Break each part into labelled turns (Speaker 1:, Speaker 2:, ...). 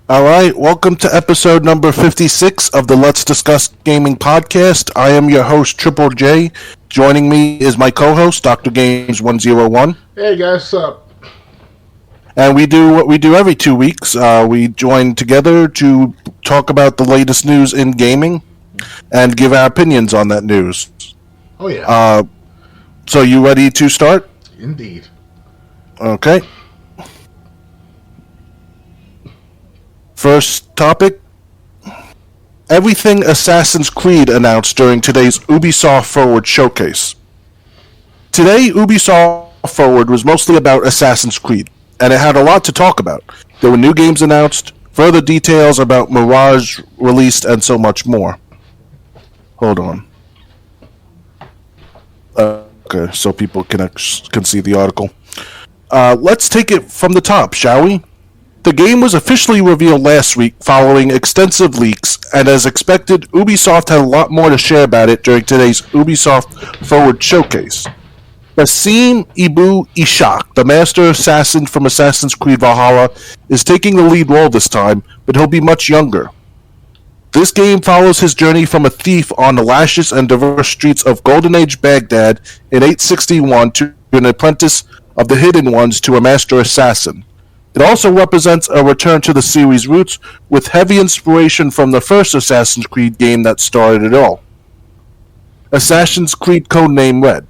Speaker 1: All right, welcome to episode number 56 of the Let's Discuss Gaming podcast. I am your host, Triple J. Joining me is my co-host, Dr. Games 101.
Speaker 2: Hey guys, what's up?
Speaker 1: And we do what we do every 2 weeks. We join together to talk about the latest news in gaming and give our opinions on that news.
Speaker 2: Oh yeah.
Speaker 1: So you ready to start?
Speaker 2: Indeed.
Speaker 1: Okay. First topic. Everything Assassin's Creed announced during today's Ubisoft Forward showcase. Today, Ubisoft Forward was mostly about Assassin's Creed, and it had a lot to talk about. There were new games announced, further details about Mirage released, and so much more. Hold on. Okay, so people can see the article. Let's take it from the top, shall we? The game was officially revealed last week following extensive leaks, and as expected, Ubisoft had a lot more to share about it during today's Ubisoft Forward showcase. Basim Ibu Ishak, the master assassin from Assassin's Creed Valhalla, is taking the lead role this time, but he'll be much younger. This game follows his journey from a thief on the lascious and diverse streets of Golden Age Baghdad in 861 to an apprentice of the Hidden Ones to a master assassin. It also represents a return to the series' roots, with heavy inspiration from the first Assassin's Creed game that started it all. Assassin's Creed Codename Red.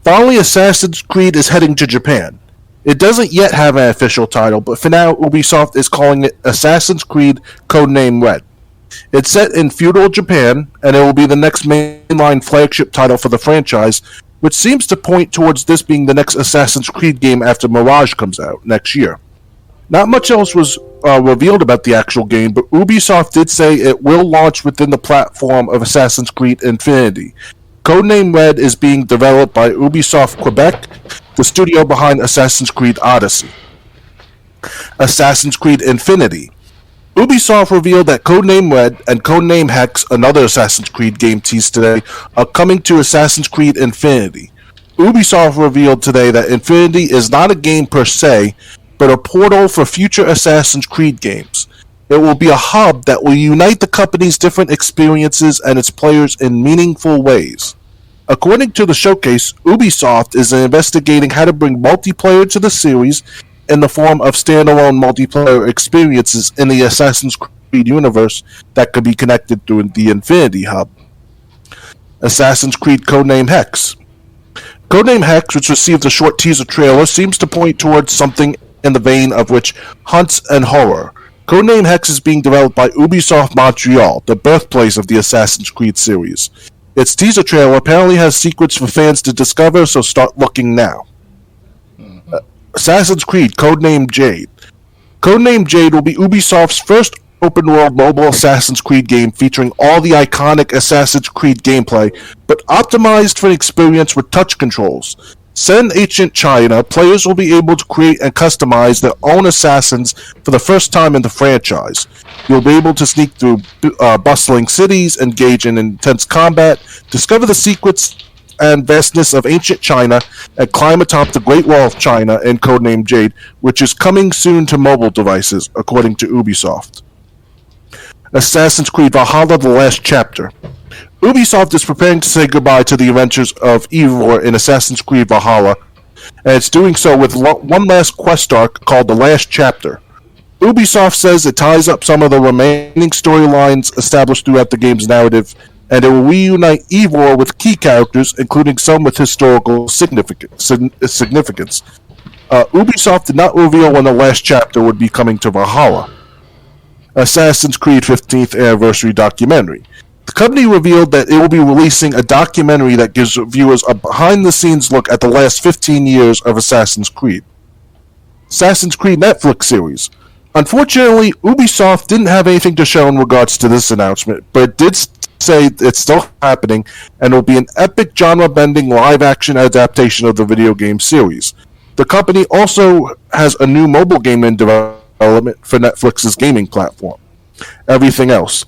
Speaker 1: Finally, Assassin's Creed is heading to Japan. It doesn't yet have an official title, but for now, Ubisoft is calling it Assassin's Creed Codename Red. It's set in feudal Japan, and it will be the next mainline flagship title for the franchise, which seems to point towards this being the next Assassin's Creed game after Mirage comes out next year. Not much else was revealed about the actual game, but Ubisoft did say it will launch within the platform of Assassin's Creed Infinity. Codename Red is being developed by Ubisoft Quebec, the studio behind Assassin's Creed Odyssey. Assassin's Creed Infinity. Ubisoft revealed that Codename Red and Codename Hex, another Assassin's Creed game teased today, are coming to Assassin's Creed Infinity. Ubisoft revealed today that Infinity is not a game per se, but a portal for future Assassin's Creed games. It will be a hub that will unite the company's different experiences and its players in meaningful ways. According to the showcase, Ubisoft is investigating how to bring multiplayer to the series in the form of standalone multiplayer experiences in the Assassin's Creed universe that could be connected through the Infinity Hub. Assassin's Creed Codename Hex. Codename Hex, which received a short teaser trailer, seems to point towards something in the vein of which hunts and horror. Codename Hex is being developed by Ubisoft Montreal, the birthplace of the Assassin's Creed series. Its teaser trailer apparently has secrets for fans to discover, so start looking now. Assassin's Creed Codename Jade. Codename Jade will be Ubisoft's first open-world mobile Assassin's Creed game featuring all the iconic Assassin's Creed gameplay, but optimized for an experience with touch controls. Set in ancient China, players will be able to create and customize their own assassins for the first time in the franchise. You'll be able to sneak through bustling cities, engage in intense combat, discover the secrets and vastness of ancient China, and climb atop the Great Wall of China in Codename Jade, which is coming soon to mobile devices, according to Ubisoft. Assassin's Creed Valhalla: The Last Chapter. Ubisoft is preparing to say goodbye to the adventures of Eivor in Assassin's Creed Valhalla, and it's doing so with one last quest arc called The Last Chapter. Ubisoft says it ties up some of the remaining storylines established throughout the game's narrative, and it will reunite Eivor with key characters, including some with historical significance. Ubisoft did not reveal when The Last Chapter would be coming to Valhalla. Assassin's Creed 15th Anniversary Documentary. The company revealed that it will be releasing a documentary that gives viewers a behind-the-scenes look at the last 15 years of Assassin's Creed. Assassin's Creed Netflix series. Unfortunately, Ubisoft didn't have anything to show in regards to this announcement, but it did say it's still happening and will be an epic genre-bending live-action adaptation of the video game series. The company also has a new mobile game in development for Netflix's gaming platform. Everything else.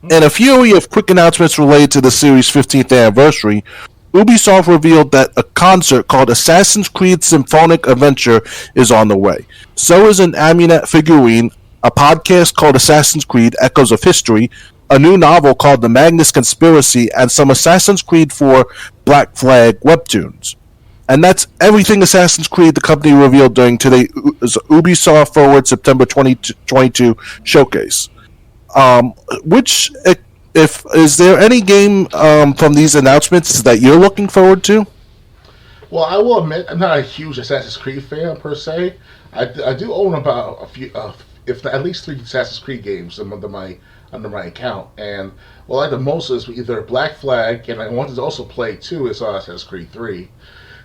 Speaker 1: In a fury of quick announcements related to the series' 15th anniversary, Ubisoft revealed that a concert called Assassin's Creed Symphonic Adventure is on the way. So is an Amunet figurine, a podcast called Assassin's Creed Echoes of History, a new novel called The Magnus Conspiracy, and some Assassin's Creed 4 Black Flag webtoons. And that's everything Assassin's Creed, the company revealed during today's Ubisoft Forward September 2022 showcase. Is there any game from these announcements that you're looking forward to?
Speaker 2: Well, I will admit I'm not a huge Assassin's Creed fan per se. I do own about a few, if not, at least 3 Assassin's Creed games under my account. And what I like the most is either Black Flag, and I wanted to also play too, is Assassin's Creed 3.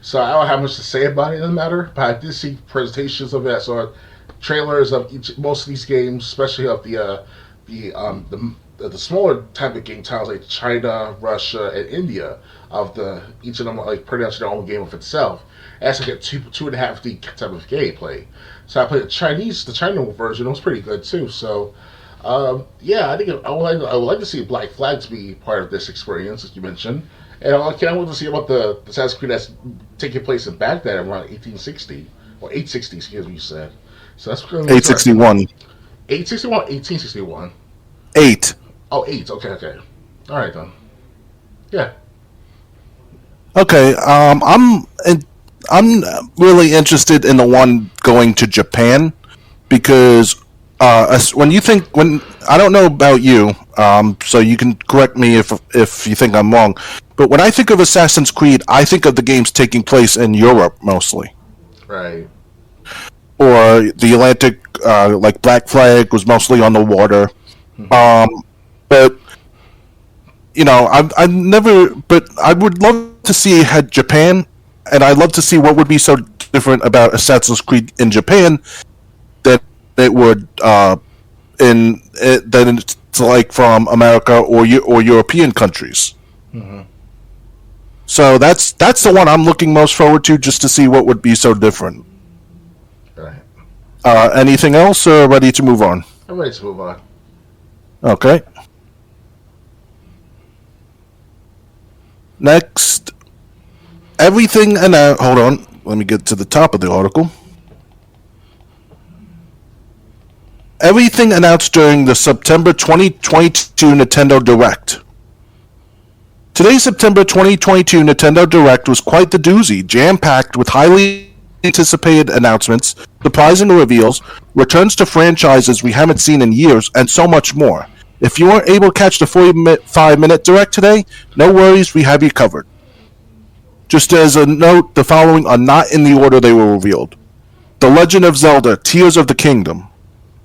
Speaker 2: So I don't have much to say about it in the matter, but I did see presentations of it. I saw trailers of most of these games, especially of the smaller type of game titles like China, Russia, and India. Each of them like pretty much their own game of itself. As I get 2.5D type of gameplay. So I played the China version. It was pretty good too. So yeah, I think I would like to see Black Flag to be part of this experience, as you mentioned. And I can't wait to see about the Assassin's Creed that's taking place in Baghdad around 1860 or 860, excuse me, you said. So that's
Speaker 1: 861.
Speaker 2: 861 or 1861?
Speaker 1: 8.
Speaker 2: Oh, 8. Okay. All right then. Yeah.
Speaker 1: Okay. I'm really interested in the one going to Japan because when I don't know about you, so you can correct me if you think I'm wrong, but when I think of Assassin's Creed, I think of the games taking place in Europe mostly.
Speaker 2: Right.
Speaker 1: Or the Atlantic, like Black Flag was mostly on the water. But I've never. But I would love to see had Japan, and I'd love to see what would be so different about Assassin's Creed in Japan that it would than it's like from America or European countries.
Speaker 2: Mm-hmm.
Speaker 1: So that's the one I'm looking most forward to, just to see what would be so different.
Speaker 2: Right.
Speaker 1: Anything else, or ready to move on?
Speaker 2: I'm ready to move on.
Speaker 1: Okay. Next, everything announced. Hold on, let me get to the top of the article. Everything announced during the September 2022 Nintendo Direct. Today's September 2022 Nintendo Direct was quite the doozy, jam-packed with highly anticipated announcements, surprising reveals, returns to franchises we haven't seen in years, and so much more. If you weren't able to catch the 45-minute Direct today, no worries, we have you covered. Just as a note, the following are not in the order they were revealed. The Legend of Zelda: Tears of the Kingdom.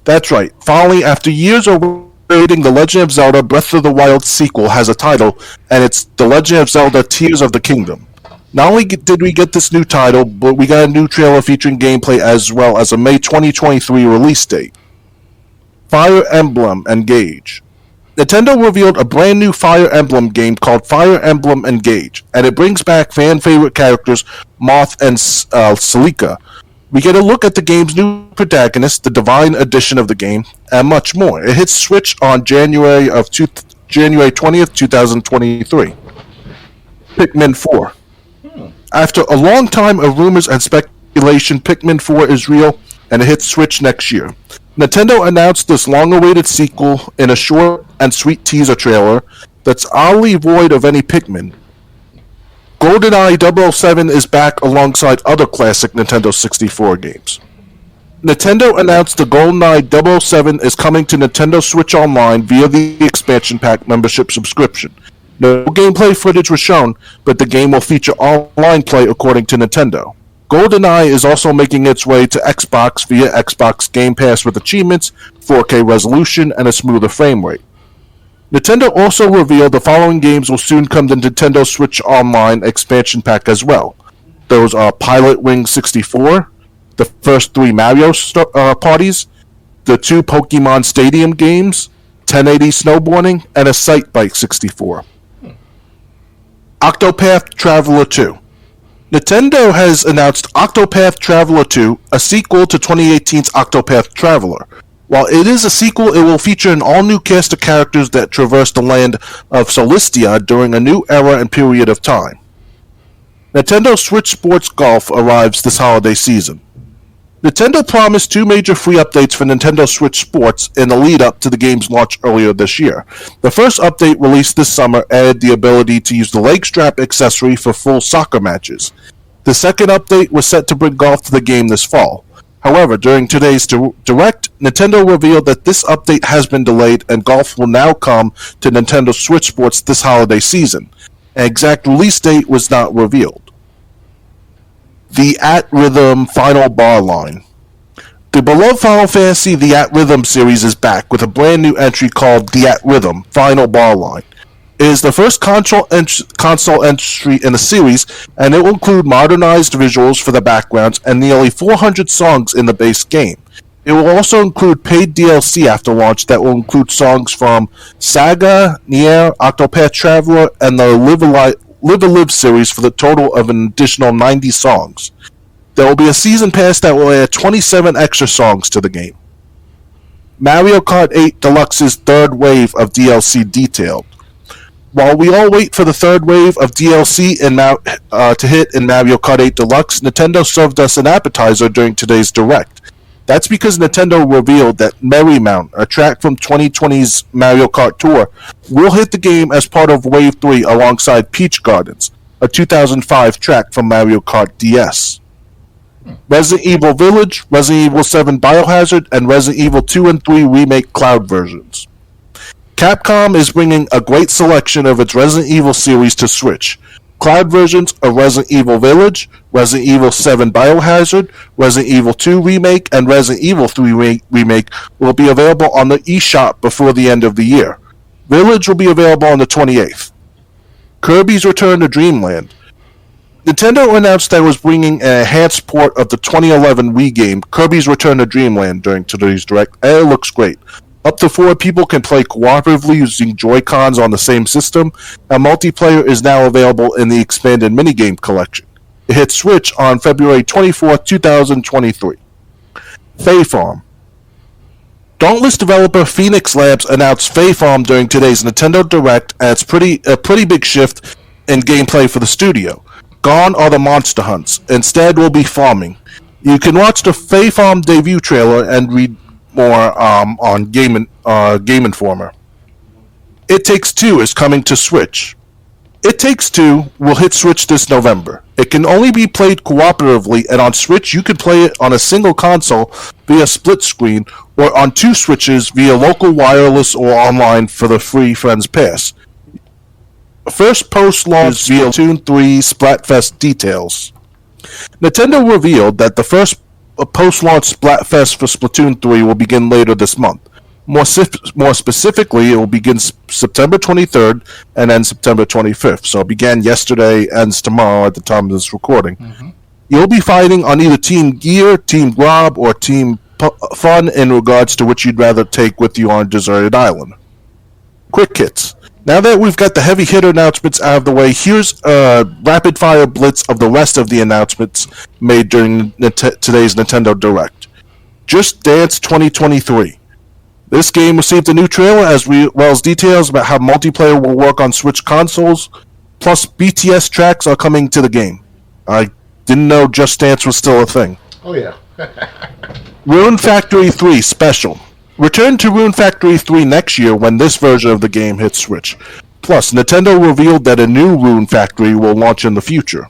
Speaker 1: That's right, finally, after years of waiting, The Legend of Zelda Breath of the Wild sequel has a title, and it's The Legend of Zelda: Tears of the Kingdom. Not only did we get this new title, but we got a new trailer featuring gameplay as well as a May 2023 release date. Fire Emblem Engage. Nintendo revealed a brand new Fire Emblem game called Fire Emblem Engage, and it brings back fan-favorite characters Moth and Celica. We get a look at the game's new protagonist, the Divine Edition of the game, and much more. It hits Switch on January 20th, 2023. Pikmin 4. After a long time of rumors and speculation, Pikmin 4 is real, and it hits Switch next year. Nintendo announced this long-awaited sequel in a short and sweet teaser trailer that's oddly void of any Pikmin. GoldenEye 007 is back alongside other classic Nintendo 64 games. Nintendo announced the GoldenEye 007 is coming to Nintendo Switch Online via the expansion pack membership subscription. No gameplay footage was shown, but the game will feature online play according to Nintendo. GoldenEye is also making its way to Xbox via Xbox Game Pass with achievements, 4K resolution, and a smoother frame rate. Nintendo also revealed the following games will soon come to Nintendo Switch Online expansion pack as well. Those are Pilot Wing 64, the first 3 Mario parties, the 2 Pokemon Stadium games, 1080 snowboarding, and a Sight Bike 64. Octopath Traveler 2. Nintendo has announced Octopath Traveler 2, a sequel to 2018's Octopath Traveler. While it is a sequel, it will feature an all-new cast of characters that traverse the land of Solistia during a new era and period of time. Nintendo Switch Sports Golf arrives this holiday season. Nintendo promised two major free updates for Nintendo Switch Sports in the lead-up to the game's launch earlier this year. The first update, released this summer, added the ability to use the leg strap accessory for full soccer matches. The second update was set to bring golf to the game this fall. However, during today's Direct, Nintendo revealed that this update has been delayed and golf will now come to Nintendo Switch Sports this holiday season. An exact release date was not revealed. The At Rhythm Final Bar Line. The beloved Final Fantasy The At Rhythm series is back with a brand new entry called The At Rhythm Final Bar Line. It is the first console entry in the series, and it will include modernized visuals for the backgrounds and nearly 400 songs in the base game. It will also include paid DLC after launch that will include songs from Saga, Nier, Octopath Traveler, and the Live a Live series for the total of an additional 90 songs. There will be a season pass that will add 27 extra songs to the game. Mario Kart 8 Deluxe's third wave of DLC detailed. While we all wait for the third wave of DLC to hit in Mario Kart 8 Deluxe, Nintendo served us an appetizer during today's Direct. That's because Nintendo revealed that Merrymount, a track from 2020's Mario Kart Tour, will hit the game as part of Wave 3 alongside Peach Gardens, a 2005 track from Mario Kart DS. Resident Evil Village, Resident Evil 7 Biohazard, and Resident Evil 2 and 3 Remake Cloud versions. Capcom is bringing a great selection of its Resident Evil series to Switch. Cloud versions of Resident Evil Village, Resident Evil 7 Biohazard, Resident Evil 2 Remake, and Resident Evil 3 Remake will be available on the eShop before the end of the year. Village will be available on the 28th. Kirby's Return to Dreamland. Nintendo announced that it was bringing an enhanced port of the 2011 Wii game, Kirby's Return to Dreamland, during today's Direct, and it looks great. Up to 4 people can play cooperatively using Joy-Cons on the same system, and multiplayer is now available in the expanded minigame collection. It hits Switch on February 24, 2023. Fae Farm. Dauntless developer Phoenix Labs announced Fae Farm during today's Nintendo Direct, and it's a pretty big shift in gameplay for the studio. Gone are the monster hunts. Instead, we'll be farming. You can watch the Fae Farm debut trailer and read more on Game Informer. It Takes Two is coming to Switch. It Takes Two will hit Switch this November. It can only be played cooperatively, and on Switch you can play it on a single console via split screen, or on 2 Switches via local wireless or online for the free Friends Pass. First post-launch via Splatoon 3 Splatfest details. Nintendo revealed that the first post-launch Splatfest for Splatoon 3 will begin later this month. More specifically, it will begin September 23rd and end September 25th. So it began yesterday, ends tomorrow at the time of this recording. Mm-hmm. You'll be fighting on either Team Gear, Team Grob, or Team Fun in regards to which you'd rather take with you on a deserted island. Quick hits. Now that we've got the heavy hitter announcements out of the way, here's a rapid-fire blitz of the rest of the announcements made during today's Nintendo Direct. Just Dance 2023. This game received a new trailer as well as details about how multiplayer will work on Switch consoles, plus BTS tracks are coming to the game. I didn't know Just Dance was still a thing.
Speaker 2: Oh yeah.
Speaker 1: Rune Factory 3 Special. Return to Rune Factory 3 next year when this version of the game hits Switch. Plus, Nintendo revealed that a new Rune Factory will launch in the future.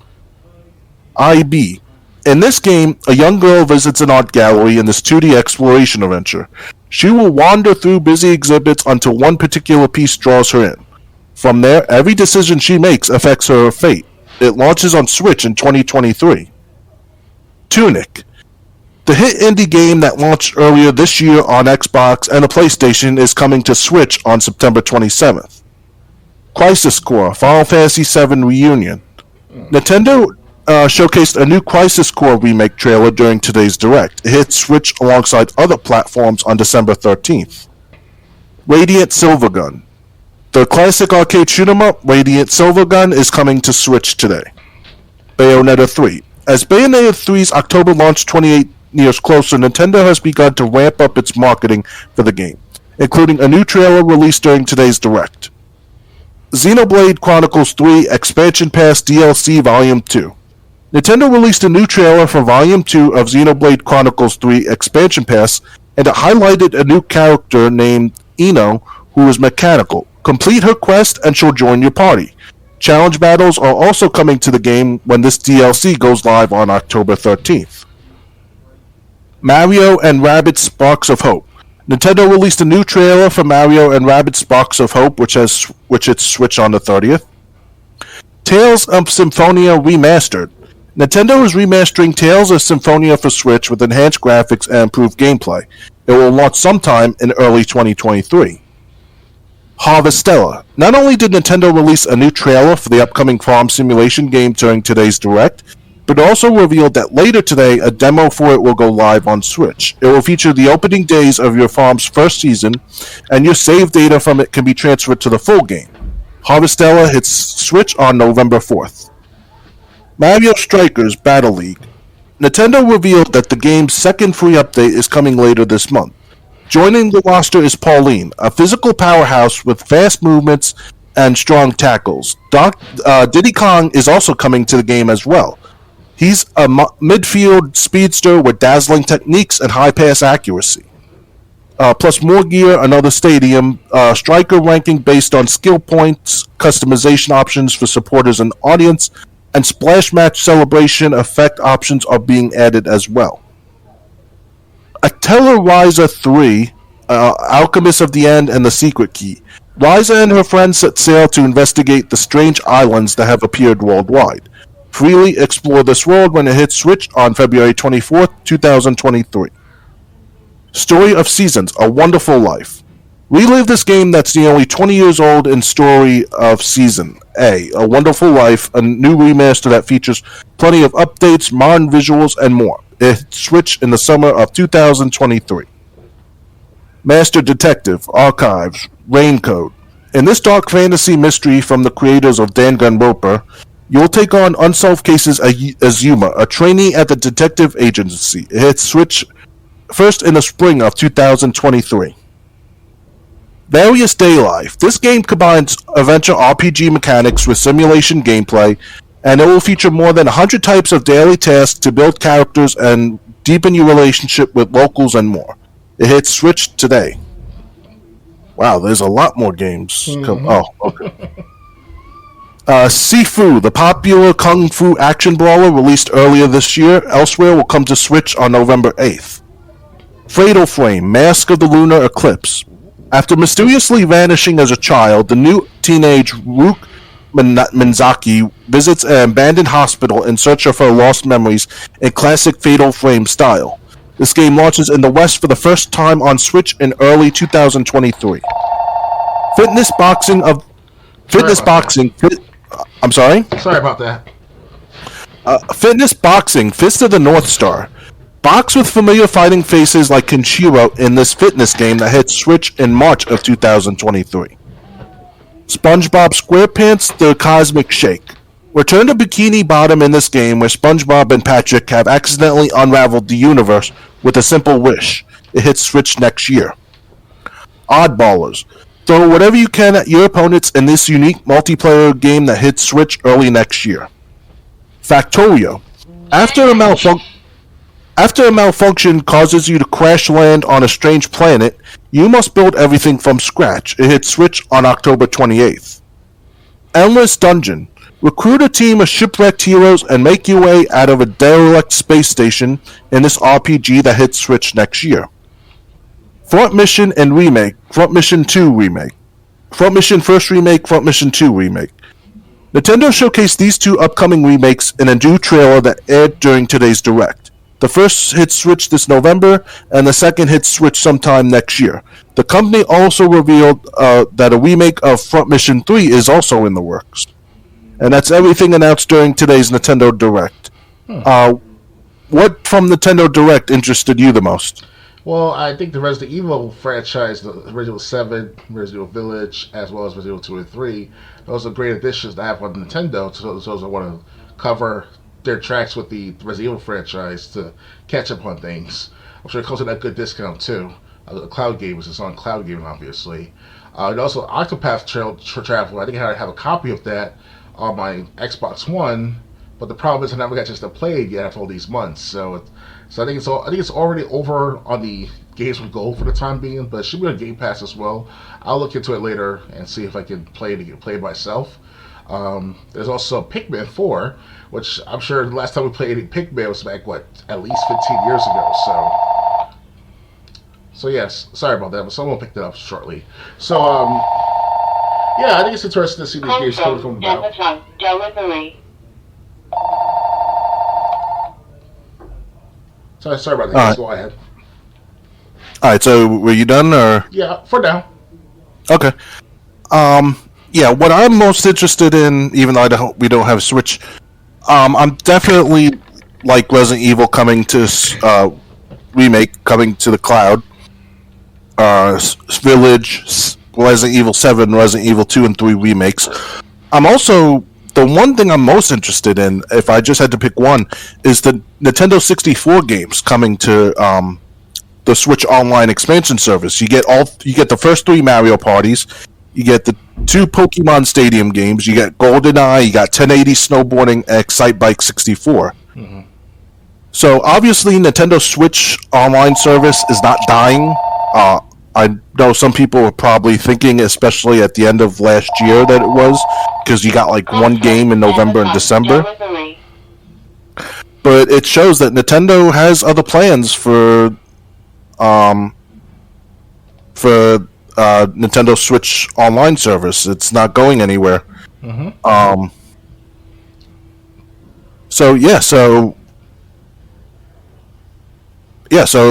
Speaker 1: IB. In this game, a young girl visits an art gallery in this 2D exploration adventure. She will wander through busy exhibits until one particular piece draws her in. From there, every decision she makes affects her fate. It launches on Switch in 2023. Tunic. The hit indie game that launched earlier this year on Xbox and the PlayStation is coming to Switch on September 27th. Crisis Core Final Fantasy VII Reunion. Nintendo showcased a new Crisis Core remake trailer during today's Direct. It hits Switch alongside other platforms on December 13th. Radiant Silvergun. The classic arcade shoot-'em-up Radiant Silvergun is coming to Switch today. Bayonetta 3. As Bayonetta 3's October launch 28 years closer, Nintendo has begun to ramp up its marketing for the game, including a new trailer released during today's Direct. Xenoblade Chronicles 3 Expansion Pass DLC Volume 2. Nintendo released a new trailer for Volume 2 of Xenoblade Chronicles 3 Expansion Pass, and it highlighted a new character named Ino, who is mechanical. Complete her quest and she'll join your party. Challenge battles are also coming to the game when this DLC goes live on October 13th. Mario and Rabbids Sparks of Hope. Nintendo released a new trailer for Mario and Rabbids Sparks of Hope, which its Switch on the 30th. Tales of Symphonia Remastered. Nintendo is remastering Tales of Symphonia for Switch with enhanced graphics and improved gameplay. It will launch sometime in early 2023. Harvestella. Not only did Nintendo release a new trailer for the upcoming farm simulation game during today's Direct, but also revealed that later today a demo for it will go live on Switch. It will feature the opening days of your farm's first season, and your save data from it can be transferred to the full game. Harvestella hits Switch on November 4th. Mario Strikers Battle League. Nintendo revealed that the game's second free update is coming later this month. Joining the roster is Pauline, a physical powerhouse with fast movements and strong tackles. Diddy Kong is also coming to the game as well. He's a midfield speedster with dazzling techniques and high pass accuracy. Plus more gear, another stadium, striker ranking based on skill points, customization options for supporters and audience, and splash match celebration effect options are being added as well. Atella Ryza 3, Alchemist of the End and the Secret Key. Ryza and her friends set sail to investigate the strange islands that have appeared worldwide. Freely explore this world when it hits Switch on February 24th, 2023. Story of Seasons, A Wonderful Life. Relive this game that's nearly 20 years old in Story of Season A Wonderful Life, a new remaster that features plenty of updates, modern visuals, and more. It hits Switch in the summer of 2023. Master Detective, Archives, Raincode. In this dark fantasy mystery from the creators of Danganronpa, you'll take on unsolved cases as Yuma, a trainee at the detective agency. It hits Switch first in the spring of 2023. Various Day Life. This game combines adventure RPG mechanics with simulation gameplay, and it will feature more than 100 types of daily tasks to build characters and deepen your relationship with locals and more. It hits Switch today. Wow, there's a lot more games. Oh, okay. Sifu, the popular kung fu action brawler released earlier this year, elsewhere will come to Switch on November 8th. Fatal Frame, Mask of the Lunar Eclipse. After mysteriously vanishing as a child, the new teenage Rook Mizaki visits an abandoned hospital in search of her lost memories in classic Fatal Frame style. This game launches in the West for the first time on Switch in early 2023. I'm sorry?
Speaker 2: Sorry about that.
Speaker 1: Fitness Boxing, Fist of the North Star. Box with familiar fighting faces like Kenshiro in this fitness game that hits Switch in March of 2023. SpongeBob SquarePants, The Cosmic Shake. Return to Bikini Bottom in this game where SpongeBob and Patrick have accidentally unraveled the universe with a simple wish. It hits Switch next year. Oddballers. Throw whatever you can at your opponents in this unique multiplayer game that hits Switch early next year. Factorio. After a malfunction causes you to crash land on a strange planet, you must build everything from scratch. It hits Switch on October 28th. Endless Dungeon. Recruit a team of shipwrecked heroes and make your way out of a derelict space station in this RPG that hits Switch next year. Front Mission and Remake. Front Mission 2 Remake. Front Mission First Remake, Front Mission 2 Remake. Nintendo showcased these two upcoming remakes in a new trailer that aired during today's Direct. The first hits Switch this November, and the second hits Switch sometime next year. The company also revealed that a remake of Front Mission 3 is also in the works. And that's everything announced during today's Nintendo Direct. What from Nintendo Direct interested you the most?
Speaker 2: Well, I think the Resident Evil franchise, the Resident Evil 7, Resident Evil Village, as well as Resident Evil 2 and 3, those are great additions to have on Nintendo. So those I want to cover their tracks with the Resident Evil franchise to catch up on things. I'm sure it comes with a good discount too. The cloud games, it's on cloud gaming, obviously. And also Octopath Travel. I think I have a copy of that on my Xbox One But the problem is I never got a chance to play it yet after all these months. So I think it's already over on the Games with Gold for the time being, but it should be on Game Pass as well. I'll look into it later and see if I can play it myself. There's also Pikmin 4, which I'm sure the last time we played Pikmin was back, at least 15 years ago. So yes, sorry about that, but someone picked it up shortly. So, yeah, I think it's interesting to see these games come about.
Speaker 3: Delivery.
Speaker 2: Sorry about that. Go ahead.
Speaker 1: All right, so were you done, or?
Speaker 2: Yeah, for now.
Speaker 1: Okay. Yeah, what I'm most interested in, even though we don't have a Switch, I'm definitely like Resident Evil coming to remake coming to the cloud. Village, Resident Evil 7, Resident Evil 2 and 3 remakes. I'm also the one thing I'm most interested in, if I just had to pick one, is the Nintendo 64 games coming to the Switch Online expansion service. You get the first 3 Mario parties, you get the 2 Pokemon Stadium games, you get GoldenEye, you got 1080 Snowboarding, and Excitebike 64. Mm-hmm. So obviously, Nintendo Switch Online service is not dying. I know some people were probably thinking, especially at the end of last year, that it was, because you got like one game in November and December. But it shows that Nintendo has other plans for Nintendo Switch Online service. It's not going anywhere. Mm-hmm. So it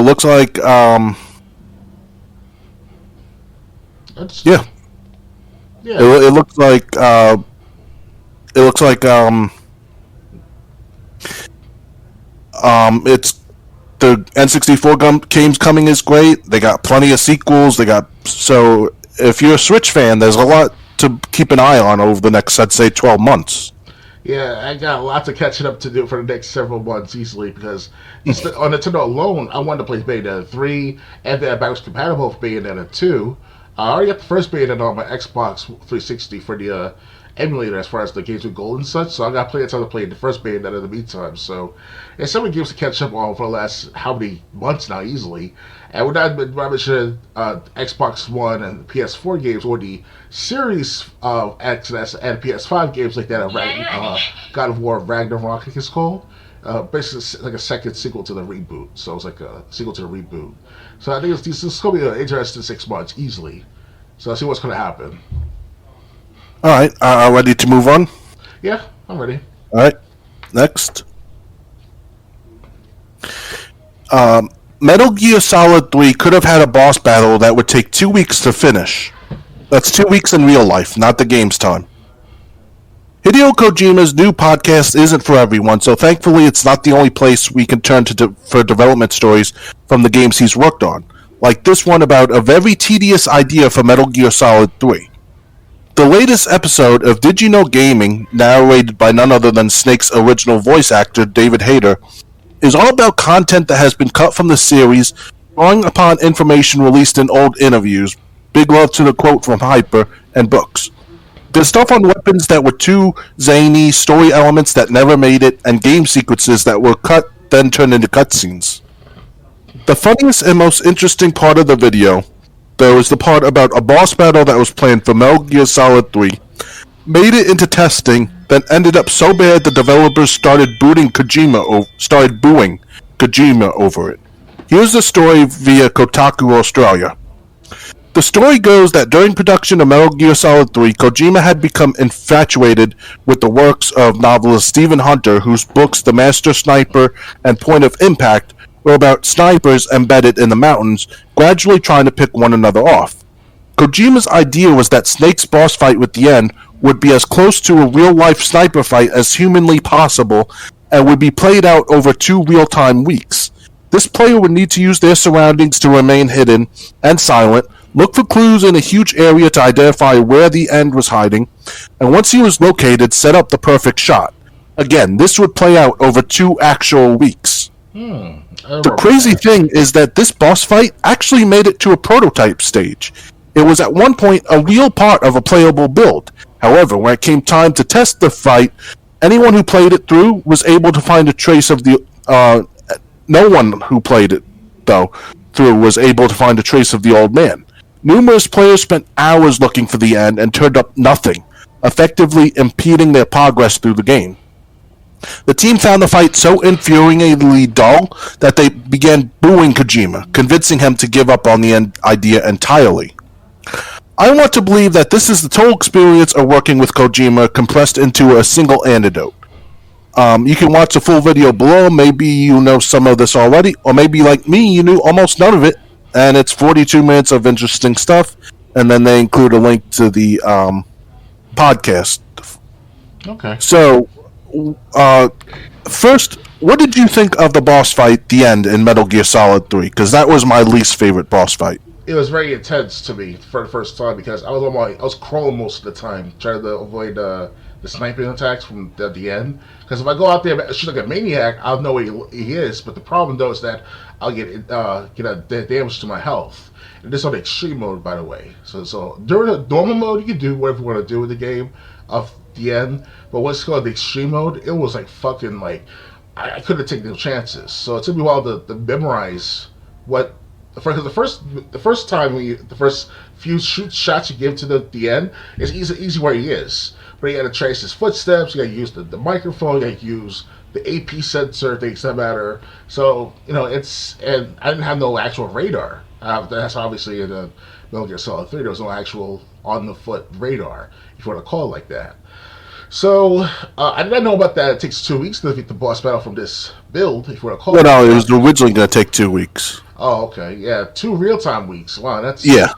Speaker 1: looks like Yeah. It looks like it's the N64 games coming is great. They got plenty of sequels. So if you're a Switch fan, there's a lot to keep an eye on over the next, I'd say, 12 months.
Speaker 2: Yeah, I got lots of catching up to do for the next several months easily, because on Nintendo alone, I wanted to play Bayonetta 3, and then I was compatible with Bayonetta 2. I already got the first Bayonetta on my Xbox 360 for the emulator as far as the games with gold and such, so I got plenty of time to play the first Bayonetta in the meantime. So it's so many games to catch up on for the last how many months now easily. And when I mentioned Xbox One and PS4 games, or the Series XS and PS5 games like that, God of War Ragnarok, I think it's called. Basically like a second sequel to the reboot. So it's like a sequel to the reboot. So I think this is going to be an interesting 6 months easily. So let's see what's going to happen.
Speaker 1: All right, ready to move on?
Speaker 2: Yeah, I'm ready.
Speaker 1: All right, next. Metal Gear Solid 3 could have had a boss battle that would take 2 weeks to finish. That's 2 weeks in real life, not the game's time. Hideo Kojima's new podcast isn't for everyone, so thankfully it's not the only place we can turn to for development stories from the games he's worked on, like this one about a very tedious idea for Metal Gear Solid 3. The latest episode of Did You Know Gaming, narrated by none other than Snake's original voice actor, David Hayter, is all about content that has been cut from the series, drawing upon information released in old interviews, big love to the quote from Hyper, and books. There's stuff on weapons that were too zany, story elements that never made it, and game sequences that were cut, then turned into cutscenes. The funniest and most interesting part of the video, though, is the part about a boss battle that was planned for Metal Gear Solid 3, made it into testing, then ended up so bad the developers started booing Kojima over it. Here's the story via Kotaku Australia. The story goes that during production of Metal Gear Solid 3, Kojima had become infatuated with the works of novelist Stephen Hunter, whose books The Master Sniper and Point of Impact were about snipers embedded in the mountains, gradually trying to pick one another off. Kojima's idea was that Snake's boss fight with the end would be as close to a real-life sniper fight as humanly possible, and would be played out over 2 real-time weeks. This player would need to use their surroundings to remain hidden and silent, look for clues in a huge area to identify where the end was hiding, and once he was located, set up the perfect shot. Again, this would play out over 2 actual weeks. The crazy thing is that this boss fight actually made it to a prototype stage. It was at one point a real part of a playable build. However, when it came time to test the fight Anyone who played it through was able to find a trace of the. No one who played it, though, through was able to find a trace of the old man. Numerous players spent hours looking for the end and turned up nothing, effectively impeding their progress through the game. The team found the fight so infuriatingly dull that they began booing Kojima, convincing him to give up on the idea entirely. I want to believe that this is the total experience of working with Kojima compressed into a single antidote. You can watch the full video below. Maybe you know some of this already, or maybe like me, you knew almost none of it, and it's 42 minutes of interesting stuff, and then they include a link to the podcast.
Speaker 2: Okay.
Speaker 1: So, first, what did you think of the boss fight, the end, in Metal Gear Solid 3? Because that was my least favorite boss fight.
Speaker 2: It was very intense to me for the first time because I was crawling most of the time, trying to avoid the sniping attacks from the end. Because if I go out there and shoot like a maniac, I'll know where he is. But the problem though is that I'll get damage to my health. And this is on the extreme mode, by the way. So during the normal mode, you can do whatever you want to do with the game of the end. But what's called the extreme mode, it was like fucking like I couldn't take no chances. So it took me a while to memorize what. Because the first few shots you give to the end, it's easy where he is. But you got to trace his footsteps. You got to use the microphone. You got to use the AP sensor things that matter. So and I didn't have no actual radar. That's obviously in the Metal Gear Solid 3. There was no actual on the foot radar, if you want to call it like that. So I didn't know about that. It takes 2 weeks to defeat the boss battle from this build, if you want to call it.
Speaker 1: No, it was originally going to take 2 weeks.
Speaker 2: Oh, okay. Yeah, 2 real-time weeks. Wow, that's...
Speaker 1: Yeah.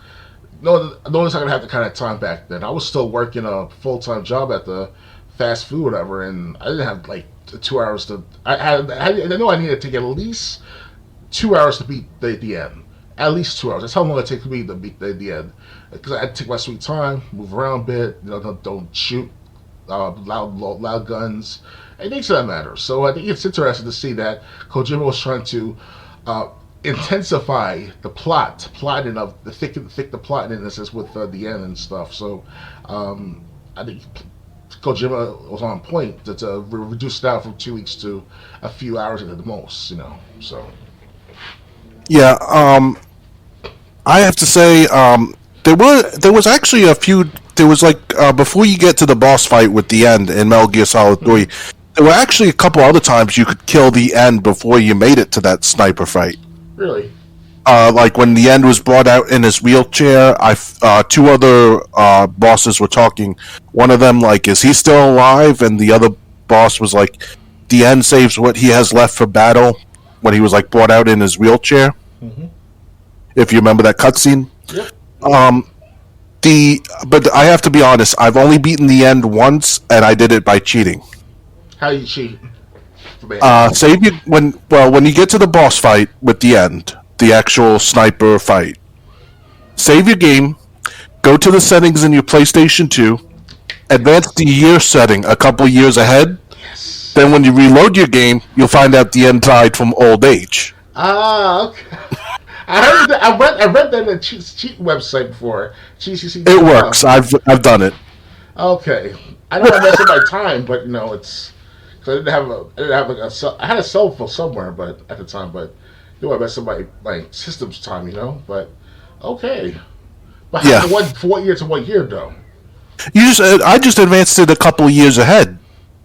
Speaker 2: Notice I'm going to have the kind of time back then. I was still working a full-time job at the fast food or whatever, and I didn't have, 2 hours to... I know I needed to take at least 2 hours to beat the end. At least 2 hours. That's how long it takes me to beat the end. Because I had to take my sweet time, move around a bit, don't shoot loud guns, and things of that matter. So I think it's interesting to see that Kojima was trying to... intensify the plotting of the thick the plotting in this is with the end and stuff. So I think Kojima was on point to reduce down from 2 weeks to a few hours at the most. So
Speaker 1: yeah. I have to say there was actually a few. There was before you get to the boss fight with the end in Metal Gear Solid 3. There were actually a couple other times you could kill the end before you made it to that sniper fight.
Speaker 2: Really?
Speaker 1: Like when the end was brought out in his wheelchair, two other bosses were talking. One of them, is he still alive? And the other boss was like, the end saves what he has left for battle when he was brought out in his wheelchair. Mm-hmm. If you remember that cutscene.
Speaker 2: Yep.
Speaker 1: But I have to be honest, I've only beaten the end once, and I did it by cheating.
Speaker 2: How you cheat?
Speaker 1: Save you when you get to the boss fight with the end, the actual sniper fight. Save your game, go to the settings in your PlayStation 2, advance the year setting a couple years ahead.
Speaker 2: Yes.
Speaker 1: Then when you reload your game, you'll find out the end died from old age.
Speaker 2: Ah, okay. I heard that. I read that in a cheat website before. GCC.
Speaker 1: It works. I've done it.
Speaker 2: Okay. I don't mess up my time, but it's. I didn't have I had a cell phone somewhere, but at the time, but I messed up my system's time, But okay, but for what year to what year though?
Speaker 1: I just advanced it a couple of years ahead.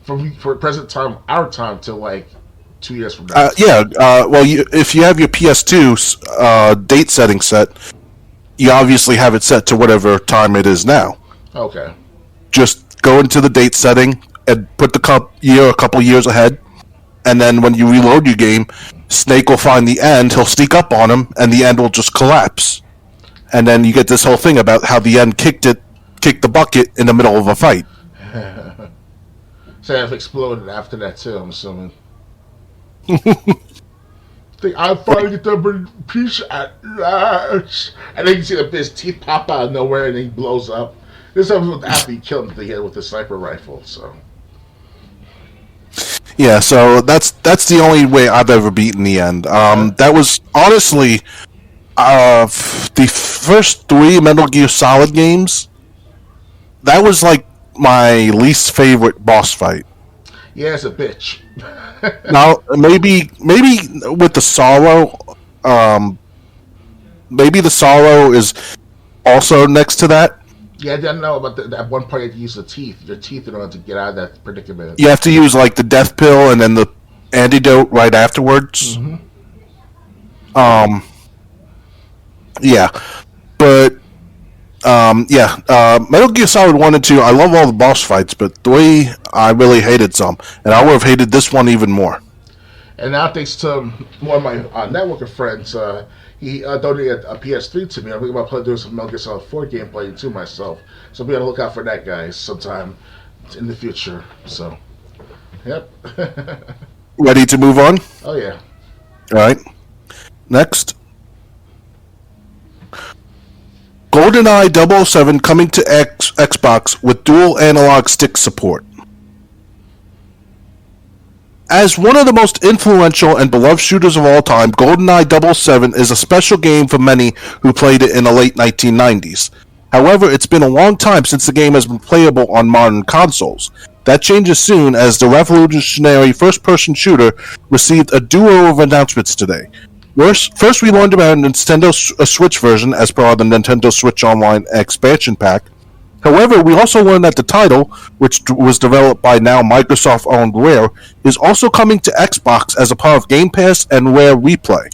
Speaker 2: For present time, our time to 2 years from now.
Speaker 1: If you have your PS2 date setting set, you obviously have it set to whatever time it is now.
Speaker 2: Okay.
Speaker 1: Just go into the date setting and put the year a couple years ahead, and then when you reload your game, Snake will find the end, he'll sneak up on him, and the end will just collapse. And then you get this whole thing about how the end kicked the bucket in the middle of a fight.
Speaker 2: So it exploded after that too, I'm assuming. I finally get the piece at last. And then you see his teeth pop out of nowhere and then he blows up. This was after he killed him in the head with the sniper rifle, so.
Speaker 1: Yeah, so that's the only way I've ever beaten the end. That was honestly the first 3 Metal Gear Solid games. That was my least favorite boss fight.
Speaker 2: Yeah, it's a bitch.
Speaker 1: Now, maybe with the sorrow, um, maybe the sorrow is also next to that.
Speaker 2: Yeah, I didn't know about that one part you had to use your teeth in order to get out of that predicament.
Speaker 1: You have to use like the death pill and then the antidote right afterwards.
Speaker 2: Mm-hmm.
Speaker 1: Um, yeah, but yeah, Metal Gear Solid 1 and 2, I love all the boss fights, but 3, I really hated some, and I would have hated this one even more.
Speaker 2: And now, thanks to one of my networking friends, he donated a PS3 to me. I'm thinking about doing some Metal Gear Solid 4 gameplay too myself. So be on the lookout for that, guys, sometime in the future. So, yep.
Speaker 1: Ready to move on?
Speaker 2: Oh, yeah.
Speaker 1: Alright. Next. GoldenEye 007 coming to Xbox with dual analog stick support. As one of the most influential and beloved shooters of all time, GoldenEye 007 is a special game for many who played it in the late 1990s. However, it's been a long time since the game has been playable on modern consoles. That changes soon as the revolutionary first-person shooter received a duo of announcements today. First, we learned about a Nintendo Switch version as part of the Nintendo Switch Online expansion pack. However, we also learned that the title, which was developed by now Microsoft-owned Rare, is also coming to Xbox as a part of Game Pass and Rare Replay.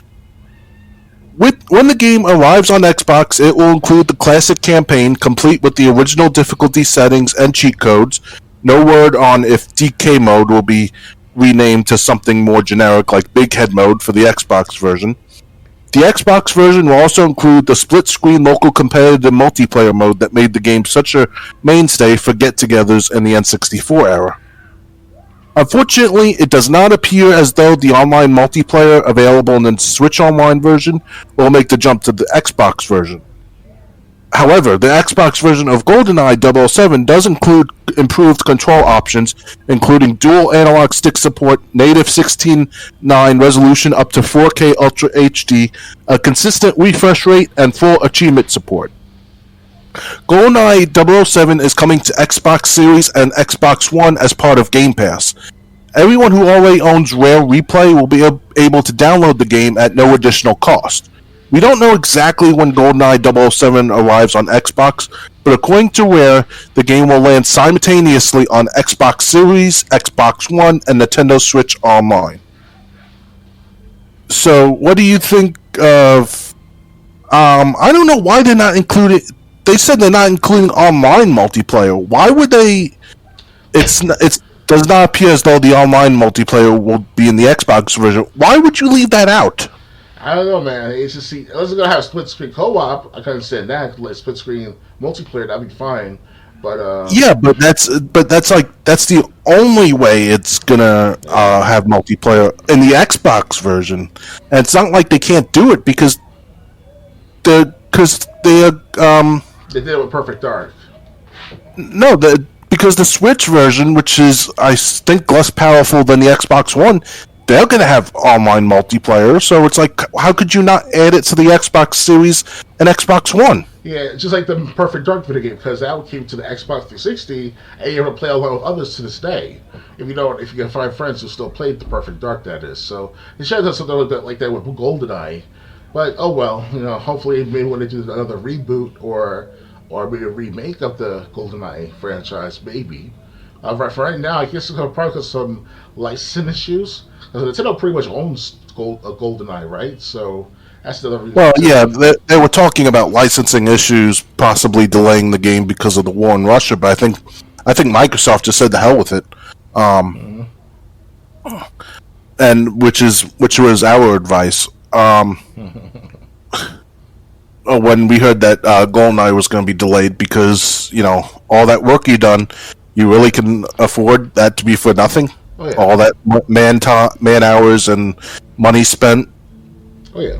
Speaker 1: When the game arrives on Xbox, it will include the classic campaign, complete with the original difficulty settings and cheat codes. No word on if DK mode will be renamed to something more generic like Big Head mode for the Xbox version. The Xbox version will also include the split-screen local competitive multiplayer mode that made the game such a mainstay for get-togethers in the N64 era. Unfortunately, it does not appear as though the online multiplayer available in the Switch Online version will make the jump to the Xbox version. However, the Xbox version of GoldenEye 007 does include improved control options, including dual analog stick support, native 16:9 resolution up to 4K Ultra HD, a consistent refresh rate, and full achievement support. GoldenEye 007 is coming to Xbox Series and Xbox One as part of Game Pass. Everyone who already owns Rare Replay will be able to download the game at no additional cost. We don't know exactly when GoldenEye 007 arrives on Xbox, but according to Rare, the game will land simultaneously on Xbox Series, Xbox One, and Nintendo Switch Online. So, what do you think of... I don't know why they're not including... They said they're not including online multiplayer. Why would they... It does not appear as though the online multiplayer will be in the Xbox version. Why would you leave that out?
Speaker 2: I don't know, man. It's just it wasn't gonna have split screen co-op. I couldn't say that. Like split screen multiplayer, that'd be fine. But
Speaker 1: yeah, but that's the only way it's gonna have multiplayer in the Xbox version, and it's not like they can't do it because they
Speaker 2: did it with Perfect Dark.
Speaker 1: No, because the Switch version, which is I think less powerful than the Xbox One, they're going to have online multiplayer, so it's like, how could you not add it to the Xbox Series and Xbox One?
Speaker 2: Yeah, just like the Perfect Dark video game, because that came to the Xbox 360, and you're able to play along with others to this day. If you can find friends who still played the Perfect Dark, that is. So they should have done something like that with GoldenEye. But, oh well, hopefully maybe when they do another reboot or maybe a remake of the GoldenEye franchise, maybe. For right now, I guess it's going to probably cause some licensing issues. Because Nintendo pretty much owns GoldenEye, right? So that's the other reason.
Speaker 1: Well, yeah, they were talking about licensing issues, possibly delaying the game because of the war in Russia. But I think Microsoft just said the hell with it, and which was our advice. When we heard that GoldenEye was going to be delayed because all that work you done, you really can afford that to be for nothing.
Speaker 2: Oh, yeah.
Speaker 1: All that man hours and money spent.
Speaker 2: Oh yeah.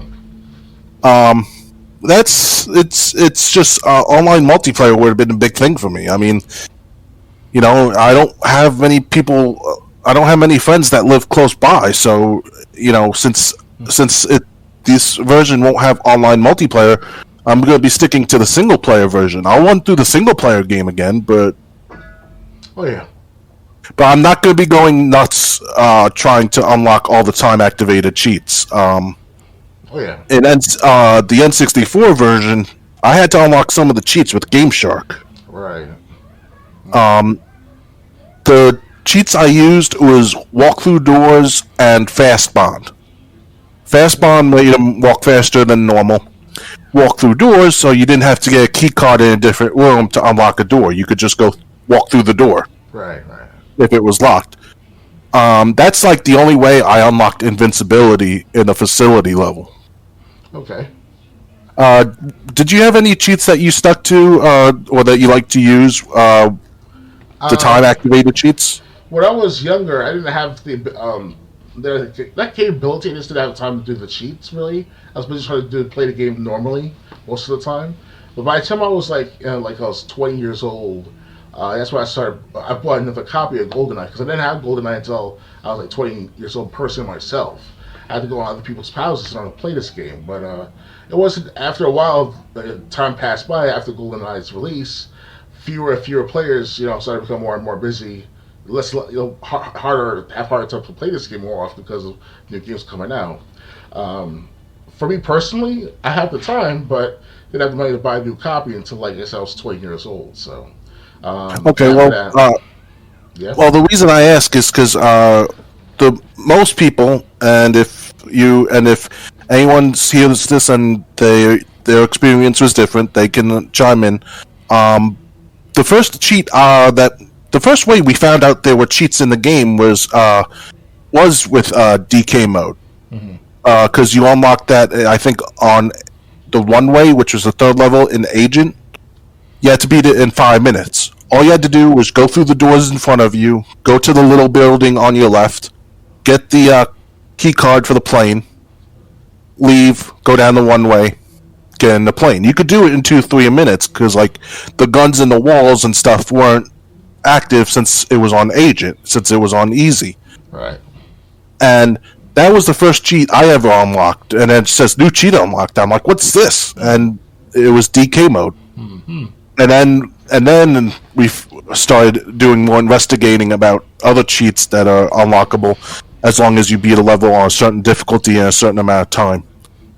Speaker 1: It's just online multiplayer would have been a big thing for me. I mean, I don't have many people. I don't have many friends that live close by. So since this version won't have online multiplayer, I'm going to be sticking to the single player version. I'll run through the single player game again, but
Speaker 2: oh yeah.
Speaker 1: But I'm not going to be going nuts trying to unlock all the time activated cheats.
Speaker 2: Oh yeah.
Speaker 1: In the N64 version, I had to unlock some of the cheats with Game Shark.
Speaker 2: Right.
Speaker 1: The cheats I used was walk through doors and fast bond. Fast bond made them walk faster than normal. Walk through doors, so you didn't have to get a key card in a different room to unlock a door. You could just go walk through the door.
Speaker 2: Right. Right.
Speaker 1: If it was locked. That's like the only way I unlocked invincibility in the facility level.
Speaker 2: Okay.
Speaker 1: Did you have any cheats that you stuck to or that you like to use? The time activated cheats?
Speaker 2: When I was younger, I didn't have that capability. I just didn't have time to do the cheats really. I was busy trying to play the game normally most of the time. But by the time I was like I was 20 years old, that's when I started. I bought another copy of GoldenEye because I didn't have GoldenEye until I was like 20 years old personally myself. I had to go on other people's houses in order to play this game. But it wasn't after a while. Time passed by after GoldenEye's release. Fewer and fewer players, started to become more and more busy. Less, harder time to play this game more often because of new games coming out. For me personally, I had the time, but didn't have the money to buy a new copy until I guess I was 20 years old. So.
Speaker 1: Okay, well,
Speaker 2: yeah.
Speaker 1: Well, the reason I ask is because the most people, and if anyone hears this and their experience was different, they can chime in. The first cheat the first way we found out there were cheats in the game was with DK mode, because you unlocked that I think on the one way, which was the third level in Agent. You had to beat it in 5 minutes. All you had to do was go through the doors in front of you, go to the little building on your left, get the key card for the plane, leave, go down the one way, get in the plane. You could do it in 2-3 minutes because like the guns in the walls and stuff weren't active since it was on Agent, since it was on Easy.
Speaker 2: Right.
Speaker 1: And that was the first cheat I ever unlocked. And it says new cheat unlocked. I'm like, what's this? And it was DK mode. Mm-hmm. And then we started doing more investigating about other cheats that are unlockable as long as you beat a level on a certain difficulty in a certain amount of time.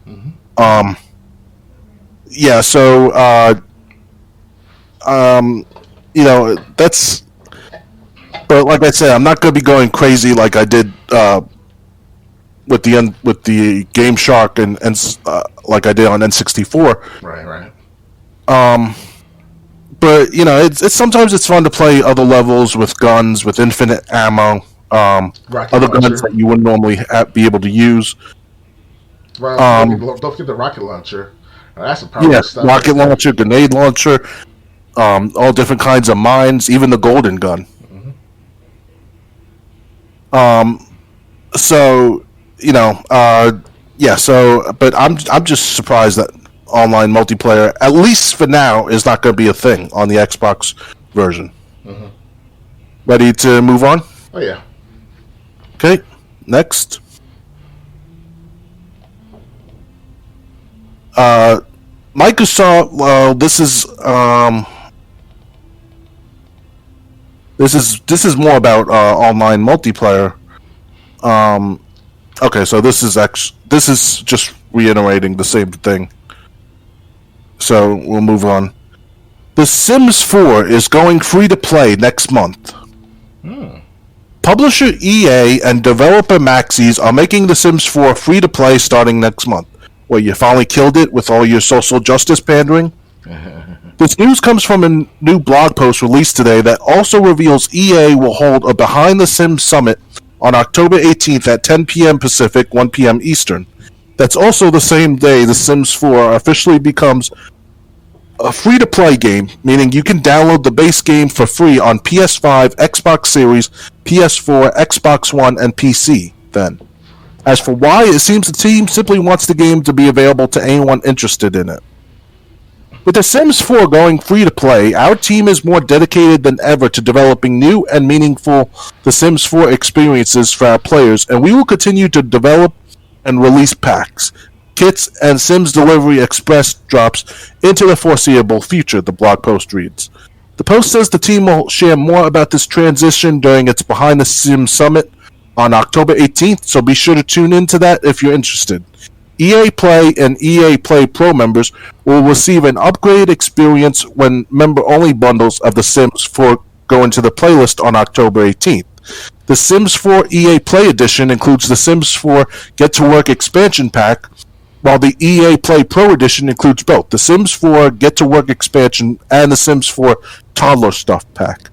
Speaker 1: Mm-hmm. Yeah, so that's. But like I said, I'm not going to be going crazy like I did with the Game Shark and like I did on N64.
Speaker 2: Right.
Speaker 1: But it's sometimes it's fun to play other levels with guns with infinite ammo, other guns that you wouldn't normally be able to use.
Speaker 2: Right. Don't forget the rocket launcher. That's a powerful stuff.
Speaker 1: Rocket launcher, grenade launcher, all different kinds of mines, even the golden gun. Mm-hmm. So but I'm just surprised that online multiplayer, at least for now, is not going to be a thing on the Xbox version. Mm-hmm. Ready to move on?
Speaker 2: Oh yeah.
Speaker 1: Okay, next. Microsoft. Well, this is more about online multiplayer. Okay, so this is just reiterating the same thing. So we'll move on. The Sims 4 is going free to play next month. Publisher EA and developer Maxis are making The Sims 4 free to play starting next month. Well, you finally killed it with all your social justice pandering? This news comes from a new blog post released today that also reveals EA will hold a Behind the Sims Summit on October 18th at 10 p.m. Pacific, 1 p.m. Eastern. That's also the same day The Sims 4 officially becomes a free-to-play game, meaning you can download the base game for free on PS5, Xbox Series, PS4, Xbox One, and PC, then. As for why, it seems the team simply wants the game to be available to anyone interested in it. With The Sims 4 going free-to-play, our team is more dedicated than ever to developing new and meaningful The Sims 4 experiences for our players, and we will continue to develop and release packs, kits, and Sims Delivery Express drops into the foreseeable future, the blog post reads. The post says the team will share more about this transition during its Behind the Sims Summit on October 18th, so be sure to tune into that if you're interested. EA Play and EA Play Pro members will receive an upgraded experience when member-only bundles of The Sims 4 go into the playlist on October 18th. The Sims 4 EA Play Edition includes the Sims 4 Get to Work expansion pack, while the EA Play Pro Edition includes both the Sims 4 Get to Work expansion and the Sims 4 Toddler Stuff pack.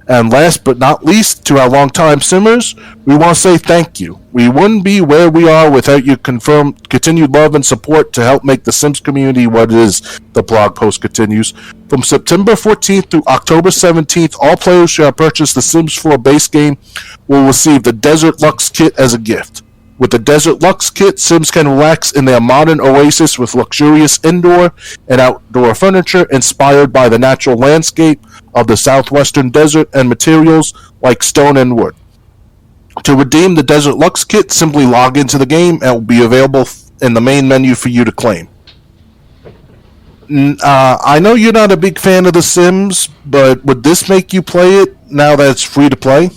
Speaker 1: And last but not least, to our longtime Simmers, we want to say thank you. We wouldn't be where we are without your continued love and support to help make the Sims community what it is, the blog post continues. From September 14th through October 17th, all players who have purchased the Sims 4 base game will receive the Desert Lux kit as a gift. With the Desert Lux kit, Sims can relax in their modern oasis with luxurious indoor and outdoor furniture inspired by the natural landscape of the southwestern desert and materials like stone and wood. To redeem the Desert Lux kit, simply log into the game and it will be available in the main menu for you to claim. I know you're not a big fan of The Sims, but would this make you play it now that it's free to play?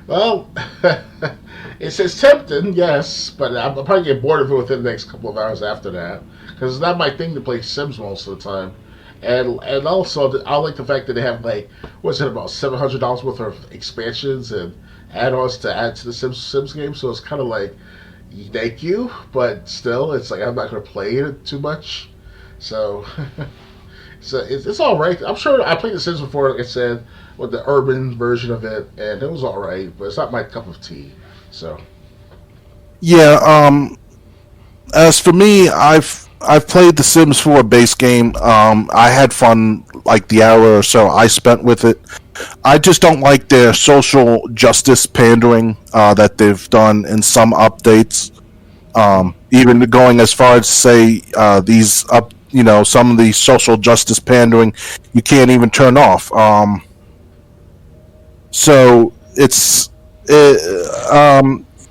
Speaker 2: Well, it says tempting, yes, but I'll probably get bored of it within the next couple of hours after that, because it's not my thing to play Sims most of the time. And also, I like the fact that they have, like, what's it, about $700 worth of expansions and add-ons to add to the Sims game, so it's kind of like, thank you, but still, it's like I'm not going to play it too much. So, it's all right. I'm sure I played The Sims before, like I said, with the urban version of it, and it was all right, but it's not my cup of tea. So,
Speaker 1: yeah. As for me, I've played the Sims 4 base game. I had fun, like the hour or so I spent with it. I just don't like their social justice pandering that they've done in some updates. Even going as far as to say some of the social justice pandering you can't even turn off. So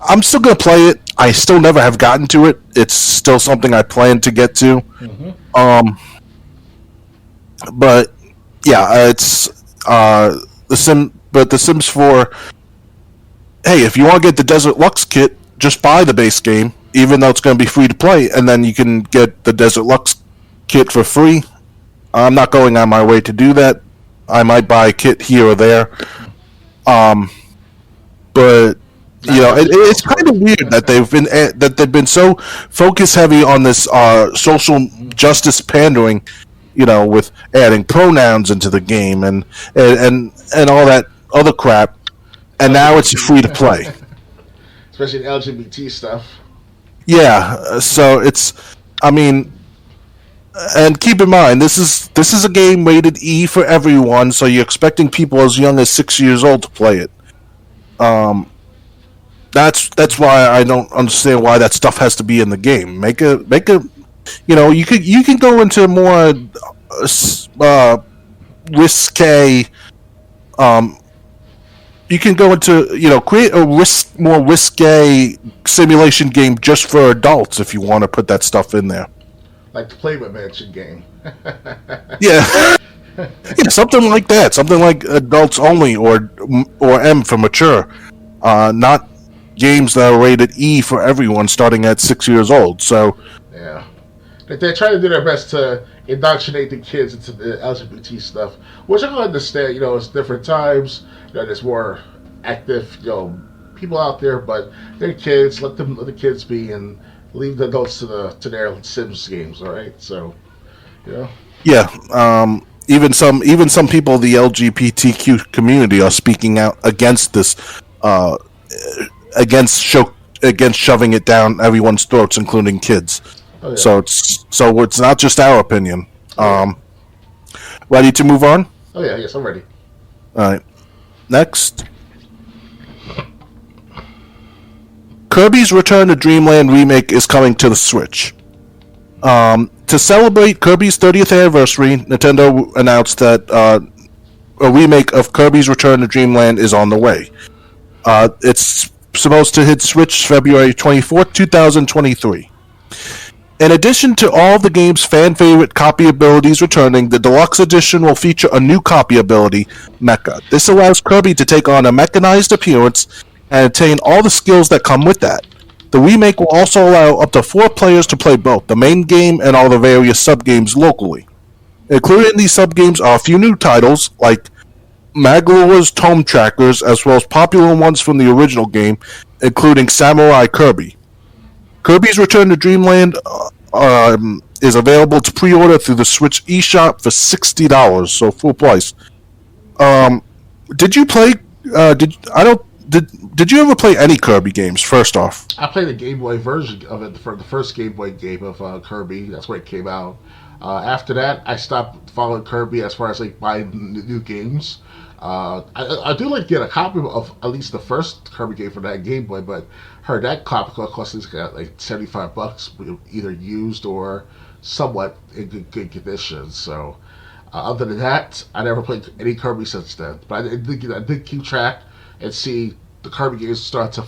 Speaker 1: I'm still gonna play it. I still never have gotten to it. It's still something I plan to get to. Mm-hmm. But yeah, it's the Sims 4. Hey, if you want to get the Desert Lux kit, just buy the base game, even though it's going to be free to play, and then you can get the Desert Lux kit for free. I'm not going on my way to do that. I might buy a kit here or there. But it's kind of weird that they've been so focus heavy on this social justice pandering, with adding pronouns into the game and all that other crap, and now it's free to play.
Speaker 2: Especially LGBT stuff.
Speaker 1: Yeah, so and keep in mind this is a game rated E for everyone, so you're expecting people as young as 6 years old to play it. That's why I don't understand why that stuff has to be in the game. Make a you can go into more risque. You can go into create a more risque simulation game just for adults if you want to put that stuff in there.
Speaker 2: Like the Playboy Mansion game.
Speaker 1: Yeah. Yeah, something like that. Something like adults only or M for mature. Not games that are rated E for everyone starting at 6 years old. So
Speaker 2: yeah, they're trying to do their best to indoctrinate the kids into the LGBT stuff, which I can understand. It's different times. There's more active, people out there, but they're kids. Let the kids be and leave the adults to their Sims games. All right, so
Speaker 1: yeah. Even some people in the LGBTQ community are speaking out against this. Against shoving it down everyone's throats, including kids. Oh, yeah. So it's not just our opinion. Ready to move on?
Speaker 2: Oh yeah, yes, I'm ready.
Speaker 1: All right. Next, Kirby's Return to Dreamland remake is coming to the Switch. To celebrate Kirby's 30th anniversary, Nintendo announced that a remake of Kirby's Return to Dreamland is on the way. It's supposed to hit Switch February 24th, 2023. In addition to all the game's fan-favorite copy abilities returning, the Deluxe Edition will feature a new copy ability, Mecha. This allows Kirby to take on a mechanized appearance and attain all the skills that come with that. The remake will also allow up to 4 players to play both the main game and all the various sub-games locally. Included in these sub-games are a few new titles, like Maglora's Tome Trackers, as well as popular ones from the original game, including Samurai Kirby. Kirby's Return to Dreamland is available to pre-order through the Switch eShop for $60, so full price. Did you play? Did you ever play any Kirby games? First off,
Speaker 2: I played the Game Boy version of it for the first Game Boy game of Kirby. That's where it came out. After that, I stopped following Kirby as far as like buying new games. I do like to get a copy of at least the first Kirby game for that Game Boy, but heard that copy cost like $75, either used or somewhat in good condition. So, other than that, I never played any Kirby since then. But I did keep track and see the Kirby games start to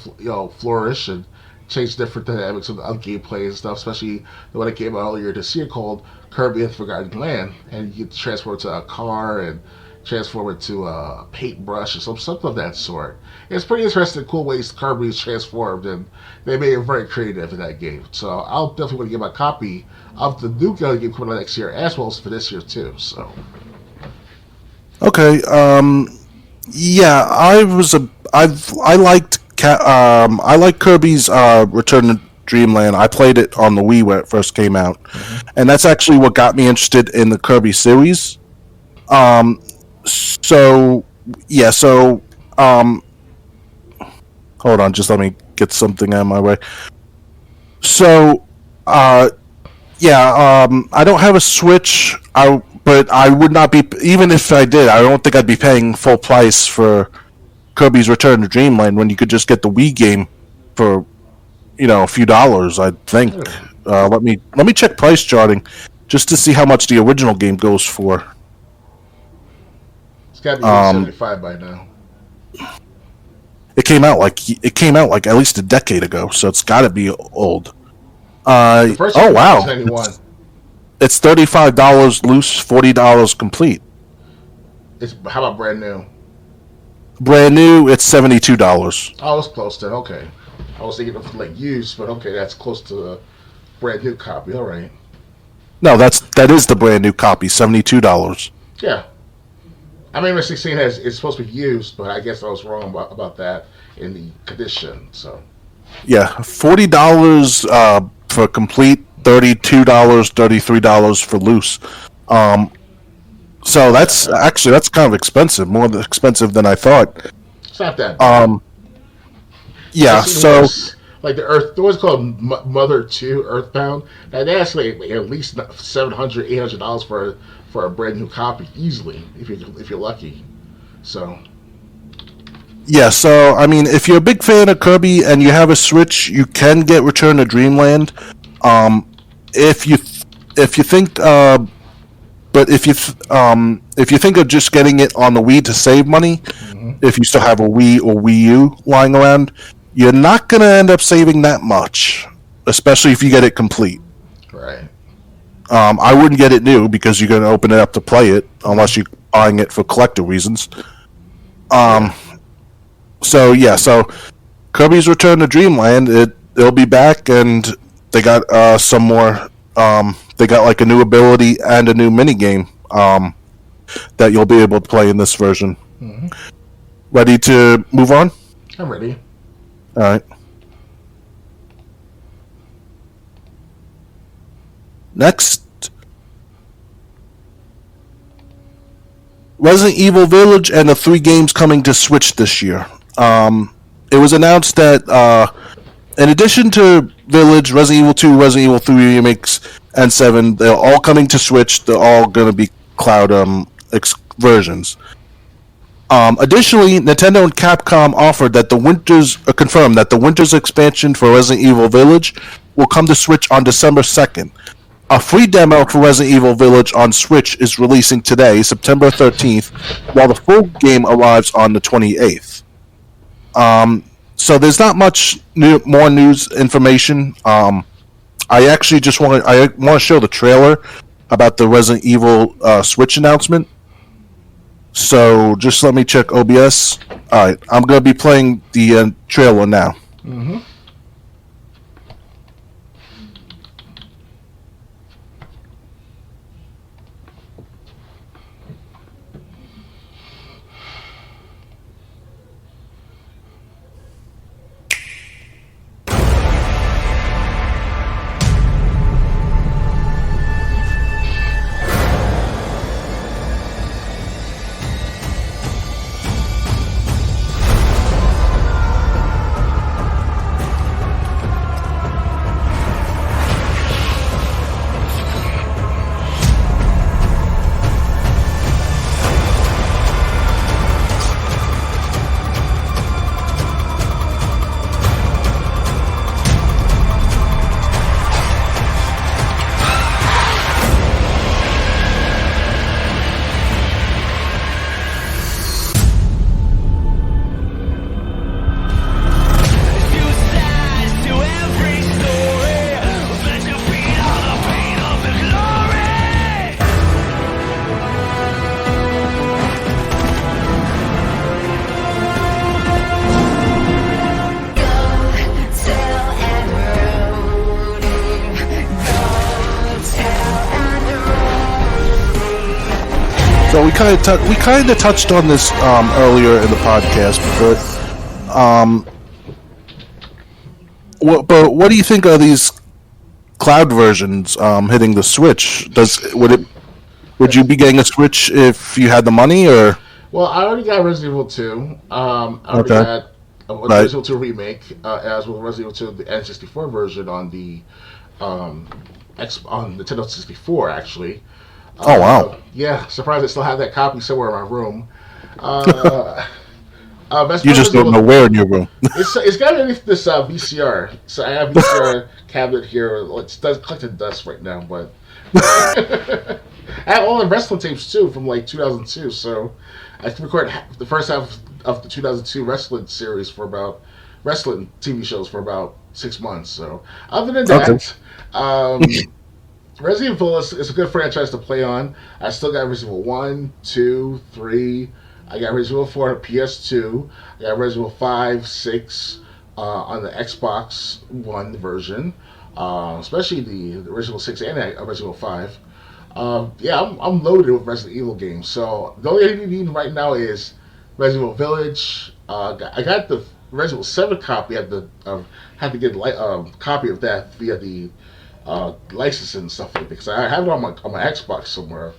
Speaker 2: flourish and change different dynamics of gameplay and stuff, especially the one that came out earlier this year called Kirby and the Forgotten Land, and you get transformed to a car and transform it to a paintbrush or something of that sort. It's pretty interesting, cool ways Kirby is transformed, and they made it very creative in that game. So I'll definitely want to get my copy of the new game coming out next year, as well as for this year too. So
Speaker 1: okay. Yeah, I liked Kirby's Return to Dreamland. I played it on the Wii when it first came out, and that's actually what got me interested in the Kirby series. So yeah, hold on, just let me get something out of my way. So, I don't have a Switch. But I would not be, even if I did, I don't think I'd be paying full price for Kirby's Return to Dreamland when you could just get the Wii game for, a few dollars, I think. Let me check price charting just to see how much the original game goes for.
Speaker 2: It's got to be 75 by now.
Speaker 1: It came out like at least a decade ago, so it's got to be old.
Speaker 2: The first one was 91.
Speaker 1: It's $35 loose, $40 complete.
Speaker 2: How about brand new?
Speaker 1: Brand new, it's $72.
Speaker 2: Oh, it's close then. Okay, I was thinking of like used, but okay, that's close to the brand new copy. All right.
Speaker 1: No, that is the brand new copy, $72.
Speaker 2: Yeah. I mean, 16 it's supposed to be used, but I guess I was wrong about that in the condition. So.
Speaker 1: Yeah, $40 for complete. $32, $33 for loose. So that's kind of expensive, more expensive than I thought.
Speaker 2: It's not that bad.
Speaker 1: Yeah, so
Speaker 2: like the what's called Mother 2 Earthbound. Now that's like at least $700, $800 for a brand new copy easily if you're lucky. So.
Speaker 1: Yeah, so I mean, if you're a big fan of Kirby and you have a Switch, you can get Return to Dreamland. If you think, but if you think of just getting it on the Wii to save money, if you still have a Wii or Wii U lying around, you're not gonna end up saving that much, especially if you get it complete.
Speaker 2: Right.
Speaker 1: I wouldn't get it new because you're gonna open it up to play it unless you're buying it for collector reasons. So Kirby's Return to Dreamland, it'll be back, and they got some more. They got like a new ability and a new mini game that you'll be able to play in this version. Mm-hmm. Ready to move on?
Speaker 2: I'm ready.
Speaker 1: All right. Next, Resident Evil Village and the 3 games coming to Switch this year. It was announced that in addition to Village, Resident Evil 2, Resident Evil 3 remakes, and 7, they're all coming to Switch. They're all going to be cloud versions. Additionally, Nintendo and Capcom confirmed that the Winter's expansion for Resident Evil Village will come to Switch on December 2nd. A free demo for Resident Evil Village on Switch is releasing today, September 13th, while the full game arrives on the 28th. So there's not much more news information. I actually just want to show the trailer about the Resident Evil Switch announcement. So just let me check OBS. All right, I'm going to be playing the trailer now.
Speaker 2: Mm-hmm.
Speaker 1: So we kind of touched on this earlier in the podcast, but what do you think of these cloud versions hitting the Switch? Would you be getting a Switch if you had the money, or?
Speaker 2: Well, I already got Resident Evil 2. I already got Resident Evil 2 remake, as well as Resident Evil 2, the N64 version on the on Nintendo 64, actually.
Speaker 1: Oh, wow.
Speaker 2: Yeah, surprised I still have that copy somewhere in my room.
Speaker 1: You just don't know where in your room.
Speaker 2: It's got underneath this VCR. So I have VCR cabinet here. It's collecting dust right now, but I have all the wrestling tapes too from like 2002. So I can record the first half of the 2002 wrestling series wrestling TV shows for about 6 months. So other than that, Resident Evil is a good franchise to play on. I still got Resident Evil 1, 2, 3. I got Resident Evil 4 on PS2. I got Resident Evil 5, 6 on the Xbox One version, especially the original 6 and original 5. I'm loaded with Resident Evil games. So the only thing you need right now is Resident Evil Village. I got the Resident Evil 7 copy. I had to get a copy of that via the licensing and stuff like that, because I have it on my Xbox somewhere.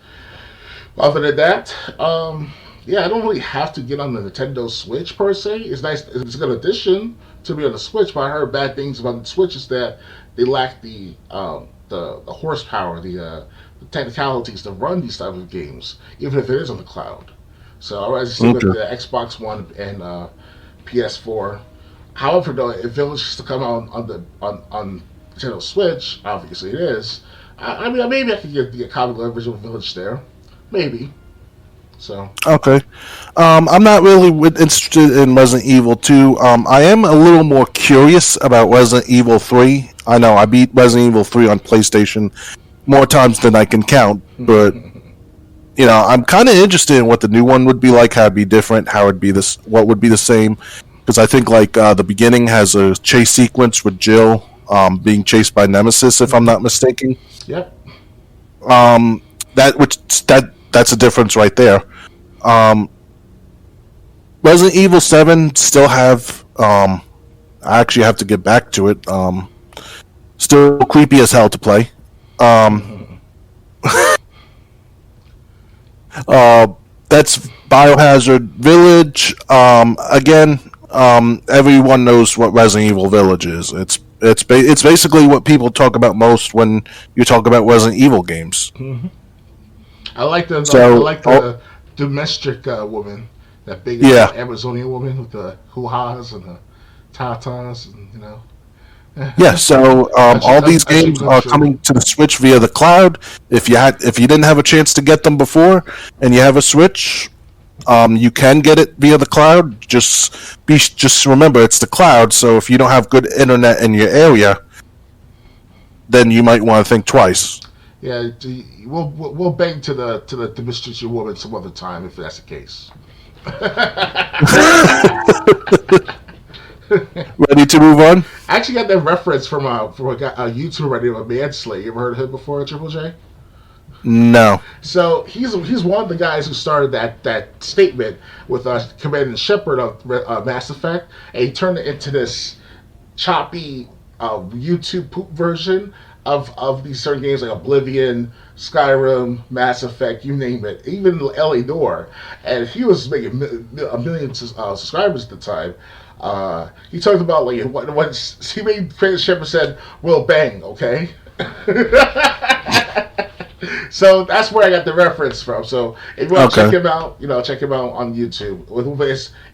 Speaker 2: Other than that, I don't really have to get on the Nintendo Switch per se. It's nice. It's a good addition to be on the Switch, but I heard bad things about the Switch is that they lack the horsepower, the technicalities to run these type of games, even if it is on the cloud. So I rather see with the Xbox One and PS4. However, though, if Village is to come out on Nintendo Switch, obviously it is. I mean, maybe I could get a copy of the original Village there, maybe. So
Speaker 1: okay, I'm not really interested in Resident Evil 2. I am a little more curious about Resident Evil 3. I know I beat Resident Evil 3 on PlayStation more times than I can count, but I'm kind of interested in what the new one would be like, how it'd be different, what would be the same, because I think like the beginning has a chase sequence with Jill being chased by Nemesis, if I'm not mistaken.
Speaker 2: Yep.
Speaker 1: That's a difference right there. Resident Evil 7 still have. I actually have to get back to it. Still creepy as hell to play. That's Biohazard Village. Again, everyone knows what Resident Evil Village is. It's basically what people talk about most when you talk about Resident Evil games.
Speaker 2: Mm-hmm. I like the domestic woman, that big Amazonian woman with the hoo-has and the tatas, and
Speaker 1: Yeah, so all these games are coming to the Switch via the cloud. If you didn't have a chance to get them before, and you have a Switch, you can get it via the cloud. Just remember, it's the cloud. So if you don't have good internet in your area, then you might want to think twice.
Speaker 2: Yeah, we'll bang to mistreat your woman some other time if that's the case.
Speaker 1: Ready to move on?
Speaker 2: I actually got that reference from a YouTuber by the name of Mansley. You ever heard of him before, Triple J?
Speaker 1: No.
Speaker 2: So he's one of the guys who started that statement with Command and Shepard of Mass Effect, and he turned it into this choppy YouTube poop version of these certain games like Oblivion, Skyrim, Mass Effect, you name it, even L.A. Noire. And he was making a million subscribers at the time. He talked about like what he made Command Shepard said, "We'll bang, okay." So that's where I got the reference from. So if you want to check him out, check him out on YouTube.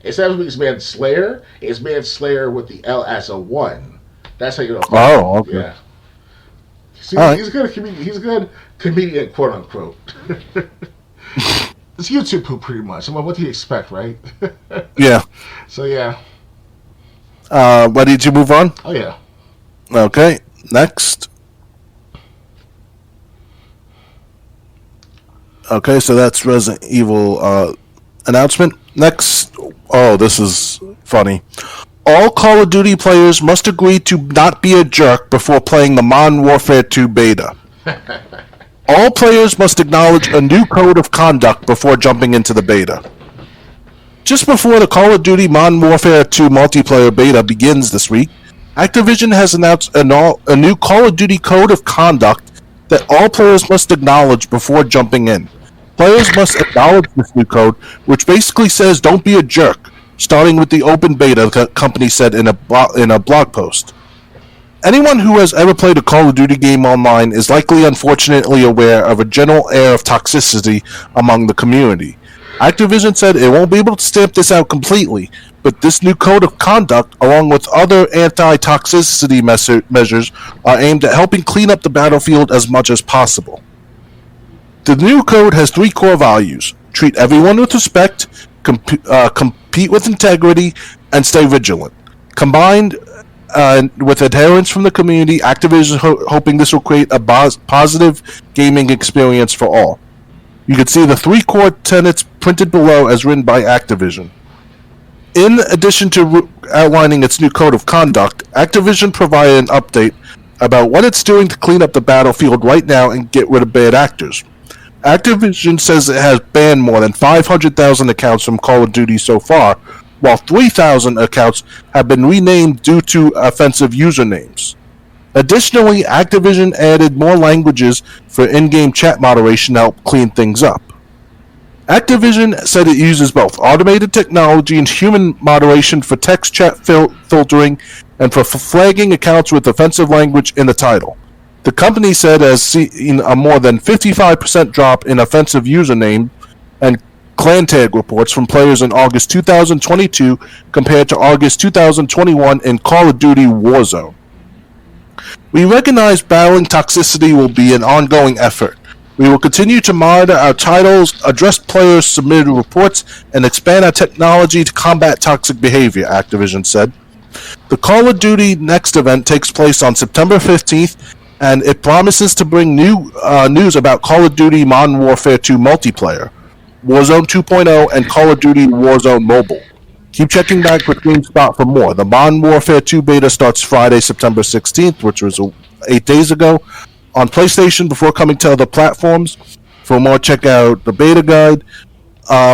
Speaker 2: Instead of his man Slayer, it's man Slayer with the L as a 1. That's how you know.
Speaker 1: Oh, okay.
Speaker 2: Yeah. See,
Speaker 1: right.
Speaker 2: He's a good comedian. He's a good comedian, quote unquote. It's YouTube poop, pretty much. I mean, what do you expect, right?
Speaker 1: Yeah.
Speaker 2: So yeah.
Speaker 1: Ready to move on?
Speaker 2: Oh yeah.
Speaker 1: Okay. Next. Okay, so that's Resident Evil announcement. Next, this is funny. All Call of Duty players must agree to not be a jerk before playing the Modern Warfare 2 beta. All players must acknowledge a new code of conduct before jumping into the beta. Just before the Call of Duty Modern Warfare 2 multiplayer beta begins this week, Activision has announced a new Call of Duty code of conduct that all players must acknowledge before jumping in. Players must acknowledge this new code, which basically says don't be a jerk, starting with the open beta, the company said in a blog post. Anyone who has ever played a Call of Duty game online is likely unfortunately aware of a general air of toxicity among the community. Activision said it won't be able to stamp this out completely, but this new code of conduct, along with other anti-toxicity measures, are aimed at helping clean up the battlefield as much as possible. The new code has 3 core values: treat everyone with respect, compete with integrity, and stay vigilant. Combined with adherence from the community, Activision is hoping this will create a positive gaming experience for all. You can see the 3 core tenets printed below as written by Activision. In addition to outlining its new code of conduct, Activision provided an update about what it's doing to clean up the battlefield right now and get rid of bad actors. Activision says it has banned more than 500,000 accounts from Call of Duty so far, while 3,000 accounts have been renamed due to offensive usernames. Additionally, Activision added more languages for in-game chat moderation to help clean things up. Activision said it uses both automated technology and human moderation for text chat filtering and for flagging accounts with offensive language in the title. The company said it has seen a more than 55% drop in offensive username and clan tag reports from players in August 2022 compared to August 2021 in Call of Duty Warzone. We recognize battling toxicity will be an ongoing effort. We will continue to monitor our titles, address players' submitted reports, and expand our technology to combat toxic behavior, Activision said. The Call of Duty Next event takes place on September 15th, and it promises to bring new news about Call of Duty Modern Warfare 2 multiplayer, Warzone 2.0, and Call of Duty Warzone Mobile. Keep checking back with GameSpot for more. The Modern Warfare 2 beta starts Friday, September 16th, which was 8 days ago, on PlayStation before coming to other platforms. For more, check out the beta guide.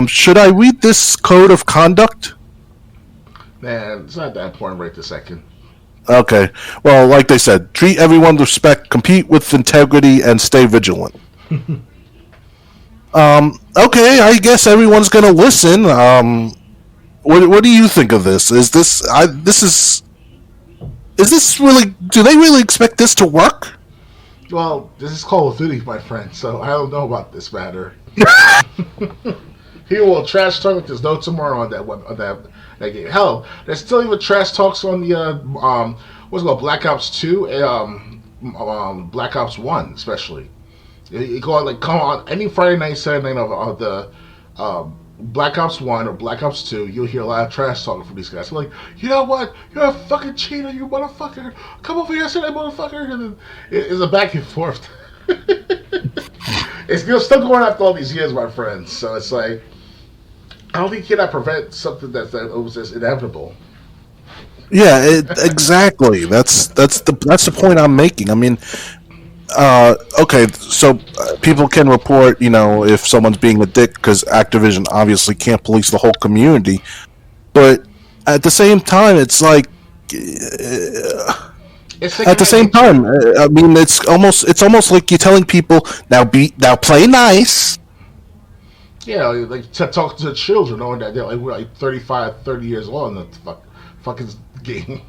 Speaker 1: Should I read this code of conduct?
Speaker 2: Man, it's not that important right this second.
Speaker 1: Okay. Well, like they said, treat everyone with respect, compete with integrity, and stay vigilant. Okay, I guess everyone's going to listen. What do you think of this? Is this really? Do they really expect this to work?
Speaker 2: Well, this is Call of Duty, my friend, so I don't know about this matter. He will trash talk like there's no tomorrow on that game. Hell, there's still even trash talks on the what's it called, Black Ops 2 and Black Ops 1 especially. You go like come on any Friday night, Saturday night of the Black Ops 1 or Black Ops 2, you'll hear a lot of trash talking from these guys. They're like, you know what? You're a fucking cheater, you motherfucker. Come over here, say that motherfucker. And then it's a back and forth. It's still going after all these years, my friends. So it's like, I don't think you cannot prevent something that was just inevitable.
Speaker 1: Yeah, exactly. That's the point I'm making. I mean, okay, so people can report, if someone's being a dick because Activision obviously can't police the whole community. But at the same time, it's like, at the same time, I mean, it's almost like you're telling people now play nice.
Speaker 2: Yeah, like to talk to the children, knowing that they're like 35, 30 years old in the fucking game.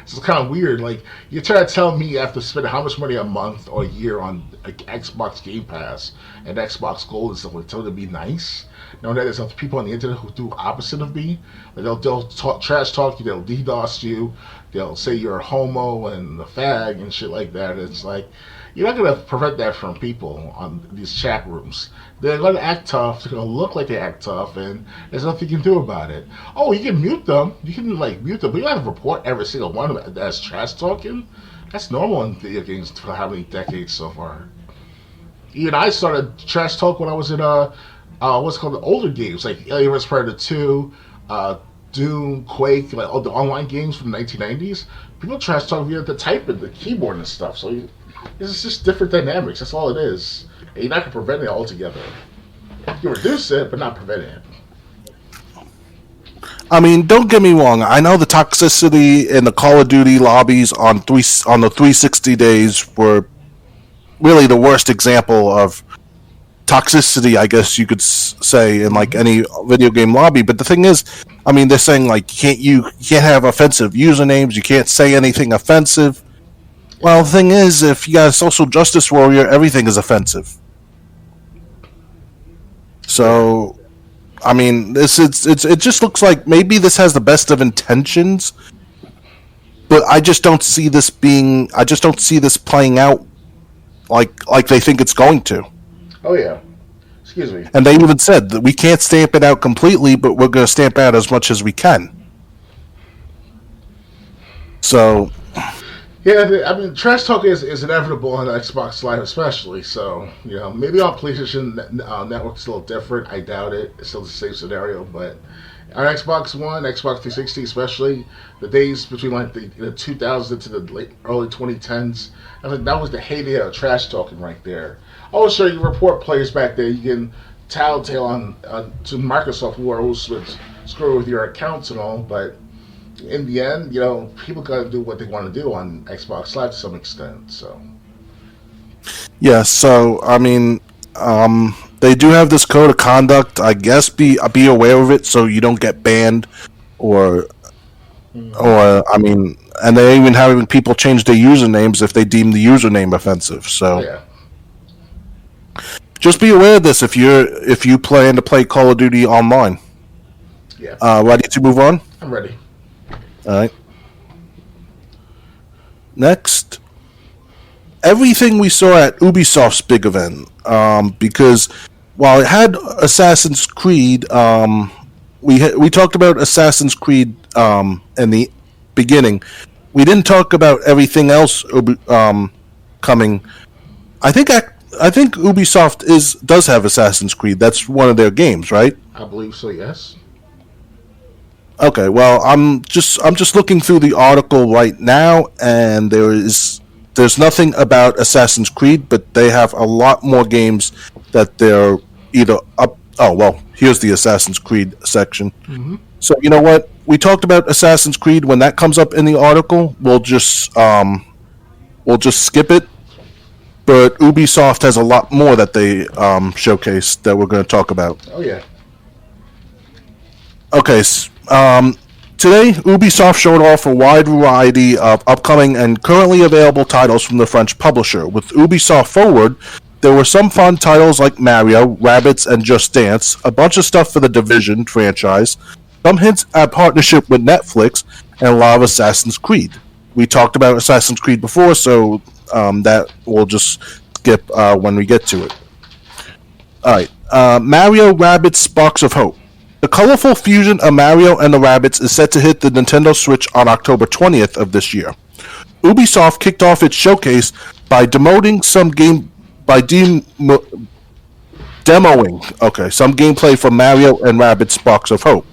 Speaker 2: It's kind of weird. Like, you're trying to tell me after spending how much money a month or a year on Xbox Game Pass and Xbox Gold and stuff, like, tell them to be nice. Knowing that there's other people on the internet who do opposite of me. Like, they'll talk, trash talk you, they'll DDoS you, they'll say you're a homo and a fag and shit like that. It's like, you're not going to prevent that from people on these chat rooms. They're going to act tough. They're going to look like they act tough, and there's nothing you can do about it. Oh, you can mute them. You can mute them, but you don't have to report every single one of them that's trash talking. That's normal in video games for how many decades so far. Even I started trash talk when I was in what's called the older games like Alien vs Predator 2, Doom, Quake, like all the online games from the 1990s. People trash talk via the typing, the keyboard and stuff. So it's just different dynamics. That's all it is. And you're not going to prevent it altogether. You reduce it, but not prevent it.
Speaker 1: I mean, don't get me wrong. I know the toxicity in the Call of Duty lobbies on the 360 days were really the worst example of toxicity, I guess you could say, in like any video game lobby. But the thing is, I mean, they're saying like you can't have offensive usernames, you can't say anything offensive. Well, the thing is, if you got a social justice warrior, everything is offensive. So, I mean, it just looks like maybe this has the best of intentions, but I just don't see this playing out like they think it's going to.
Speaker 2: Oh yeah. Excuse me.
Speaker 1: And they even said that we can't stamp it out completely, but we're going to stamp out as much as we can. So,
Speaker 2: yeah, I mean, trash talk is inevitable on Xbox Live, especially. So, maybe on PlayStation Network it's a little different. I doubt it. It's still the same scenario, but on Xbox One, Xbox 360, especially the days between like the 2000s to the early 2010s, I think that was the heyday of trash talking right there. Oh, sure, you report players back there. You can tattletale on to Microsoft who are also screw with your accounts and all, but in the end, people gotta do what they want to do on Xbox Live to some extent. So,
Speaker 1: yeah. So, I mean, they do have this code of conduct. I guess be aware of it so you don't get banned, or I mean, and they're even having people change their usernames if they deem the username offensive. So,
Speaker 2: yeah.
Speaker 1: Just be aware of this if you plan to play Call of Duty online.
Speaker 2: Yeah.
Speaker 1: Ready to move on?
Speaker 2: I'm ready.
Speaker 1: All right. Next, everything we saw at Ubisoft's big event, because while it had Assassin's Creed, we talked about Assassin's Creed in the beginning. We didn't talk about everything else coming. I think Ubisoft does have Assassin's Creed. That's one of their games, right?
Speaker 2: I believe so. Yes.
Speaker 1: Okay, well, I'm just looking through the article right now, and there's nothing about Assassin's Creed, but they have a lot more games that they're either up. Oh well, here's the Assassin's Creed section.
Speaker 2: Mm-hmm.
Speaker 1: So you know what? We talked about Assassin's Creed. When that comes up in the article, we'll just skip it. But Ubisoft has a lot more that they showcased that we're going to talk about.
Speaker 2: Oh yeah.
Speaker 1: Okay. Today, Ubisoft showed off a wide variety of upcoming and currently available titles from the French publisher. With Ubisoft Forward, there were some fun titles like Mario, Rabbids, and Just Dance, a bunch of stuff for the Division franchise, some hints at partnership with Netflix, and a lot of Assassin's Creed. We talked about Assassin's Creed before, so that we'll just skip when we get to it. Alright, Mario Rabbids Sparks of Hope. The colorful fusion of Mario and the Rabbids is set to hit the Nintendo Switch on October 20th of this year. Ubisoft kicked off its showcase by demoing some gameplay from Mario and Rabbids Sparks of Hope.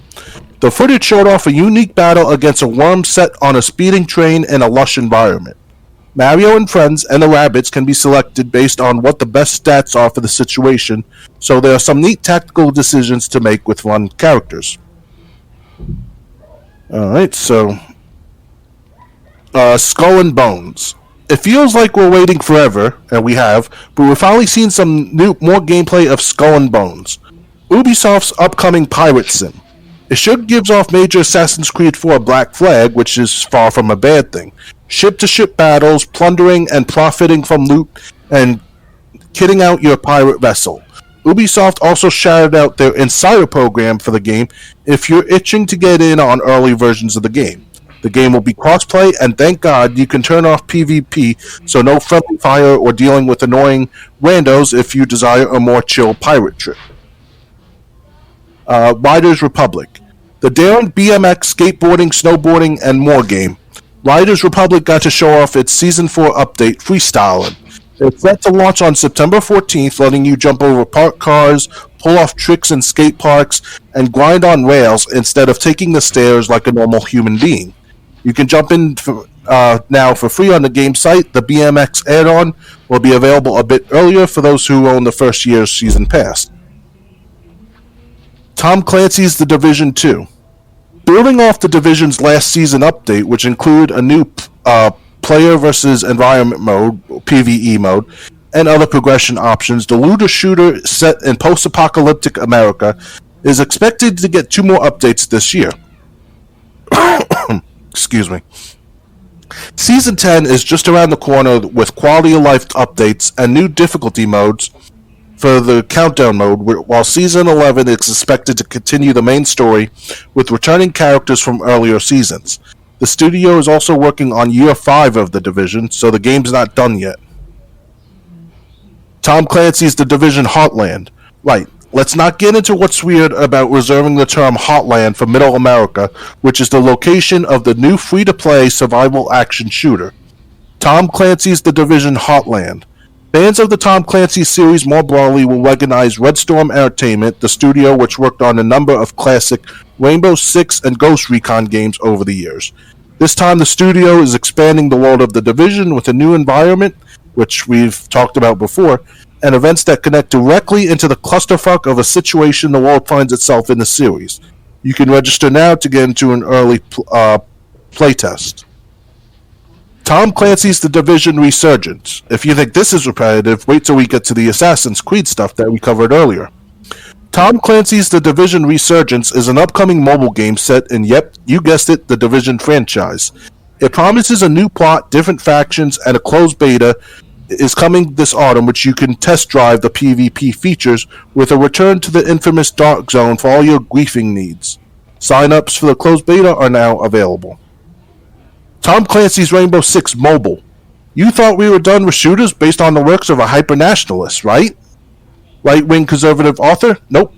Speaker 1: The footage showed off a unique battle against a worm set on a speeding train in a lush environment. Mario and friends and the Rabbids can be selected based on what the best stats are for the situation, so there are some neat tactical decisions to make with fun characters. Alright, so Skull and Bones. It feels like we're waiting forever, and we have, but we're finally seeing some more gameplay of Skull and Bones. Ubisoft's upcoming pirate sim. It sure gives off major Assassin's Creed 4 Black Flag, which is far from a bad thing. Ship-to-ship battles, plundering and profiting from loot, and kitting out your pirate vessel. Ubisoft also shouted out their Insider program for the game if you're itching to get in on early versions of the game. The game will be crossplay, and thank God you can turn off PvP, so no friendly fire or dealing with annoying randos if you desire a more chill pirate trip. Riders Republic. The daring BMX, skateboarding, snowboarding, and more game. Riders Republic got to show off its Season 4 update, Freestyling. It's set to launch on September 14th, letting you jump over parked cars, pull off tricks in skate parks, and grind on rails instead of taking the stairs like a normal human being. You can jump in now for free on the game site. The BMX add-on will be available a bit earlier for those who own the first year's season pass. Tom Clancy's The Division 2. Building off the Division's last season update, which included a new player versus environment mode, PvE mode, and other progression options, the looter shooter set in post-apocalyptic America is expected to get 2 more updates this year. Excuse me. Season 10 is just around the corner with quality of life updates and new difficulty modes for the countdown mode, while Season 11 is expected to continue the main story with returning characters from earlier seasons. The studio is also working on Year 5 of The Division, so the game's not done yet. Tom Clancy's The Division Heartland. Right, let's not get into what's weird about reserving the term Heartland for Middle America, which is the location of the new free-to-play survival action shooter. Tom Clancy's The Division Heartland. Fans of the Tom Clancy series more broadly will recognize Red Storm Entertainment, the studio which worked on a number of classic Rainbow Six and Ghost Recon games over the years. This time the studio is expanding the world of The Division with a new environment, which we've talked about before, and events that connect directly into the clusterfuck of a situation the world finds itself in the series. You can register now to get into an early playtest. Tom Clancy's The Division Resurgence. If you think this is repetitive, wait till we get to the Assassin's Creed stuff that we covered earlier. Tom Clancy's The Division Resurgence is an upcoming mobile game set in, yep, you guessed it, the Division franchise. It promises a new plot, different factions, and a closed beta is coming this autumn, which you can test drive the PvP features with a return to the infamous Dark Zone for all your griefing needs. Sign-ups for the closed beta are now available. Tom Clancy's Rainbow Six Mobile. You thought we were done with shooters based on the works of a hyper-nationalist, right? Right-wing conservative author? Nope.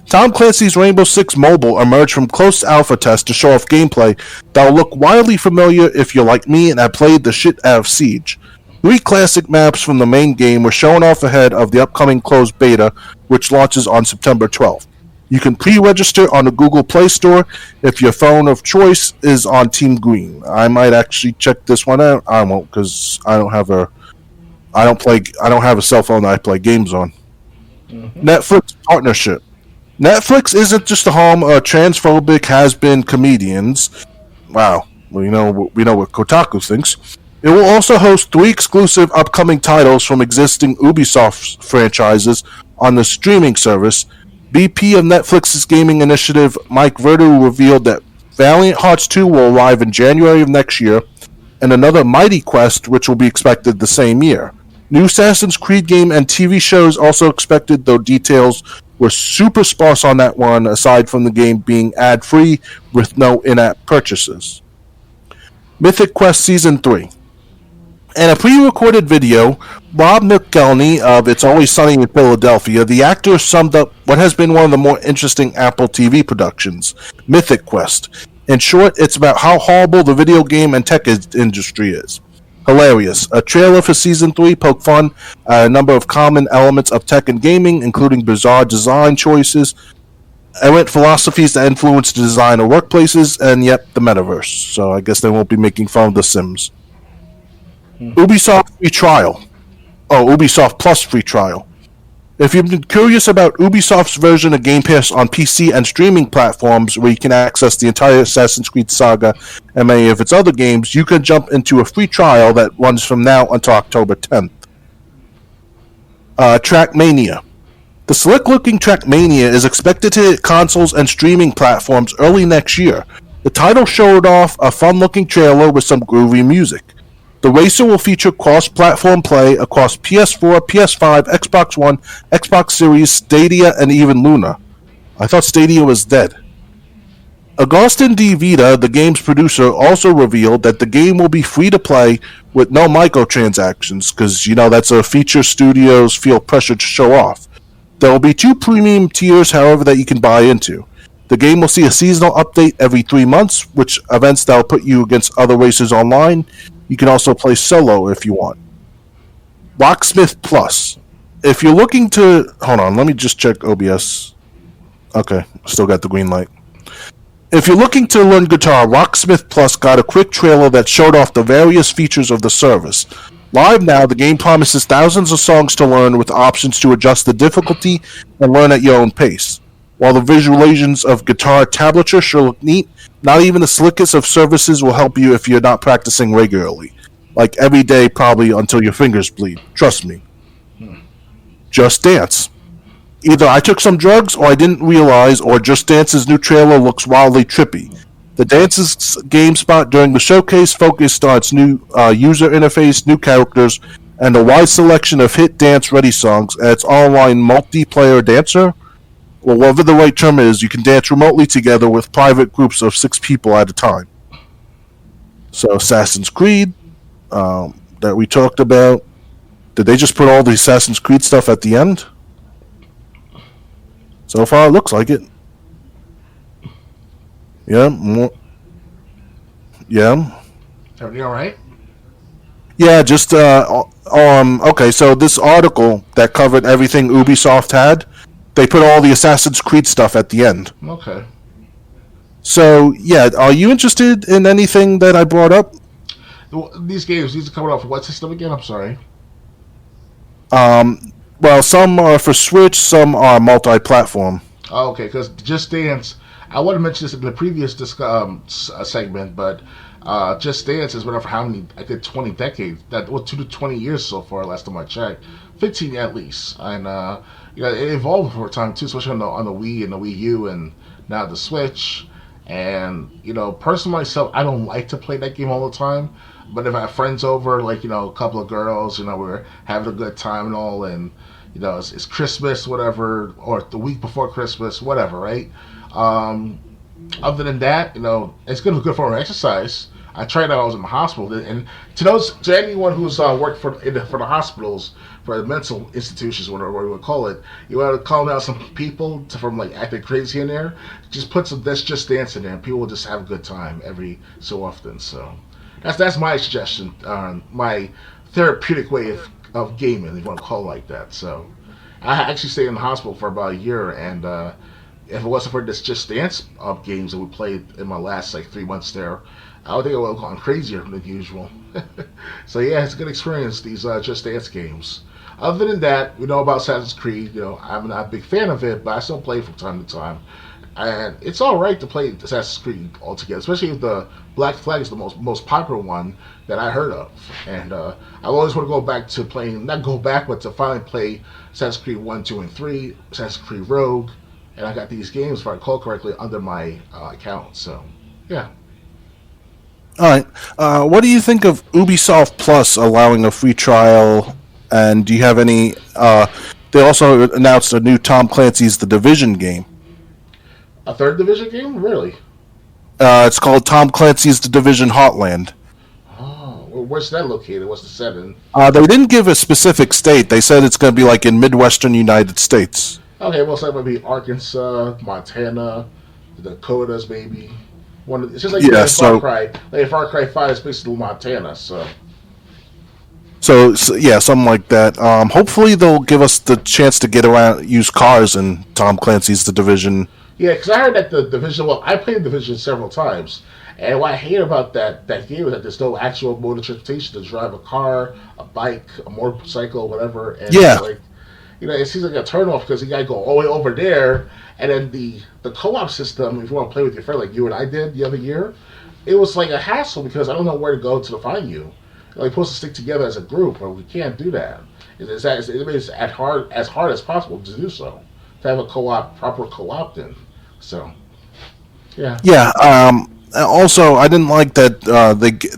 Speaker 1: Tom Clancy's Rainbow Six Mobile emerged from close alpha tests to show off gameplay that will look wildly familiar if you're like me and have played the shit out of Siege. 3 classic maps from the main game were shown off ahead of the upcoming closed beta, which launches on September 12th. You can pre-register on the Google Play Store if your phone of choice is on Team Green. I might actually check this one out. I won't, because I don't have a cell phone that I play games on. Mm-hmm. Netflix partnership. Netflix isn't just the home of transphobic has-been comedians. Wow, we know what Kotaku thinks. It will also host 3 exclusive upcoming titles from existing Ubisoft franchises on the streaming service. VP of Netflix's gaming initiative, Mike Verdu, revealed that Valiant Hearts 2 will arrive in January of next year, and another Mighty Quest, which will be expected the same year. New Assassin's Creed game and TV shows also expected, though details were super sparse on that one, aside from the game being ad-free with no in-app purchases. Mythic Quest Season 3. In a pre-recorded video, Rob McElhenney of It's Always Sunny in Philadelphia, the actor summed up what has been one of the more interesting Apple TV productions, Mythic Quest. In short, it's about how horrible the video game and tech industry is. Hilarious. A trailer for Season 3 poked fun at a number of common elements of tech and gaming, including bizarre design choices, errant philosophies that influence the design of workplaces, and yet the metaverse. So I guess they won't be making fun of The Sims. Ubisoft free trial. Ubisoft Plus free trial. If you've been curious about Ubisoft's version of Game Pass on PC and streaming platforms where you can access the entire Assassin's Creed saga and many of its other games, you can jump into a free trial that runs from now until October 10th. Trackmania. The slick-looking Trackmania is expected to hit consoles and streaming platforms early next year. The title showed off a fun-looking trailer with some groovy music. The racer will feature cross-platform play across PS4, PS5, Xbox One, Xbox Series, Stadia, and even Luna. I thought Stadia was dead. Agustin D. Vita, the game's producer, also revealed that the game will be free to play with no microtransactions, because, that's a feature studios feel pressured to show off. There will be 2 premium tiers, however, that you can buy into. The game will see a seasonal update every 3 months, which events that will put you against other racers online. You can also play solo if you want. Locksmith Plus. If you're looking to... Hold on, let me just check OBS. Okay, still got the green light. If you're looking to learn guitar, Locksmith Plus got a quick trailer that showed off the various features of the service. Live now, the game promises thousands of songs to learn with options to adjust the difficulty and learn at your own pace. While the visualizations of guitar tablature sure look neat, not even the slickest of services will help you if you're not practicing regularly. Like every day, probably until your fingers bleed. Trust me. Just Dance. Either I took some drugs, or I didn't realize, or Just Dance's new trailer looks wildly trippy. The Dance's GameSpot during the showcase focused on its new user interface, new characters, and a wide selection of hit dance-ready songs, and its online multiplayer dancer. Well, whatever the right term is, you can dance remotely together with private groups of 6 people at a time. So, Assassin's Creed, that we talked about. Did they just put all the Assassin's Creed stuff at the end? So far, it looks like it. Yeah. Yeah.
Speaker 2: Everything all right?
Speaker 1: Yeah, just, okay, so this article that covered everything Ubisoft had, they put all the Assassin's Creed stuff at the end.
Speaker 2: Okay.
Speaker 1: So, yeah, are you interested in anything that I brought up?
Speaker 2: These are coming out for what system again? I'm sorry.
Speaker 1: Well, some are for Switch, some are multi-platform.
Speaker 2: Oh, okay, because Just Dance, I would have mentioned this in the previous segment, but Just Dance has been out for how many? I think 20 decades. 2 to 20 years so far, last time I checked. 15 at least. And, it evolved over time, too, especially on the Wii and the Wii U and now the Switch. And, personally myself, I don't like to play that game all the time. But if I have friends over, like, a couple of girls, we're having a good time and all, and, it's Christmas, whatever, or the week before Christmas, whatever, right? Other than that, it's good for exercise. I tried it out. I was in the hospital, and to anyone who's worked for the hospitals, for the mental institutions, whatever you would call it, you want to calm down some people from like acting crazy in there. Just put some Just Dance in there, and people will just have a good time every so often. So that's my suggestion, my therapeutic way of gaming, if you want to call it like that. So I actually stayed in the hospital for about a year, and if it wasn't for this Just Dance games that we played in my last 3 months there, I would think I would have gone crazier than usual. So yeah, it's a good experience, these Just Dance games. Other than that, we know about Assassin's Creed. I'm not a big fan of it, but I still play it from time to time. And it's all right to play Assassin's Creed altogether, especially if the Black Flag is the most popular one that I heard of. And I always want to go back to playing, not go back, but to finally play Assassin's Creed 1, 2, and 3, Assassin's Creed Rogue. And I got these games, if I recall correctly, under my account. So, yeah.
Speaker 1: All right. What do you think of Ubisoft Plus allowing a free trial? And do you have any... they also announced a new Tom Clancy's The Division game.
Speaker 2: A third Division game? Really?
Speaker 1: It's called Tom Clancy's The Division Heartland.
Speaker 2: Oh, where's that located? What's the setting?
Speaker 1: They didn't give a specific state. They said it's going to be like in Midwestern United States.
Speaker 2: Okay, well, so that would be Arkansas, Montana, the Dakotas, maybe. It's just like
Speaker 1: Yeah,
Speaker 2: Far Cry. Like Far Cry 5 is basically Montana, so.
Speaker 1: So yeah, something like that. Hopefully they'll give us the chance to get around, use cars in Tom Clancy's The Division.
Speaker 2: Yeah, because I heard that the Division. Well, I played Division several times, and what I hate about that game is that there's no actual mode of transportation to drive a car, a bike, a motorcycle, whatever. And
Speaker 1: Yeah.
Speaker 2: like, it seems like a turnoff because you got to go all the way over there, and then the co-op system. If you want to play with your friend, like you and I did the other year, it was like a hassle because I don't know where to go to find you. We're supposed to stick together as a group, but we can't do that. It's as hard as possible to do so. To have a proper co-op then. So, yeah.
Speaker 1: Yeah. Also, I didn't like that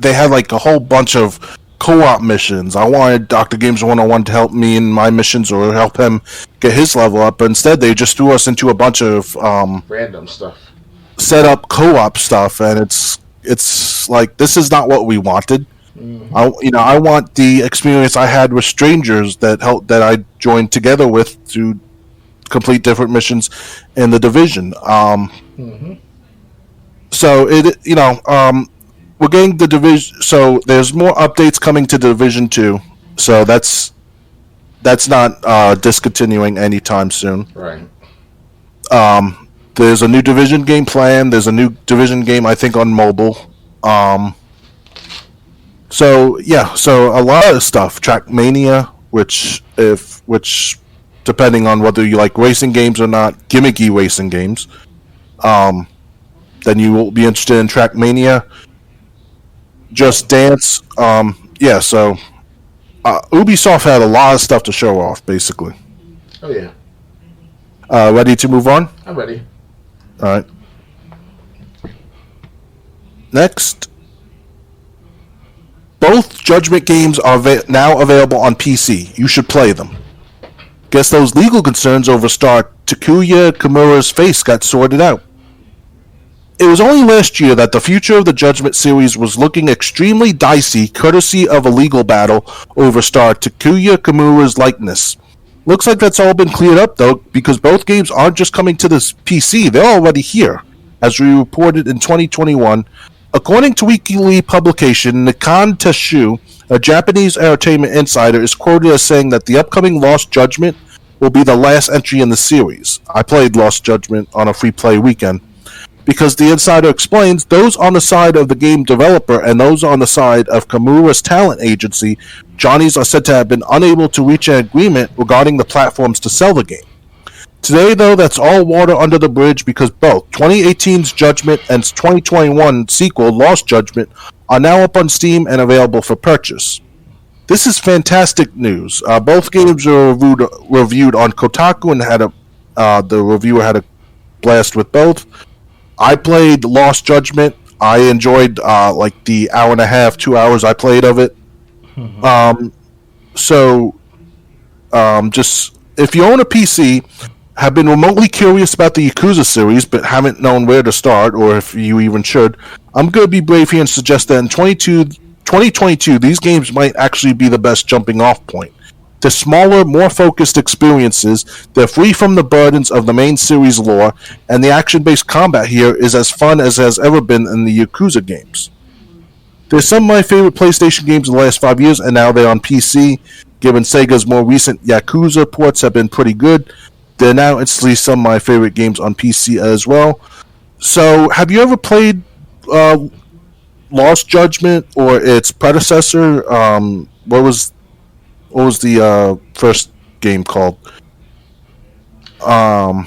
Speaker 1: they had like a whole bunch of co-op missions. I wanted Dr. Games 101 to help me in my missions or help him get his level up, but instead they just threw us into a bunch of
Speaker 2: random stuff,
Speaker 1: set up co-op stuff, and it's like this is not what we wanted. I want the experience I had with strangers that I joined together with to complete different missions in the Division. So we're getting the Division. So there's more updates coming to Division 2. So that's not discontinuing anytime soon.
Speaker 2: Right.
Speaker 1: There's a new Division game planned. There's a new Division game I think on mobile. So a lot of stuff. Trackmania, which depending on whether you like racing games or not, gimmicky racing games, then you will be interested in Trackmania. Just Dance, So Ubisoft had a lot of stuff to show off, basically.
Speaker 2: Oh yeah.
Speaker 1: Ready to move on?
Speaker 2: I'm ready.
Speaker 1: All right. Next. Both Judgment games are now available on PC. You should play them. Guess those legal concerns over star Takuya Kimura's face got sorted out. It was only last year that the future of the Judgment series was looking extremely dicey courtesy of a legal battle over star Takuya Kimura's likeness. Looks like that's all been cleared up though, because both games aren't just coming to this PC, they're already here. As we reported in 2021, according to weekly publication Nikkan Teshu, a Japanese entertainment insider is quoted as saying that the upcoming Lost Judgment will be the last entry in the series. I played Lost Judgment on a free play weekend. Because the insider explains, those on the side of the game developer and those on the side of Kimura's talent agency, Johnnies are said to have been unable to reach an agreement regarding the platforms to sell the game. Today, though, that's all water under the bridge because both 2018's Judgment and 2021 sequel, Lost Judgment, are now up on Steam and available for purchase. This is fantastic news. Both games were reviewed on Kotaku and the reviewer had a blast with both. I played Lost Judgment. I enjoyed like the hour and a half, 2 hours I played of it. Just if you own a PC, have been remotely curious about the Yakuza series, but haven't known where to start, or if you even should, I'm going to be brave here and suggest that in 2022, these games might actually be the best jumping off point. They're smaller, more focused experiences, they're free from the burdens of the main series lore, and the action-based combat here is as fun as has ever been in the Yakuza games. They're some of my favorite PlayStation games in the last 5 years, and now they're on PC. Given Sega's more recent Yakuza ports have been pretty good, they're now instantly some of my favorite games on PC as well. So, have you ever played Lost Judgment or its predecessor? What was the first game called? Hold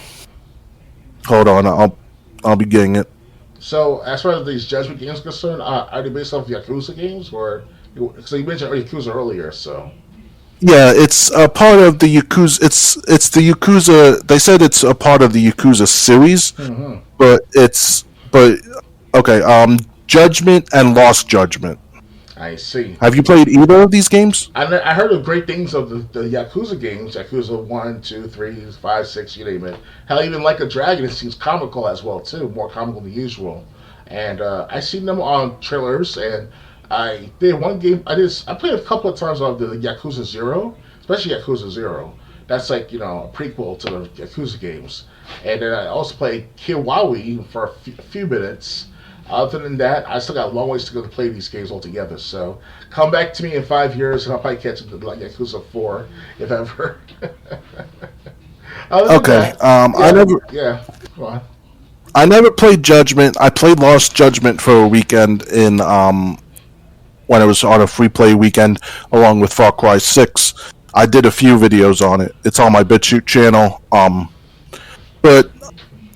Speaker 1: on, I'll be getting it.
Speaker 2: So, as far as these Judgment games are concerned, are they based off Yakuza games, or so you mentioned Yakuza earlier? So,
Speaker 1: yeah, it's a part of the Yakuza. It's the Yakuza. They said it's a part of the Yakuza series, but okay. Judgment and Lost Judgment.
Speaker 2: I see.
Speaker 1: Have you played either of these games?
Speaker 2: I heard of great things of the Yakuza games. Yakuza 1, 2, 3, 5, 6, you name it. Hell, even Like a Dragon, it seems comical as well, too. More comical than usual. And I've seen them on trailers, and I did one game. I played a couple of times on the Yakuza Zero, especially Yakuza Zero. That's like a prequel to the Yakuza games. And then I also played Kiwawi for a few minutes. Other than that, I still got a long ways to go to play these games altogether. So come back to me in 5 years, and I'll probably catch up to like Yakuza 4, if ever.
Speaker 1: Okay. Come on. I never played Judgment. I played Lost Judgment for a weekend in when it was on a free play weekend, along with Far Cry 6. I did a few videos on it. It's on my BitChute channel. But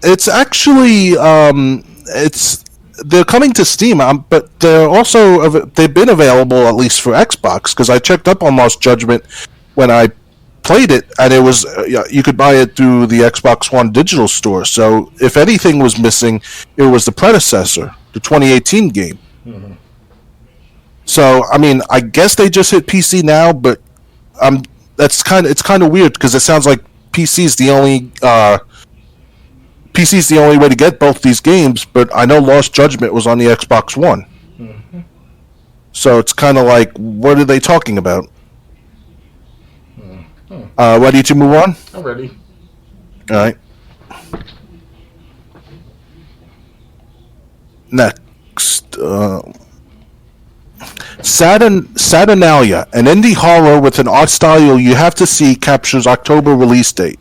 Speaker 1: it's actually they're coming to Steam, but they've been available at least for Xbox, because I checked up on Lost Judgment when I played it, and it was you could buy it through the Xbox One digital store. So if anything was missing, it was the predecessor, the 2018 game. Mm-hmm. So I mean, I guess they just hit PC now, but it's kind of weird, because it sounds like PC's the only way to get both these games. But I know Lost Judgment was on the Xbox One, mm-hmm. So it's kind of like, what are they talking about? Ready to move on?
Speaker 2: I'm ready.
Speaker 1: All right. Next, Saturnalia, an indie horror with an art style you have to see, captures October release date.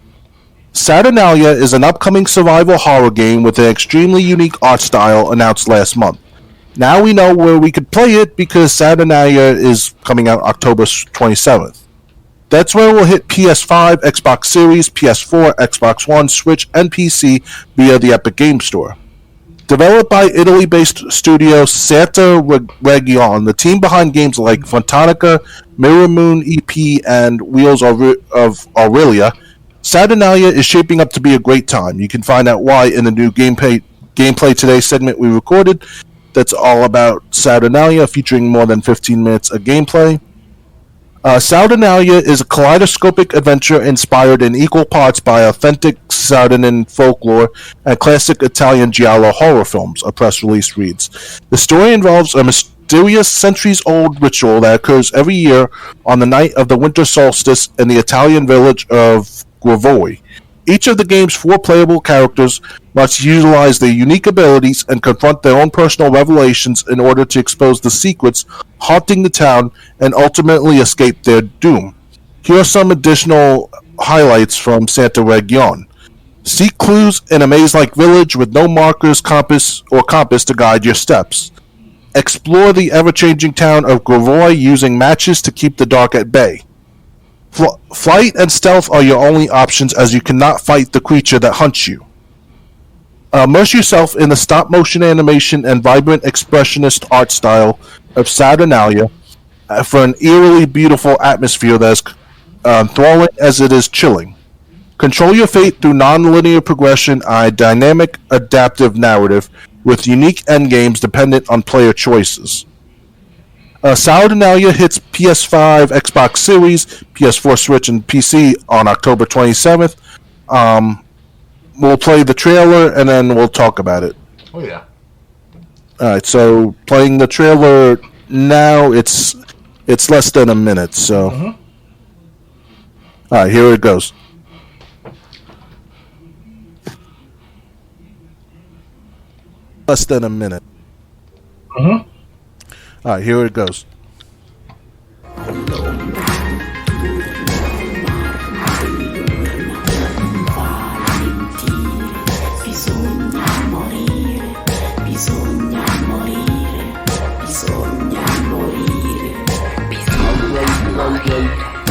Speaker 1: Saturnalia is an upcoming survival horror game with an extremely unique art style announced last month. Now we know where we could play it, because Saturnalia is coming out October 27th. That's where it will hit PS5, Xbox Series, PS4, Xbox One, Switch, and PC via the Epic Game Store. Developed by Italy-based studio Santa Region, the team behind games like Fontanica, Mirror Moon EP, and Wheels of Aurelia, Saturnalia is shaping up to be a great time. You can find out why in the new Gameplay Today segment we recorded. That's all about Saturnalia, featuring more than 15 minutes of gameplay. Saturnalia is a kaleidoscopic adventure inspired in equal parts by authentic Sardinian folklore and classic Italian giallo horror films, a press release reads. The story involves a mysterious centuries-old ritual that occurs every year on the night of the winter solstice in the Italian village of Gravoi. Each of the game's 4 playable characters must utilize their unique abilities and confront their own personal revelations in order to expose the secrets haunting the town and ultimately escape their doom. Here are some additional highlights from Santa Region. Seek clues in a maze-like village with no markers, compass to guide your steps. Explore the ever-changing town of Gravoi using matches to keep the dark at bay. Flight and stealth are your only options, as you cannot fight the creature that hunts you. Immerse yourself in the stop-motion animation and vibrant expressionist art style of Saturnalia for an eerily beautiful atmosphere that is enthralling as it is chilling. Control your fate through non-linear progression and a dynamic, adaptive narrative with unique endgames dependent on player choices. Saturnalia hits PS5, Xbox Series, PS4, Switch, and PC on October 27th. We'll play the trailer, and then we'll talk about it.
Speaker 2: Oh, yeah.
Speaker 1: Alright, so playing the trailer now, it's less than a minute, so... Mm-hmm. Alright, here it goes. Less than a minute.
Speaker 2: Mm-hmm.
Speaker 1: Alright, here it goes. Okay.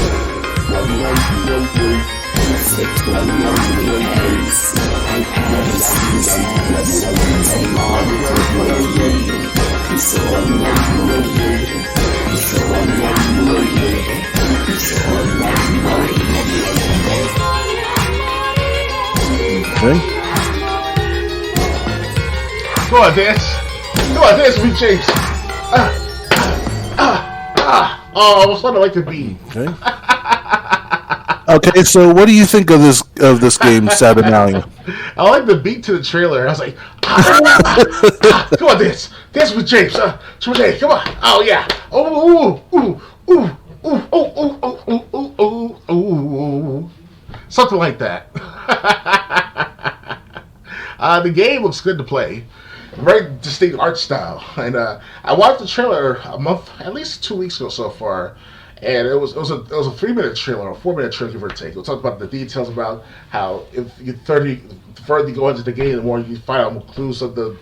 Speaker 2: Go on, dance. Go on, dance with me, James. Oh, I was what I like to be.
Speaker 1: Okay. Okay, so what do you think of this game, Saturnalia?
Speaker 2: I like the beat to the trailer. I was like, come on, dance with James. James, come on. Oh yeah. Oh, ooh, ooh, ooh, ooh, ooh, ooh, ooh, ooh, ooh, ooh. Something like that. The game looks good to play. Very distinct art style, and I watched the trailer at least 2 weeks ago so far, and it was a 3 minute trailer, a 4 minute trailer give or take. It talked about the details about how if you the further you go into the game, the more you find out more clues of the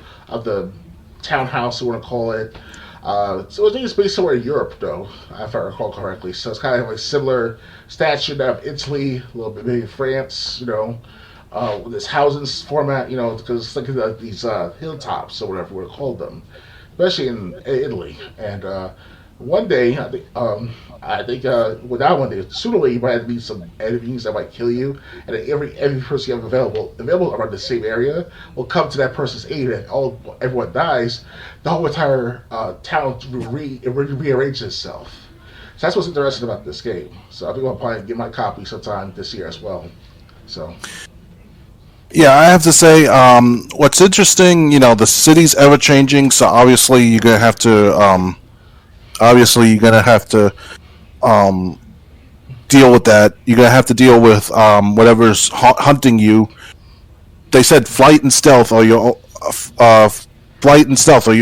Speaker 2: townhouse, you want to call it. So I think it's based somewhere in Europe, though, if I recall correctly. So it's kind of like similar statue of Italy, a little bit maybe France, with this housing format, because look at these hilltops or whatever we call them, especially in Italy. And one day, not one day, sooner or later, you might have to meet some enemies that might kill you, and then every person you have available around the same area will come to that person's aid, and everyone dies. The whole entire town rearranges itself. So that's what's interesting about this game. So I think I'll probably get my copy sometime this year as well. So.
Speaker 1: Yeah, I have to say, what's interesting, the city's ever changing, so obviously you're gonna have to, deal with that. You're gonna have to deal with whatever's hunting you. They said flight and stealth are your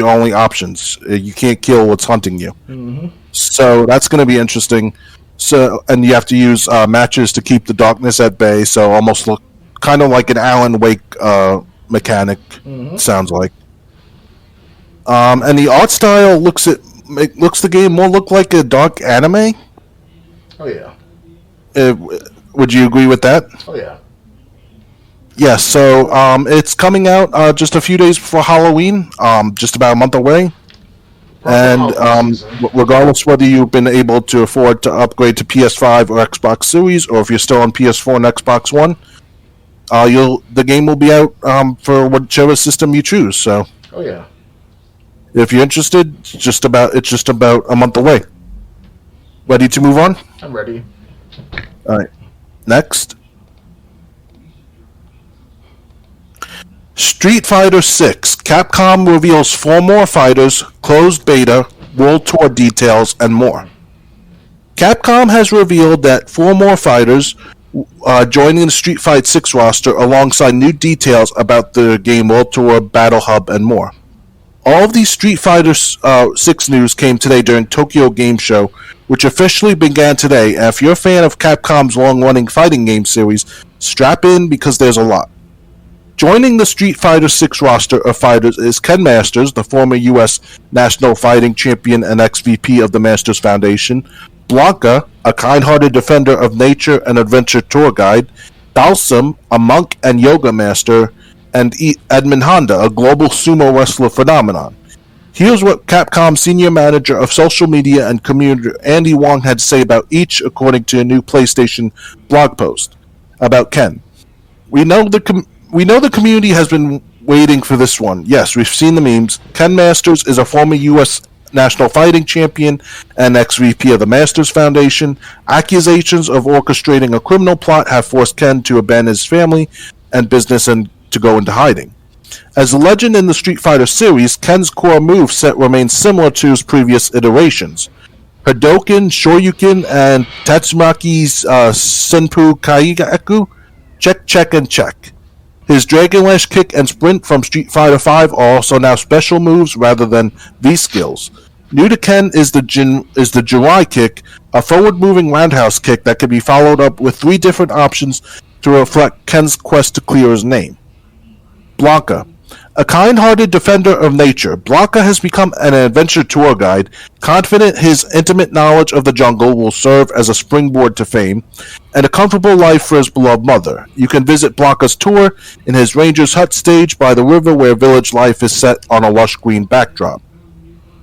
Speaker 1: only options. You can't kill what's hunting you.
Speaker 2: Mm-hmm.
Speaker 1: So that's gonna be interesting. So, and you have to use matches to keep the darkness at bay. So almost look kind of like an Alan Wake mechanic, sounds like. And the art style looks the game more look like a dark anime.
Speaker 2: Oh yeah.
Speaker 1: Would you agree with that?
Speaker 2: Oh yeah.
Speaker 1: Yes. So it's coming out just a few days before Halloween. Just about a month away. And regardless whether you've been able to afford to upgrade to PS5 or Xbox Series, or if you're still on PS4 and Xbox One, the game will be out for whichever system you choose. So,
Speaker 2: oh yeah,
Speaker 1: if you're interested, it's just about a month away. Ready to move on?
Speaker 2: I'm ready.
Speaker 1: All right. Next, Street Fighter 6. Capcom reveals 4 more fighters, closed beta, world tour details, and more. Capcom has revealed that 4 more fighters joining the Street Fighter 6 roster alongside new details about the game World Tour, Battle Hub, and more. All of these Street Fighter 6 news came today during Tokyo Game Show, which officially began today. And if you're a fan of Capcom's long-running fighting game series, strap in because there's a lot. Joining the Street Fighter 6 roster of fighters is Ken Masters, the former U.S. National Fighting Champion and ex-VP of the Masters Foundation, Blanca, a kind-hearted defender of nature and adventure tour guide, Balsam, a monk and yoga master, and Edmund Honda, a global sumo wrestler phenomenon. Here's what Capcom Senior Manager of Social Media and Community Andy Wong had to say about each, according to a new PlayStation blog post. About Ken. We know the community has been waiting for this one. Yes, we've seen the memes. Ken Masters is a former U.S. National Fighting Champion and ex-VP of the Masters Foundation. Accusations of orchestrating a criminal plot have forced Ken to abandon his family and business and to go into hiding. As a legend in the Street Fighter series, Ken's core moveset remains similar to his previous iterations. Hadouken, Shoryuken, and Tatsumaki's Senpu Kaieku, check, and check. His Dragon Lash kick and sprint from Street Fighter V are also now special moves rather than V-skills. New to Ken is the Jirai kick, a forward-moving roundhouse kick that can be followed up with 3 different options to reflect Ken's quest to clear his name. Blanca. A kind-hearted defender of nature, Blanca has become an adventure tour guide, confident his intimate knowledge of the jungle will serve as a springboard to fame, and a comfortable life for his beloved mother. You can visit Blanca's tour in his ranger's hut stage by the river where village life is set on a lush green backdrop.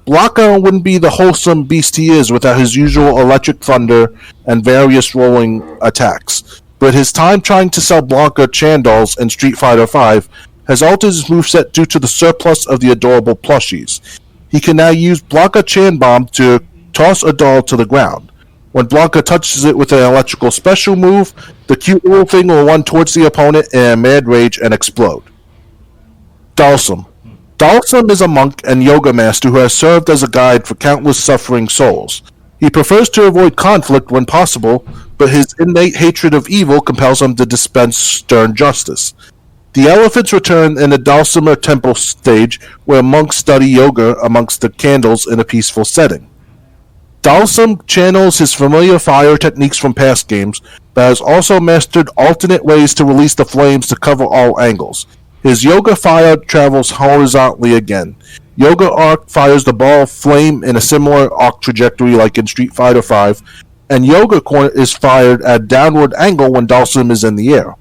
Speaker 1: Blanca wouldn't be the wholesome beast he is without his usual electric thunder and various rolling attacks, but his time trying to sell Blanca Chandals in Street Fighter V has altered his moveset due to the surplus of the adorable plushies. He can now use Blanca Chan Bomb to toss a doll to the ground. When Blanca touches it with an electrical special move, the cute little thing will run towards the opponent in a mad rage and explode. Dalsum. Dalsum is a monk and yoga master who has served as a guide for countless suffering souls. He prefers to avoid conflict when possible, but his innate hatred of evil compels him to dispense stern justice. The elephants return in the Dalsumer temple stage, where monks study yoga amongst the candles in a peaceful setting. Dalsum channels his familiar fire techniques from past games, but has also mastered alternate ways to release the flames to cover all angles. His yoga fire travels horizontally again. Yoga arc fires the ball of flame in a similar arc trajectory like in Street Fighter V, and Yoga Corner is fired at a downward angle when Dalsum is in the air.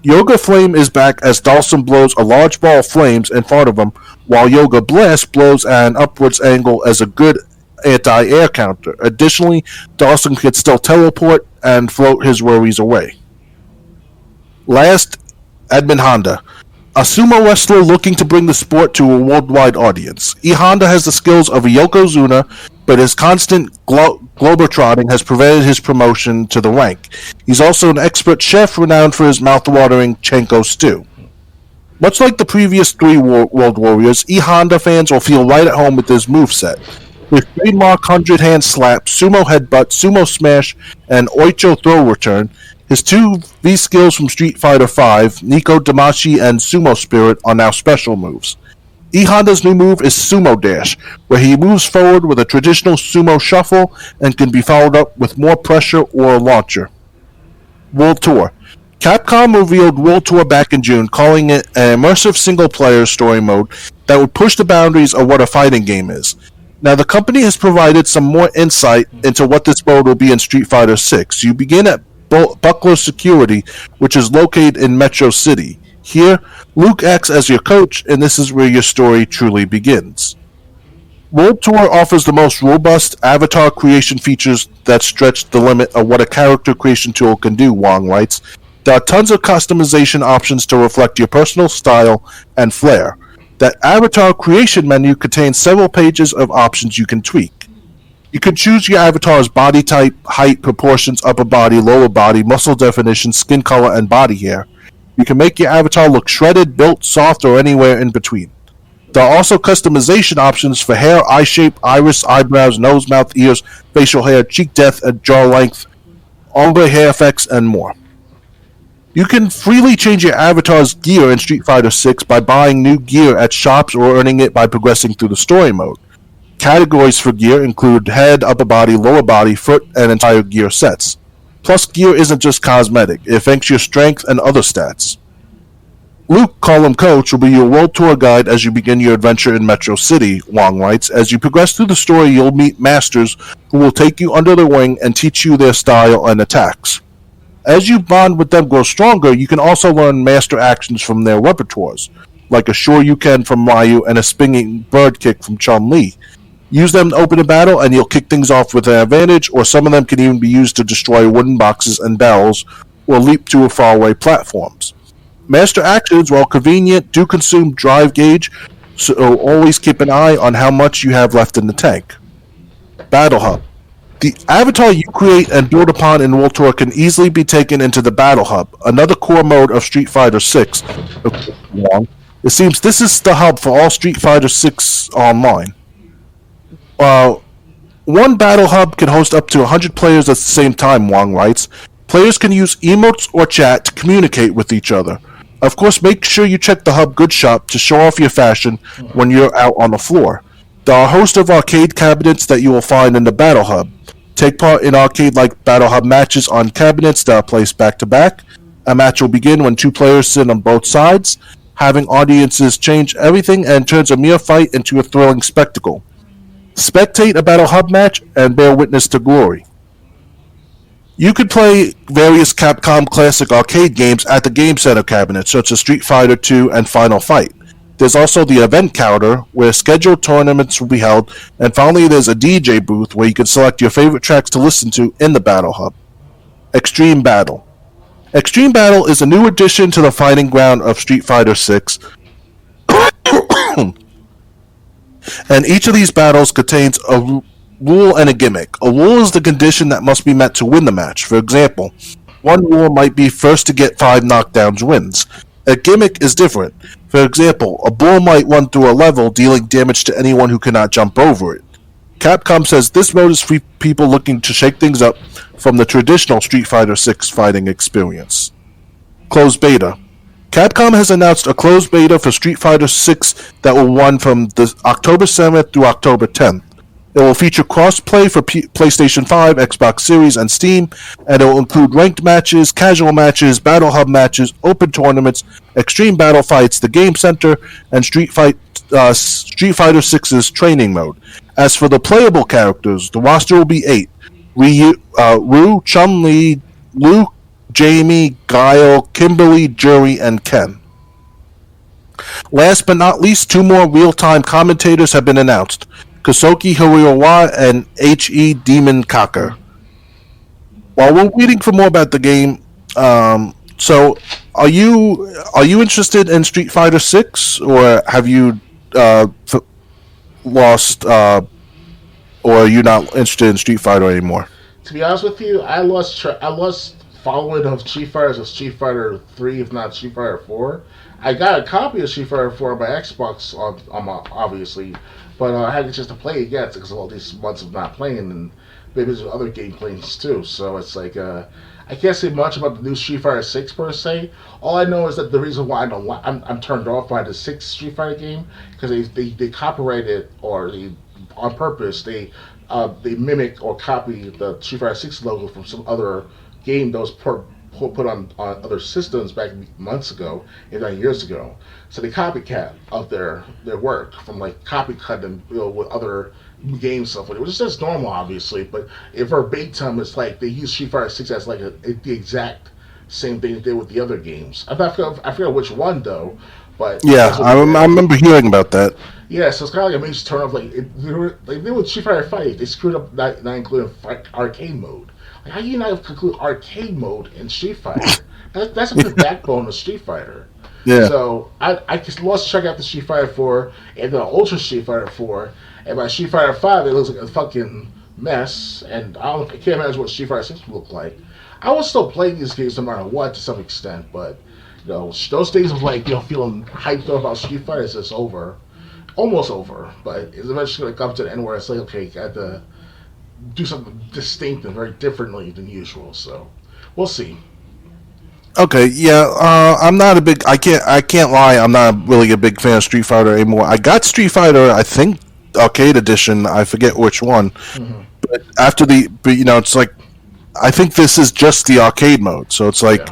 Speaker 1: Yoga Flame is back as Dalsum blows a large ball of flames in front of him, while Yoga Blast blows at an upwards angle as a good anti-air counter. Additionally, Dalsum can still teleport and float his worries away. Last, Edmund Honda. A sumo wrestler looking to bring the sport to a worldwide audience. E. Honda has the skills of a Yokozuna, but his constant globetrotting has prevented his promotion to the rank. He's also an expert chef renowned for his mouth-watering Chenko stew. Much like the previous three World Warriors, E. Honda fans will feel right at home with his moveset. With trademark 100-hand slap, sumo headbutt, sumo smash, and oicho throw return, his two V-skills from Street Fighter V, Nico Damashi and Sumo Spirit, are now special moves. E. Honda's new move is Sumo Dash, where he moves forward with a traditional sumo shuffle and can be followed up with more pressure or a launcher. World Tour. Capcom revealed World Tour back in June, calling it an immersive single-player story mode that would push the boundaries of what a fighting game is. Now, the company has provided some more insight into what this mode will be in Street Fighter VI. You begin at Buckler Security, which is located in Metro City. Here, Luke acts as your coach, and this is where your story truly begins. World Tour offers the most robust avatar creation features that stretch the limit of what a character creation tool can do, Wong writes. There are tons of customization options to reflect your personal style and flair. That avatar creation menu contains several pages of options you can tweak. You can choose your avatar's body type, height, proportions, upper body, lower body, muscle definition, skin color, and body hair. You can make your avatar look shredded, built, soft, or anywhere in between. There are also customization options for hair, eye shape, iris, eyebrows, nose, mouth, ears, facial hair, cheek depth, and jaw length, ombre hair effects, and more. You can freely change your avatar's gear in Street Fighter VI by buying new gear at shops or earning it by progressing through the story mode. Categories for gear include head, upper body, lower body, foot, and entire gear sets. Plus, gear isn't just cosmetic. It affects your strength and other stats. Luke, call him Coach, will be your world tour guide as you begin your adventure in Metro City, Wong writes. As you progress through the story, you'll meet masters who will take you under the wing and teach you their style and attacks. As you bond with them grow stronger, you can also learn master actions from their repertoires, like a Shoryuken from Ryu and a spinning bird kick from Chun-Li. Use them to open a battle, and you'll kick things off with an advantage, or some of them can even be used to destroy wooden boxes and barrels, or leap to faraway platforms. Master actions, while convenient, do consume drive gauge, so always keep an eye on how much you have left in the tank. Battle Hub. The avatar you create and build upon in World Tour can easily be taken into the Battle Hub, another core mode of Street Fighter VI. It seems this is the hub for all Street Fighter VI Online. One battle hub can host up to 100 players at the same time, Wong writes. Players can use emotes or chat to communicate with each other. Of course, make sure you check the Hub Good Shop to show off your fashion when you're out on the floor. There are a host of arcade cabinets that you will find in the Battle Hub. Take part in arcade-like Battle Hub matches on cabinets that are placed back-to-back. A match will begin when two players sit on both sides, having audiences change everything and turns a mere fight into a thrilling spectacle. Spectate a Battle Hub match and bear witness to glory. You could play various Capcom classic arcade games at the Game Center cabinet, such as Street Fighter II and Final Fight. There's also the event counter, where scheduled tournaments will be held, and finally there's a DJ booth where you can select your favorite tracks to listen to in the Battle Hub. Extreme Battle. Extreme Battle is a new addition to the fighting ground of Street Fighter VI, and each of these battles contains a rule and a gimmick. A rule is the condition that must be met to win the match. For example, one rule might be first to get 5 knockdowns wins. A gimmick is different. For example, a bull might run through a level, dealing damage to anyone who cannot jump over it. Capcom says this mode is for people looking to shake things up from the traditional Street Fighter VI fighting experience. Closed beta. Capcom has announced a closed beta for Street Fighter VI that will run from October 7th through October 10th. It will feature cross-play for PlayStation 5, Xbox Series, and Steam, and it will include ranked matches, casual matches, Battle Hub matches, open tournaments, extreme battle fights, the Game Center, and Street Fighter VI's training mode. As for the playable characters, the roster will be 8. Ryu, Chun-Li, Luke, Jamie, Guile, Kimberly, Jury, and Ken. Last but not least, 2 more real-time commentators have been announced. Kosuke Hirawa and H.E. Demon Cocker. While we're waiting for more about the game, so are you interested in Street Fighter 6, or have you lost, or are you not interested in Street Fighter anymore?
Speaker 2: To be honest with you, I lost following of Street Fighter as Street Fighter 3, if not Street Fighter 4. I got a copy of Street Fighter 4 on my Xbox, on my, obviously, but I hadn't just to play it yet because of all these months of not playing, and maybe there's other game plans too. So it's like I can't say much about the new Street Fighter 6 per se. All I know is that the reason why I'm turned off by the 6th Street Fighter game because they copyrighted or they on purpose they mimic or copy the Street Fighter 6 logo from some other game that was put on other systems back months ago, if not years ago. So they copycat of their work from like copycat them with other game stuff, which is just normal, obviously. But if verbatim, it's like they use Street Fighter 6 as like the exact same thing they did with the other games. I forget which one though, but
Speaker 1: yeah, I remember hearing about that.
Speaker 2: Yeah, so it's kind of like a major turn off. Like they did with Street Fighter 5, they screwed up not including arcade mode. Like, how do you not include arcade mode in Street Fighter? That's the backbone of Street Fighter.
Speaker 1: Yeah.
Speaker 2: So I just lost track after Street Fighter 4 and then Ultra Street Fighter 4, and by Street Fighter 5 it looks like a fucking mess, and I can't imagine what Street Fighter 6 would look like. I will still play these games no matter what to some extent, but those days of like feeling hyped up about Street Fighter is just over, almost over. But it's eventually going to come to the end where it's like, okay, got to do something distinct and very differently than usual. So we'll see.
Speaker 1: Okay, yeah, I'm not a big. I can't lie. I'm not really a big fan of Street Fighter anymore. I got Street Fighter, I think, arcade edition. I forget which one. Mm-hmm. But after it's like, I think this is just the arcade mode. So it's like,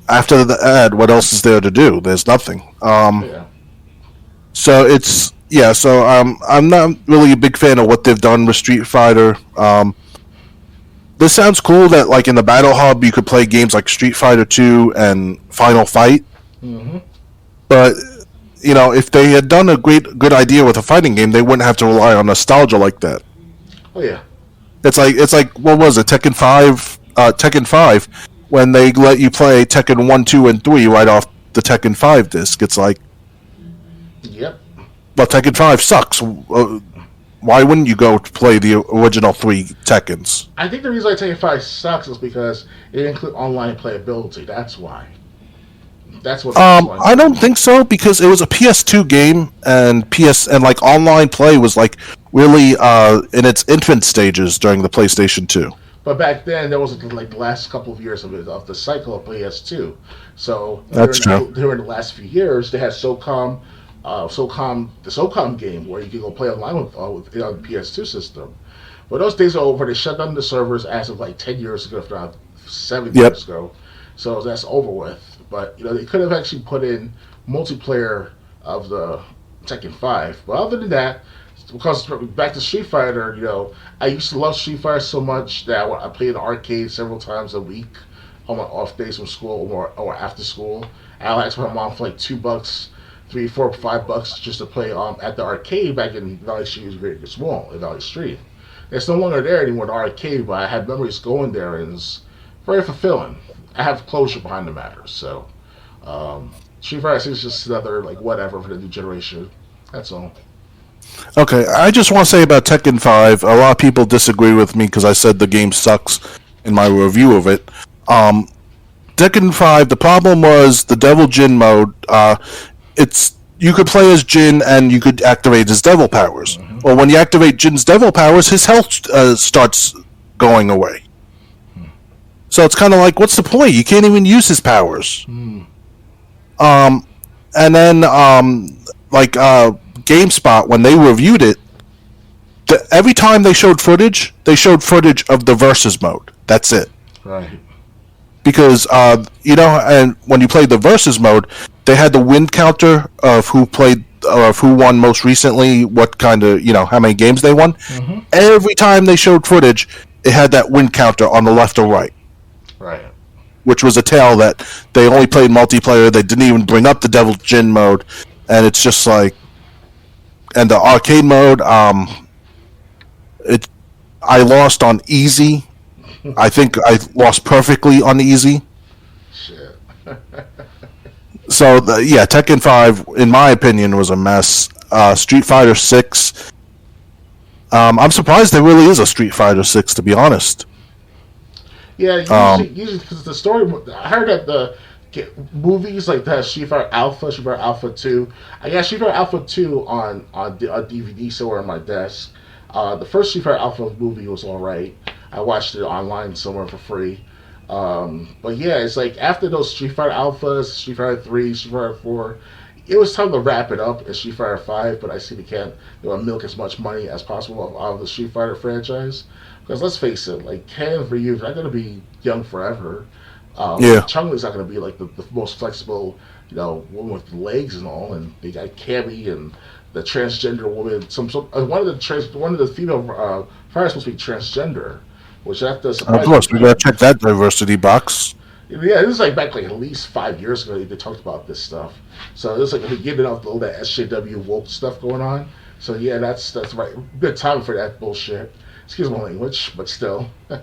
Speaker 1: after the ad, what else is there to do? There's nothing. So it's So I'm not really a big fan of what they've done with Street Fighter. This sounds cool that like in the Battle Hub you could play games like Street Fighter 2 and Final Fight. Mm-hmm. But if they had done a good idea with a fighting game, they wouldn't have to rely on nostalgia like that.
Speaker 2: Oh yeah.
Speaker 1: It's like what was it, Tekken 5 when they let you play Tekken 1, 2 and 3 right off the Tekken 5 disc. It's like,
Speaker 2: yep.
Speaker 1: But Tekken 5 sucks. Why wouldn't you go to play the original 3 Tekkens?
Speaker 2: I think the reason why Tekken 5 sucks is because it didn't include online playability. That's why. That's what.
Speaker 1: I don't think so, because it was a PS2 game, and like online play was like really in its infant stages during the PlayStation 2.
Speaker 2: But back then, there was like the last couple of years of the cycle of PS2. So
Speaker 1: that's true.
Speaker 2: During the last few years, they had SOCOM, the SOCOM game where you could go play online with the PS2 system. But those days are over. They shut down the servers as of like 10 years ago, if not 7 years ago. So that's over with. But they could have actually put in multiplayer of the Tekken 5. But other than that, because back to Street Fighter, I used to love Street Fighter so much that I played in the arcade several times a week on my off days from school or after school. I asked my mom for like $2, $3, $4, $5 just to play at the arcade back in Valley Street. It was very small in Valley Street. It's no longer there anymore, the arcade, but I had memories going there, and it's very fulfilling. I have closure behind the matter. So Street Fighter 6 is just another like whatever for the new generation. That's all.
Speaker 1: Okay, I just want to say about Tekken 5, a lot of people disagree with me because I said the game sucks in my review of it. Tekken 5, the problem was the Devil Jin mode. It's you could play as Jin and you could activate his devil powers.
Speaker 2: Mm-hmm.
Speaker 1: Well, when you activate Jin's devil powers, his health starts going away. So it's kind of like, what's the point? You can't even use his powers. And then, GameSpot, when they reviewed it, every time they showed footage of the versus mode. That's it.
Speaker 2: Right.
Speaker 1: Because, and when you played the versus mode, they had the win counter of who played, or of who won most recently, what kind of, how many games they won. Mm-hmm. Every time they showed footage, it had that win counter on the left or right.
Speaker 2: Right.
Speaker 1: Which was a tale that they only played multiplayer. They didn't even bring up the Devil Jin mode, and it's just like, and the arcade mode. I lost on easy. I think I lost perfectly on easy.
Speaker 2: Shit.
Speaker 1: So Tekken 5, in my opinion, was a mess. Street Fighter 6. I'm surprised there really is a Street Fighter 6, to be honest.
Speaker 2: Yeah, usually because the story. I heard that the movies like that, Street Fighter Alpha, Street Fighter Alpha 2. I got Street Fighter Alpha 2 on DVD somewhere on my desk. The first Street Fighter Alpha movie was alright. I watched it online somewhere for free. But yeah, it's like after those Street Fighter Alphas, Street Fighter 3, Street Fighter 4, it was time to wrap it up in Street Fighter 5, but I see they can't milk as much money as possible out of the Street Fighter franchise. Because let's face it, like Ken and Ryu, they're going to be young forever. Chun-Li's not going to be like the most flexible, woman with legs and all, and they got Cammy and the transgender woman. One of the female fighters supposed to be transgender, which that does.
Speaker 1: Of course, we got to check that diversity box.
Speaker 2: Yeah, this is like back at least 5 years ago they talked about this stuff. So it's like we're getting off all that SJW woke stuff going on. So yeah, that's right. Good time for that bullshit. Excuse my language, but still. But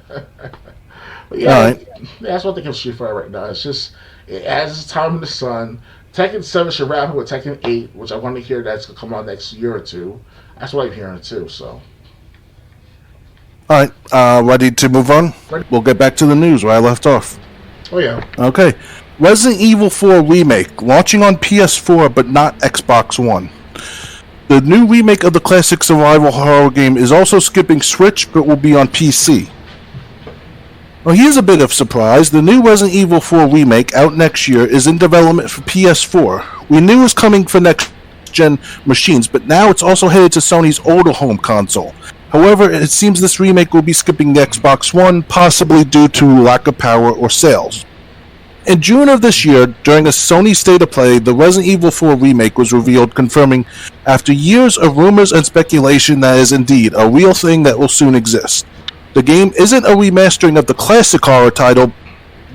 Speaker 2: yeah,
Speaker 1: right.
Speaker 2: That's what I think of Street Fighter right now. It's just it has its time in the sun. Tekken 7 should wrap up with Tekken 8, which I want to hear that's gonna come out next year or two. That's what I'm hearing too. So.
Speaker 1: All right, ready to move on?
Speaker 2: Ready.
Speaker 1: We'll get back to the news where I left off.
Speaker 2: Oh yeah.
Speaker 1: Okay. Resident Evil 4 Remake, launching on PS4 but not Xbox One. The new remake of the classic survival horror game is also skipping Switch but will be on PC. Well, here's a bit of surprise. The new Resident Evil 4 Remake, out next year, is in development for PS4. We knew it was coming for next-gen machines, but now it's also headed to Sony's older home console. However, it seems this remake will be skipping the Xbox One, possibly due to lack of power or sales. In June of this year, during a Sony State of Play, the Resident Evil 4 remake was revealed, confirming, after years of rumors and speculation, that is indeed a real thing that will soon exist. The game isn't a remastering of the classic horror title,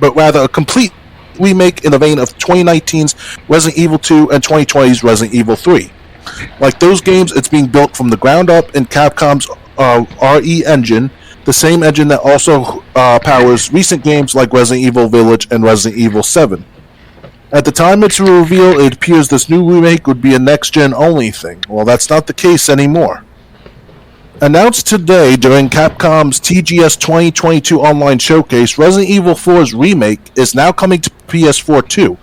Speaker 1: but rather a complete remake in the vein of 2019's Resident Evil 2 and 2020's Resident Evil 3. Like those games, it's being built from the ground up in Capcom's RE engine, the same engine that also powers recent games like Resident Evil Village and Resident Evil 7. At the time it's revealed, it appears this new remake would be a next-gen only thing. Well, that's not the case anymore. Announced today during Capcom's TGS 2022 online showcase, Resident Evil 4's remake is now coming to PS4 too.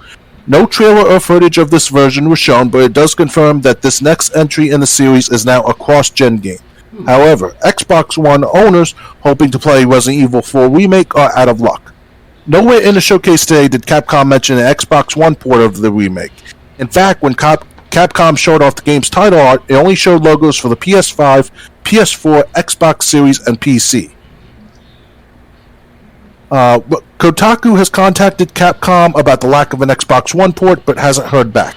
Speaker 1: No trailer or footage of this version was shown, but it does confirm that this next entry in the series is now a cross-gen game. However, Xbox One owners hoping to play Resident Evil 4 Remake are out of luck. Nowhere in the showcase today did Capcom mention an Xbox One port of the remake. In fact, when Capcom showed off the game's title art, it only showed logos for the PS5, PS4, Xbox Series, and PC. Kotaku has contacted Capcom about the lack of an Xbox One port, but hasn't heard back.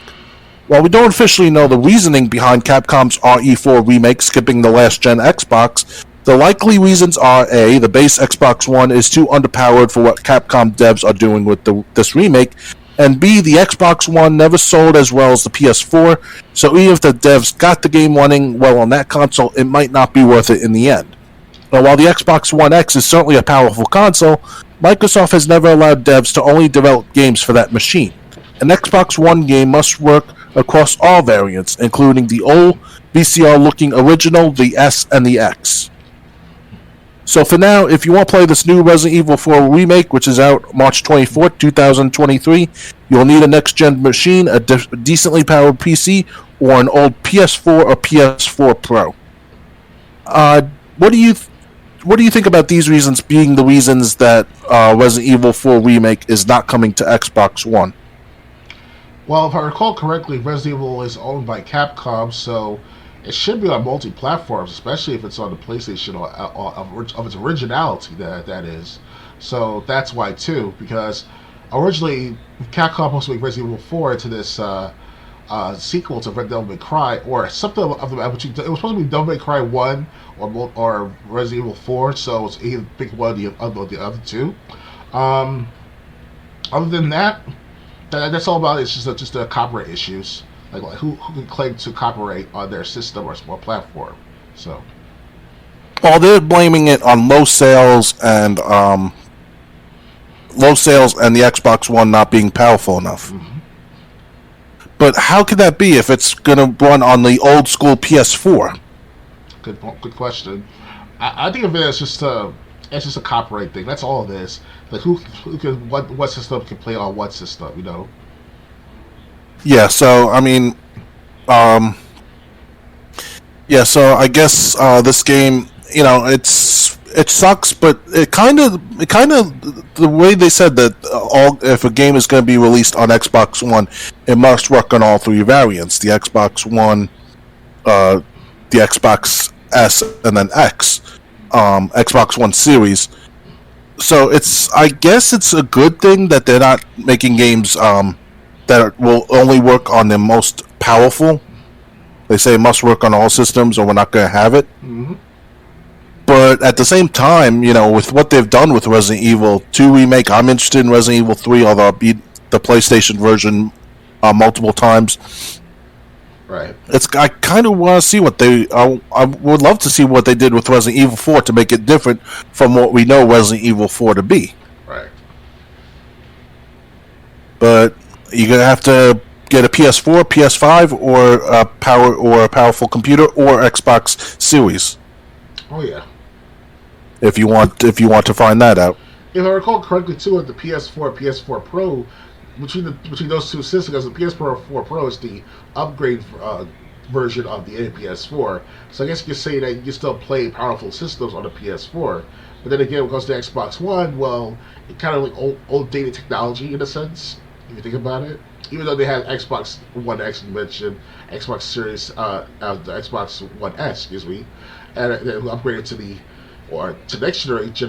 Speaker 1: While we don't officially know the reasoning behind Capcom's RE4 remake skipping the last-gen Xbox, the likely reasons are A, the base Xbox One is too underpowered for what Capcom devs are doing with this remake, and B, the Xbox One never sold as well as the PS4, so even if the devs got the game running well on that console, it might not be worth it in the end. Now, while the Xbox One X is certainly a powerful console, Microsoft has never allowed devs to only develop games for that machine. An Xbox One game must work across all variants, including the old VCR-looking original, the S, and the X. So for now, if you want to play this new Resident Evil 4 remake, which is out March 24th, 2023, you'll need a next-gen machine, a decently powered PC, or an old PS4 or PS4 Pro. What do you think about these reasons being the reasons that Resident Evil 4 remake is not coming to Xbox One?
Speaker 2: Well, if I recall correctly, Resident Evil is owned by Capcom, so it should be on multi-platforms, especially if it's on the PlayStation of its originality, that is. So that's why, too, because originally Capcom was supposed to make Resident Evil 4 into this sequel to Devil May Cry, or something of the magnitude. It was supposed to be Devil May Cry 1 or Resident Evil 4, so it's either pick one of the other two. Other than that, that's all about it. It's just the copyright issues. Like who can claim to copyright on their system or platform. So,
Speaker 1: well, they're blaming it on low sales and the Xbox One not being powerful enough. Mm-hmm. But how could that be if it's going to run on the old school PS4?
Speaker 2: Good question. I think of it as just a copyright thing. That's all it is. Like who can what system can play on what system, you know?
Speaker 1: Yeah, so I mean, so I guess this game, you know, it sucks, but it kind of the way they said that if a game is going to be released on Xbox One, it must work on all three variants: the Xbox One, the Xbox S, and then X, Xbox One Series. So I guess it's a good thing that they're not making games that will only work on the most powerful. They say it must work on all systems or we're not going to have it. Mm-hmm. But at the same time, you know, with what they've done with Resident Evil 2 Remake, I'm interested in Resident Evil 3, although I beat the PlayStation version multiple times.
Speaker 2: Right.
Speaker 1: I kind of want to see what I would love to see what they did with Resident Evil 4 to make it different from what we know Resident Evil 4 to be.
Speaker 2: Right.
Speaker 1: But you're going to have to get a PS4, PS5, or a powerful computer, or Xbox Series.
Speaker 2: Oh yeah.
Speaker 1: If you want to find that out.
Speaker 2: If I recall correctly, too, with the PS4, PS4 Pro, between those two systems, the PS4 Pro is the upgrade version of the PS4. So I guess you could say that you can still play powerful systems on the PS4. But then again, when it comes to Xbox One, well, it kind of like old dated technology in a sense. If you think about it, even though they have Xbox One X, you mentioned Xbox Series, the Xbox One S, excuse me, and they upgraded to next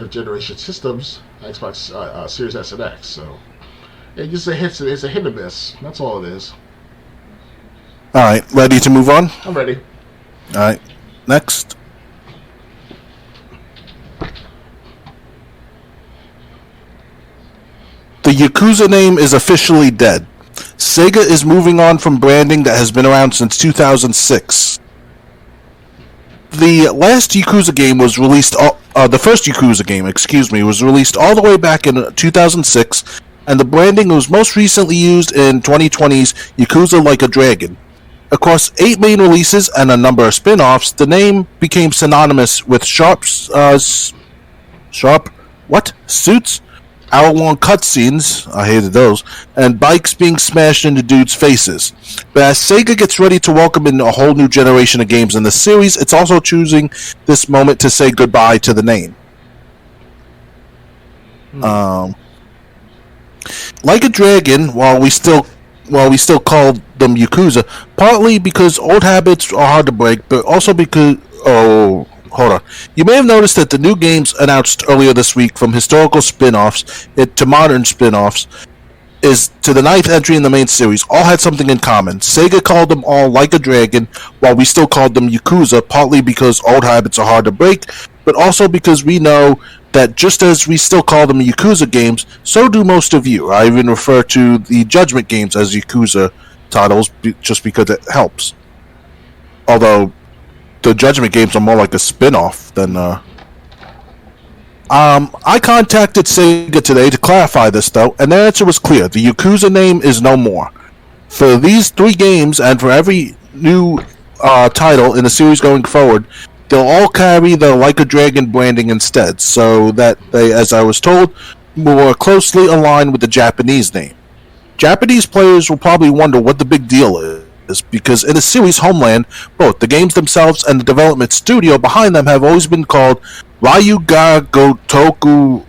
Speaker 2: generation systems, Xbox Series S and X. So it's a hit and miss. That's all it is.
Speaker 1: All right, ready to move on?
Speaker 2: I'm ready.
Speaker 1: All right, next. The Yakuza name is officially dead. Sega is moving on from branding that has been around since 2006. The last Yakuza game was released, the first Yakuza game, was released all the way back in 2006, and the branding was most recently used in 2020's Yakuza Like a Dragon. Across 8 main releases and a number of spin-offs, the name became synonymous with suits, hour-long cutscenes, I hated those, and bikes being smashed into dudes' faces. But as Sega gets ready to welcome in a whole new generation of games in the series, it's also choosing this moment to say goodbye to the name. Like a Dragon, while we still call them Yakuza, partly because old habits are hard to break, but also because... Hold on. You may have noticed that the new games announced earlier this week, from historical spin-offs to modern spin-offs, is to the 9th entry in the main series, all had something in common. Sega called them all Like a Dragon, while we still called them Yakuza, partly because old habits are hard to break, but also because we know that just as we still call them Yakuza games, so do most of you. I even refer to the Judgment games as Yakuza titles just because it helps. Although the Judgment games are more like a spin-off than... I contacted Sega today to clarify this, though, and their answer was clear. The Yakuza name is no more. For these 3 games and for every new title in the series going forward, they'll all carry the Like a Dragon branding instead, so that they, as I was told, more closely align with the Japanese name. Japanese players will probably wonder what the big deal is, because in the series Homeland, both the games themselves and the development studio behind them have always been called Ryu ga Gotoku,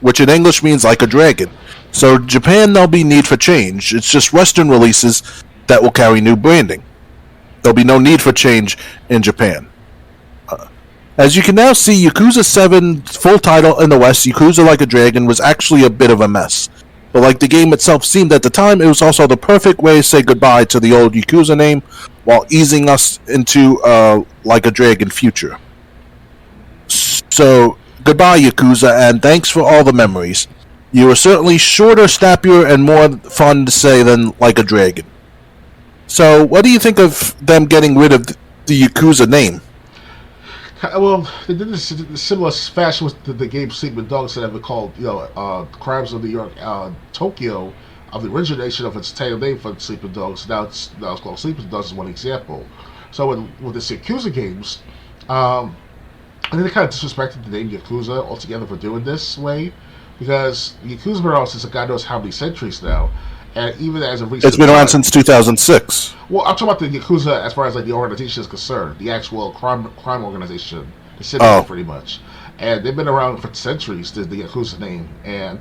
Speaker 1: which in English means like a dragon. So Japan, there'll be need for change. It's just Western releases that will carry new branding. There'll be no need for change in Japan. As you can now see, Yakuza 7's full title in the West, Yakuza Like a Dragon, was actually a bit of a mess. But like the game itself seemed at the time, it was also the perfect way to say goodbye to the old Yakuza name while easing us into Like a Dragon future. So, goodbye Yakuza, and thanks for all the memories. You were certainly shorter, snappier, and more fun to say than Like a Dragon. So, what do you think of them getting rid of the Yakuza name?
Speaker 2: Well, they did this in similar fashion with the game Sleeping Dogs that have been called, Crimes of New York, Tokyo, of the origination of its title name for Sleeping Dogs. Now it's called Sleeping Dogs is one example. So with the Yakuza games, I think they kind of disrespected the name Yakuza altogether for doing this way, because Yakuza been around since God knows how many centuries now. And even as a recent
Speaker 1: it's been around since 2006.
Speaker 2: Well, I'm talking about the Yakuza as far as like the organization is concerned, the actual crime organization, the city pretty much. And they've been around for centuries, the Yakuza name. And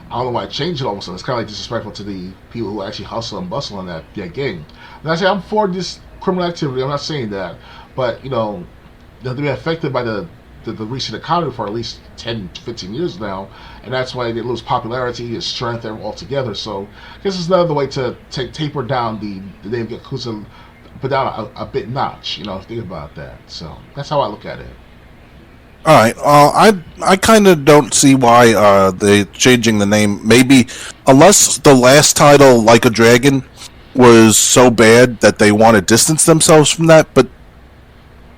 Speaker 2: I don't know why it changed it all of a sudden. It's kind of like disrespectful to the people who actually hustle and bustle in that game. And I say I'm for this criminal activity. I'm not saying that, but they've been affected by the recent economy for at least 10 to 15 years now, and that's why they lose popularity and strength altogether. So I guess it's another way to taper down the name Yakuza, put down a bit notch, think about that. So that's how I look at it.
Speaker 1: Alright, I kind of don't see why they're changing the name. Maybe, unless the last title, Like a Dragon, was so bad that they want to distance themselves from that, but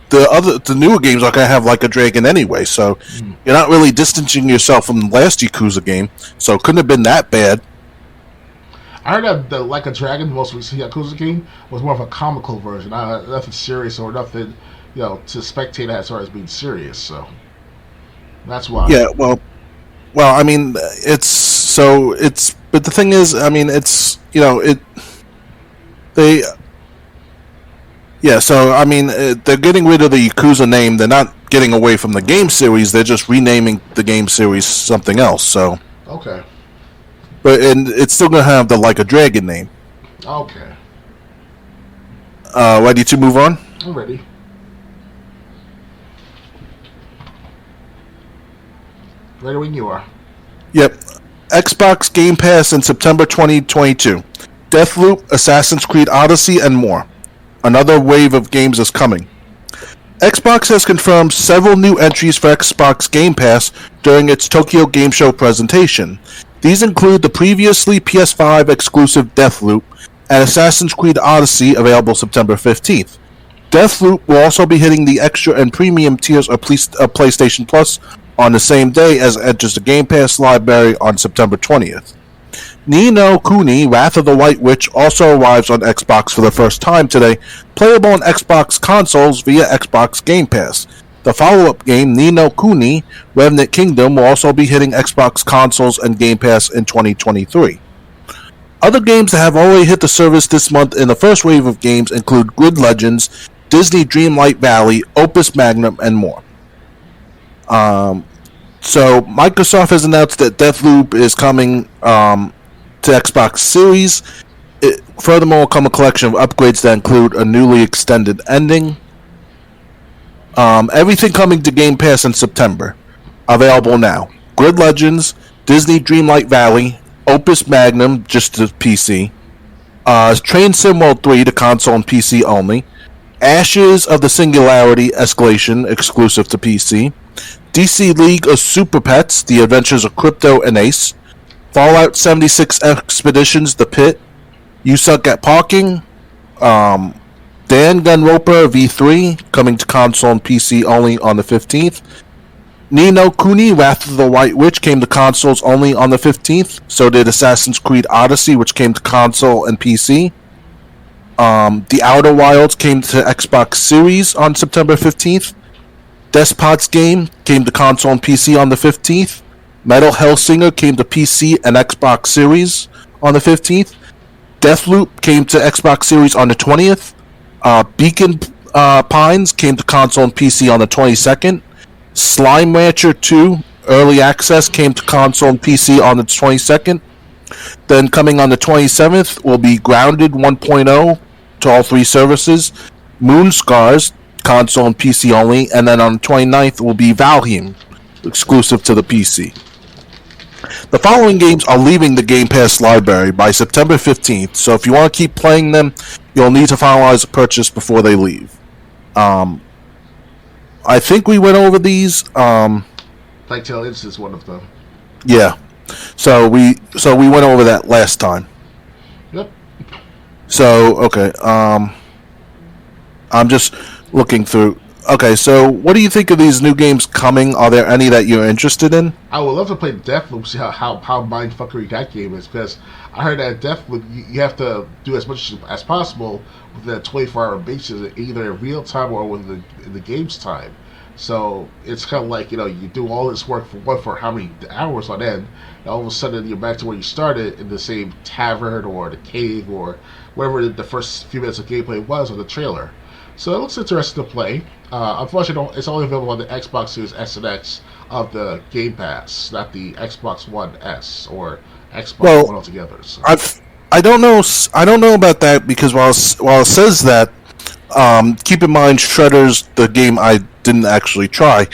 Speaker 1: the newer games are going to have Like a Dragon anyway, so you're not really distancing yourself from the last Yakuza game, so it couldn't have been that bad.
Speaker 2: I heard that the Like a Dragon, the most recent Yakuza game, was more of a comical version, nothing serious or nothing, to spectate as far as being serious, so that's why.
Speaker 1: Yeah, well, I mean, but the thing is, I mean, Yeah, so, I mean, they're getting rid of the Yakuza name. They're not getting away from the game series. They're just renaming the game series something else, so.
Speaker 2: Okay.
Speaker 1: And it's still going to have the Like a Dragon name.
Speaker 2: Okay.
Speaker 1: Ready to move on?
Speaker 2: I'm ready. Ready when you are.
Speaker 1: Yep. Xbox Game Pass in September 2022. Deathloop, Assassin's Creed Odyssey, and more. Another wave of games is coming. Xbox has confirmed several new entries for Xbox Game Pass during its Tokyo Game Show presentation. These include the previously PS5 exclusive Deathloop and Assassin's Creed Odyssey, available September 15th. Deathloop will also be hitting the extra and premium tiers of PlayStation Plus on the same day as it enters the Game Pass library on September 20th. Ni no Kuni, Wrath of the White Witch, also arrives on Xbox for the first time today, playable on Xbox consoles via Xbox Game Pass. The follow-up game, Ni no Kuni, Remnant Kingdom, will also be hitting Xbox consoles and Game Pass in 2023. Other games that have already hit the service this month in the first wave of games include Grid Legends, Disney Dreamlight Valley, Opus Magnum, and more. So Microsoft has announced that Deathloop is coming to Xbox Series. Furthermore, will come a collection of upgrades that include a newly extended ending. Everything coming to Game Pass in September. Available now. Grid Legends, Disney Dreamlight Valley, Opus Magnum, just to PC. Train Sim World 3 to console and PC only. Ashes of the Singularity Escalation, exclusive to PC. DC League of Super Pets, The Adventures of Crypto and Ace. Fallout 76 Expeditions, The Pit. You Suck at Parking. Danganronpa V3, coming to console and PC only on the 15th. Ni no Kuni: Wrath of the White Witch came to consoles only on the 15th. So did Assassin's Creed Odyssey, which came to console and PC. The Outer Wilds came to Xbox Series on September 15th. Despot's Game came to console and PC on the 15th. Metal Hellsinger came to PC and Xbox Series on the 15th. Deathloop came to Xbox Series on the 20th. Beacon Pines came to console and PC on the 22nd. Slime Rancher 2 Early Access came to console and PC on the 22nd. Then coming on the 27th will be Grounded 1.0 to all three services. Moonscars, console and PC only. And then on the 29th will be Valheim, exclusive to the PC. The following games are leaving the Game Pass library by September 15th, so if you want to keep playing them, you'll need to finalize a purchase before they leave. I think we went over these.
Speaker 2: Plague Tale Instant is one of them.
Speaker 1: Yeah, so we went over that last time.
Speaker 2: Yep.
Speaker 1: So okay, I'm just looking through. Okay, so what do you think of these new games coming? Are there any that you're interested in?
Speaker 2: I would love to play Deathloop, see how mindfuckery that game is, because I heard that Deathloop, you have to do as much as possible within a 24-hour basis, either in real time or within the game's time. So it's kind of like, you do all this work for how many hours on end, and all of a sudden you're back to where you started in the same tavern or the cave or wherever the first few minutes of gameplay was on the trailer. So it looks interesting to play. Unfortunately, it's only available on the Xbox Series S and X of the Game Pass, not the Xbox One S or Xbox One altogether. So.
Speaker 1: I don't know about that, because while it says that, keep in mind Shredder's the game I didn't actually try.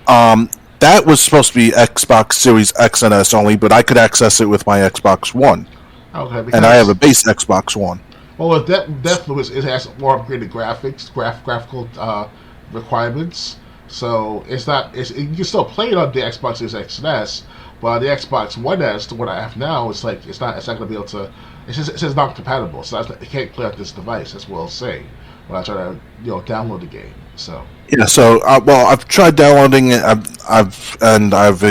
Speaker 1: That was supposed to be Xbox Series X and S only, but I could access it with my Xbox One.
Speaker 2: Okay,
Speaker 1: and I have a base Xbox One.
Speaker 2: Well, with Deathloop, it has more upgraded graphics, graphical requirements. So you can still play it on the Xbox Series X and S, but on the Xbox One S, to what I have now, it's not going to be able to. It says not compatible, so it can't play on this device. That's what I'll say when I try to download the game. So
Speaker 1: yeah, so I've tried downloading it. I've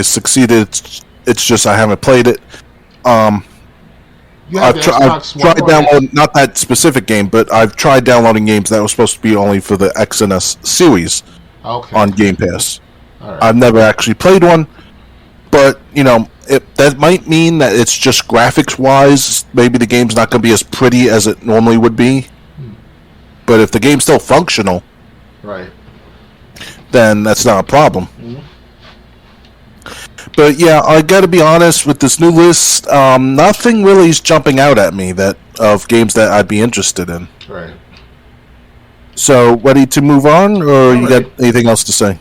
Speaker 1: succeeded. It's just I haven't played it. I've tried downloading, not that specific game, but I've tried downloading games that were supposed to be only for the X and S series on Game Pass.
Speaker 2: All right.
Speaker 1: I've never actually played one, but that might mean that it's just graphics-wise, maybe the game's not going to be as pretty as it normally would be. But if the game's still functional,
Speaker 2: right,
Speaker 1: then that's not a problem.
Speaker 2: Mm-hmm.
Speaker 1: But yeah, I got to be honest with this new list. Nothing really is jumping out at me of games that I'd be interested in.
Speaker 2: Right.
Speaker 1: So, ready to move on, or you got anything else to say?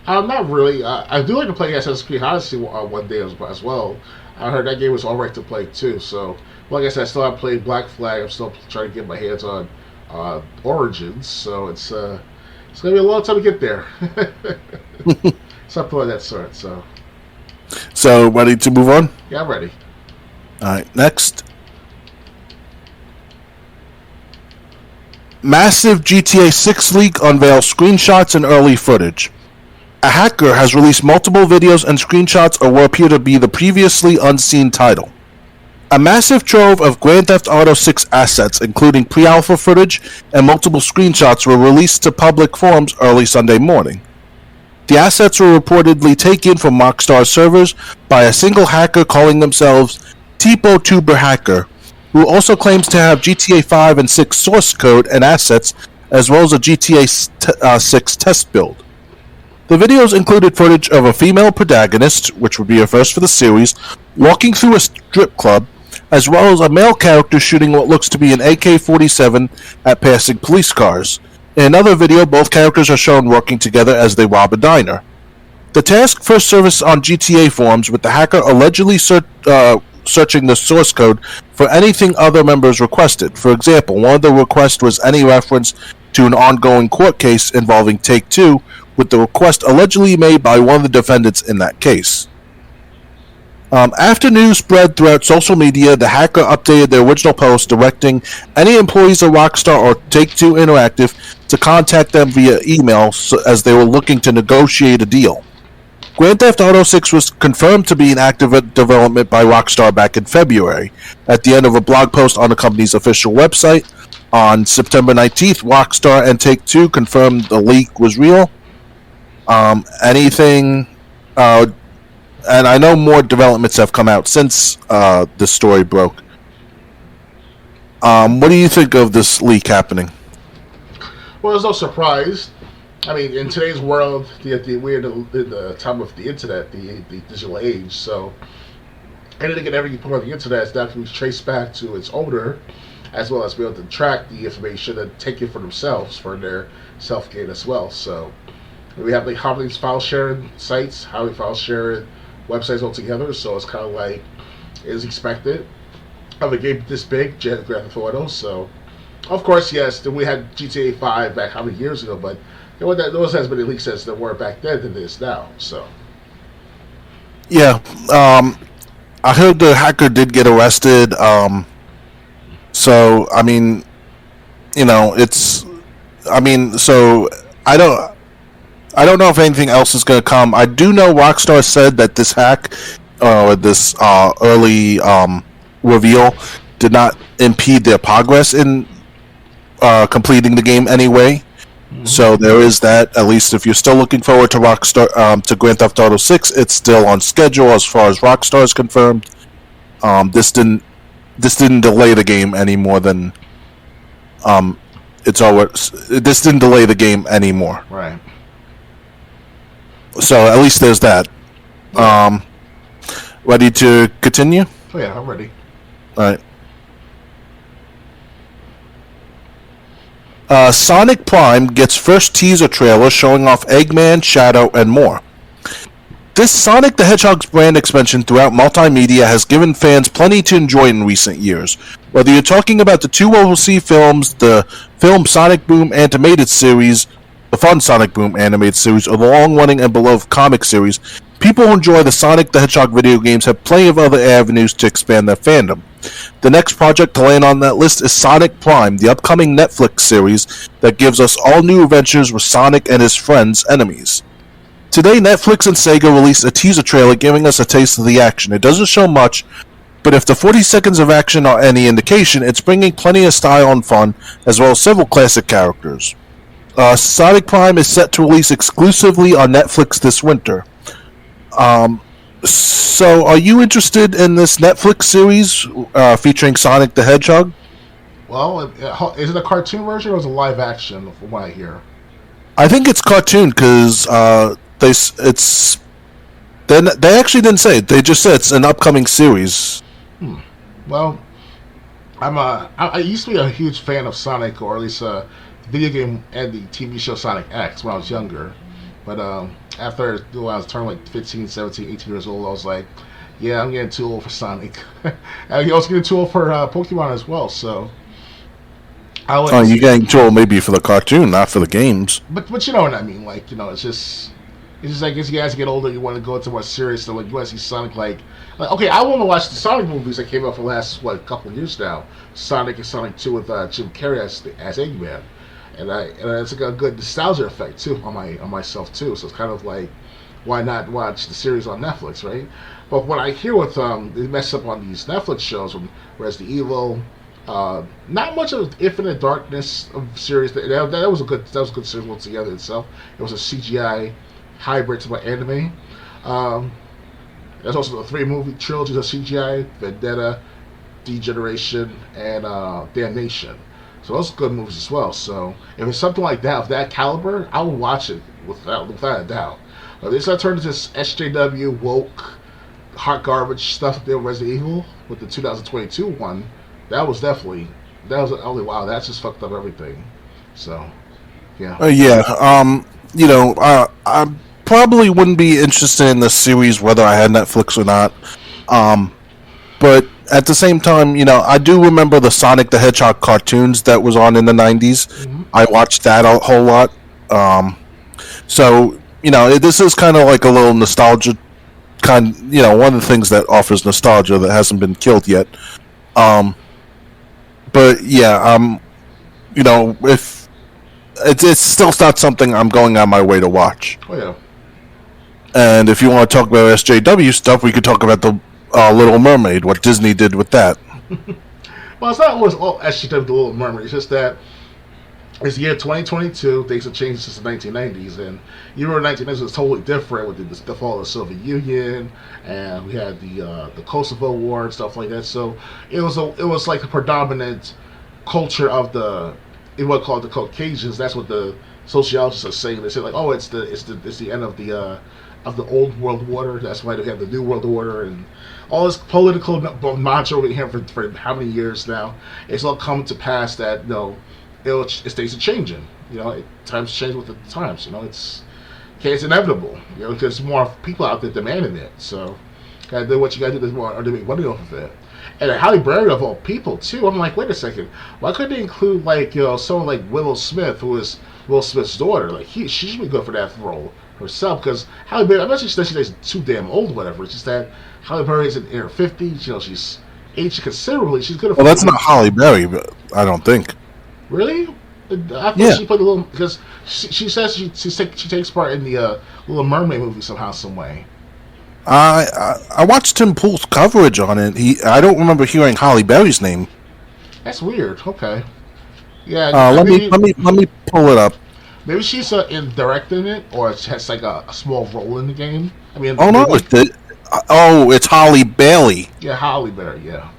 Speaker 2: Not really. I do like to play Assassin's Creed Odyssey one day as well. I heard that game was alright to play too. So, like I said, I still haven't played Black Flag. I'm still trying to get my hands on Origins. So it's gonna be a long time to get there. Something of that sort.
Speaker 1: So, ready to move on?
Speaker 2: Yeah, I'm ready.
Speaker 1: Alright, next. Massive GTA 6 leak unveils screenshots and early footage. A hacker has released multiple videos and screenshots of what appear to be the previously unseen title. A massive trove of Grand Theft Auto 6 assets, including pre-alpha footage and multiple screenshots, were released to public forums early Sunday morning. The assets were reportedly taken from Rockstar servers by a single hacker calling themselves TipoTuber Hacker, who also claims to have GTA 5 and 6 source code and assets, as well as a GTA 6 test build. The videos included footage of a female protagonist, which would be a first for the series, walking through a strip club, as well as a male character shooting what looks to be an AK-47 at passing police cars. In another video, both characters are shown working together as they rob a diner. The task first surfaced on GTA forums, with the hacker allegedly searching the source code for anything other members requested. For example, one of the requests was any reference to an ongoing court case involving Take-Two, with the request allegedly made by one of the defendants in that case. After news spread throughout social media, the hacker updated the original post directing any employees of Rockstar or Take-Two Interactive to contact them via email as they were looking to negotiate a deal. Grand Theft Auto 6 was confirmed to be in active development by Rockstar back in February. At the end of a blog post on the company's official website, on September 19th, Rockstar and Take-Two confirmed the leak was real. And I know more developments have come out since the story broke. What do you think of this leak happening?
Speaker 2: Well, there's no surprise. I mean, in today's world, we're in the time of the internet, the digital age, so anything and everything you put on the internet is now can be traced back to its owner, as well as be able to track the information and take it for themselves for their self-gain as well. So we have like how many file sharing sites, how many file sharing websites altogether, so it's kind of like is expected of a game this big, Grand Theft Auto. So of course, yes, we had GTA 5 back how many years ago, but those has been leaks as there were back then than this now. So
Speaker 1: yeah, I heard the hacker did get arrested. So I mean, so I don't know if anything else is going to come. I do know Rockstar said that this hack, this early reveal, did not impede their progress in completing the game anyway. Mm-hmm. So there is that. At least if you're still looking forward to Rockstar to Grand Theft Auto 6, it's still on schedule as far as Rockstar is confirmed. This didn't delay the game any more than this didn't delay the game anymore.
Speaker 2: Right.
Speaker 1: So at least there's that. Ready to continue?
Speaker 2: Oh yeah, I'm ready.
Speaker 1: All right. Sonic Prime gets first teaser trailer showing off Eggman, Shadow, and more. This Sonic the Hedgehog's brand expansion throughout multimedia has given fans plenty to enjoy in recent years. Whether you're talking about the two overseas films, the film Sonic Boom animated series, the fun Sonic Boom animated series, or the long-running and beloved comic series, people who enjoy the Sonic the Hedgehog video games have plenty of other avenues to expand their fandom. The next project to land on that list is Sonic Prime, the upcoming Netflix series that gives us all new adventures with Sonic and his friends' enemies. Today, Netflix and Sega released a teaser trailer giving us a taste of the action. It doesn't show much, but if the 40 seconds of action are any indication, it's bringing plenty of style and fun, as well as several classic characters. Sonic Prime is set to release exclusively on Netflix this winter. So, are you interested in this Netflix series featuring Sonic the Hedgehog?
Speaker 2: Well, is it a cartoon version or is it live action, from what I hear?
Speaker 1: I think it's cartoon because they actually didn't say it. They just said it's an upcoming series.
Speaker 2: Well, I used to be a huge fan of Sonic, or at least the video game and the TV show Sonic X when I was younger. But after I was turning like 15, 17, 18 years old, I was like, yeah, I'm getting too old for Sonic. And I was getting too old for Pokemon as well, so...
Speaker 1: you're getting too old maybe for the cartoon, not for the games.
Speaker 2: But you know what I mean, like, it's just like as you guys get older, you want to go into more serious stuff, like you want to see Sonic, like okay, I want to watch the Sonic movies that came out for the last, couple of years now. Sonic and Sonic 2 with Jim Carrey as Eggman. And it's like a good nostalgia effect too on myself too. So it's kind of like, why not watch the series on Netflix, right? But what I hear with they mess up on these Netflix shows, Resident Evil, not much of Infinite Darkness of series. That was a good series altogether itself. It was a CGI hybrid to my anime. There's also the 3 movie trilogies of CGI: Vendetta, Degeneration, and Damnation. So those are good movies as well. So if it's something like that, of that caliber, I will watch it without a doubt. But if it's turned into this SJW woke hot garbage stuff there with Resident Evil with the 2022 one, that was only wow, that's just fucked up everything. So yeah. I probably wouldn't be interested in the series whether I had Netflix or not. But at the same time, I do remember the Sonic the Hedgehog cartoons that was on in the 90s. Mm-hmm. I watched that a whole lot. So, this is kind of like a little nostalgia one of the things that offers nostalgia that hasn't been killed yet. But yeah, if it's still not something I'm going on my way to watch. Oh yeah.
Speaker 1: And if you want to talk about SJW stuff, we could talk about the Little Mermaid, what Disney did with that.
Speaker 2: Well, it's not always all actually the Little Mermaid. It's just that it's the year 2022. Things have changed since the 1990s, and you remember 1990s was totally different with the fall of the Soviet Union, and we had the Kosovo War and stuff like that. So it was like the predominant culture of the what called the Caucasians. That's what the sociologists are saying. They say like, oh, it's the end of the old world order. That's why they have the new world order and all this political mantra over here for how many years now. It's all come to pass that things are changing. Times change with the times. It's inevitable. Because there's more people out there demanding it. So, gotta do what you gotta do. There's more to make money off of it. And Halle Berry of all people too. I'm like, wait a second. Why couldn't they include someone like Willow Smith, who is Will Smith's daughter? Like she should be good for that role herself. Because Halle Berry, I'm not just that she's too damn old, or whatever. It's just that Halle Berry is in her 50s. She's aged considerably. She's good.
Speaker 1: Well, that's not Halle Berry, but I don't think.
Speaker 2: Really? I thought she played a little because she says she takes part in the Little Mermaid movie somehow, some way.
Speaker 1: I watched Tim Pool's coverage on it. I don't remember hearing Halle Berry's name.
Speaker 2: That's weird. Okay. Yeah.
Speaker 1: Let me pull it up.
Speaker 2: Maybe she's in directing it, or has like a small role in the game. I mean.
Speaker 1: Oh no! It's Halle Bailey.
Speaker 2: Yeah, Halle Berry. Yeah.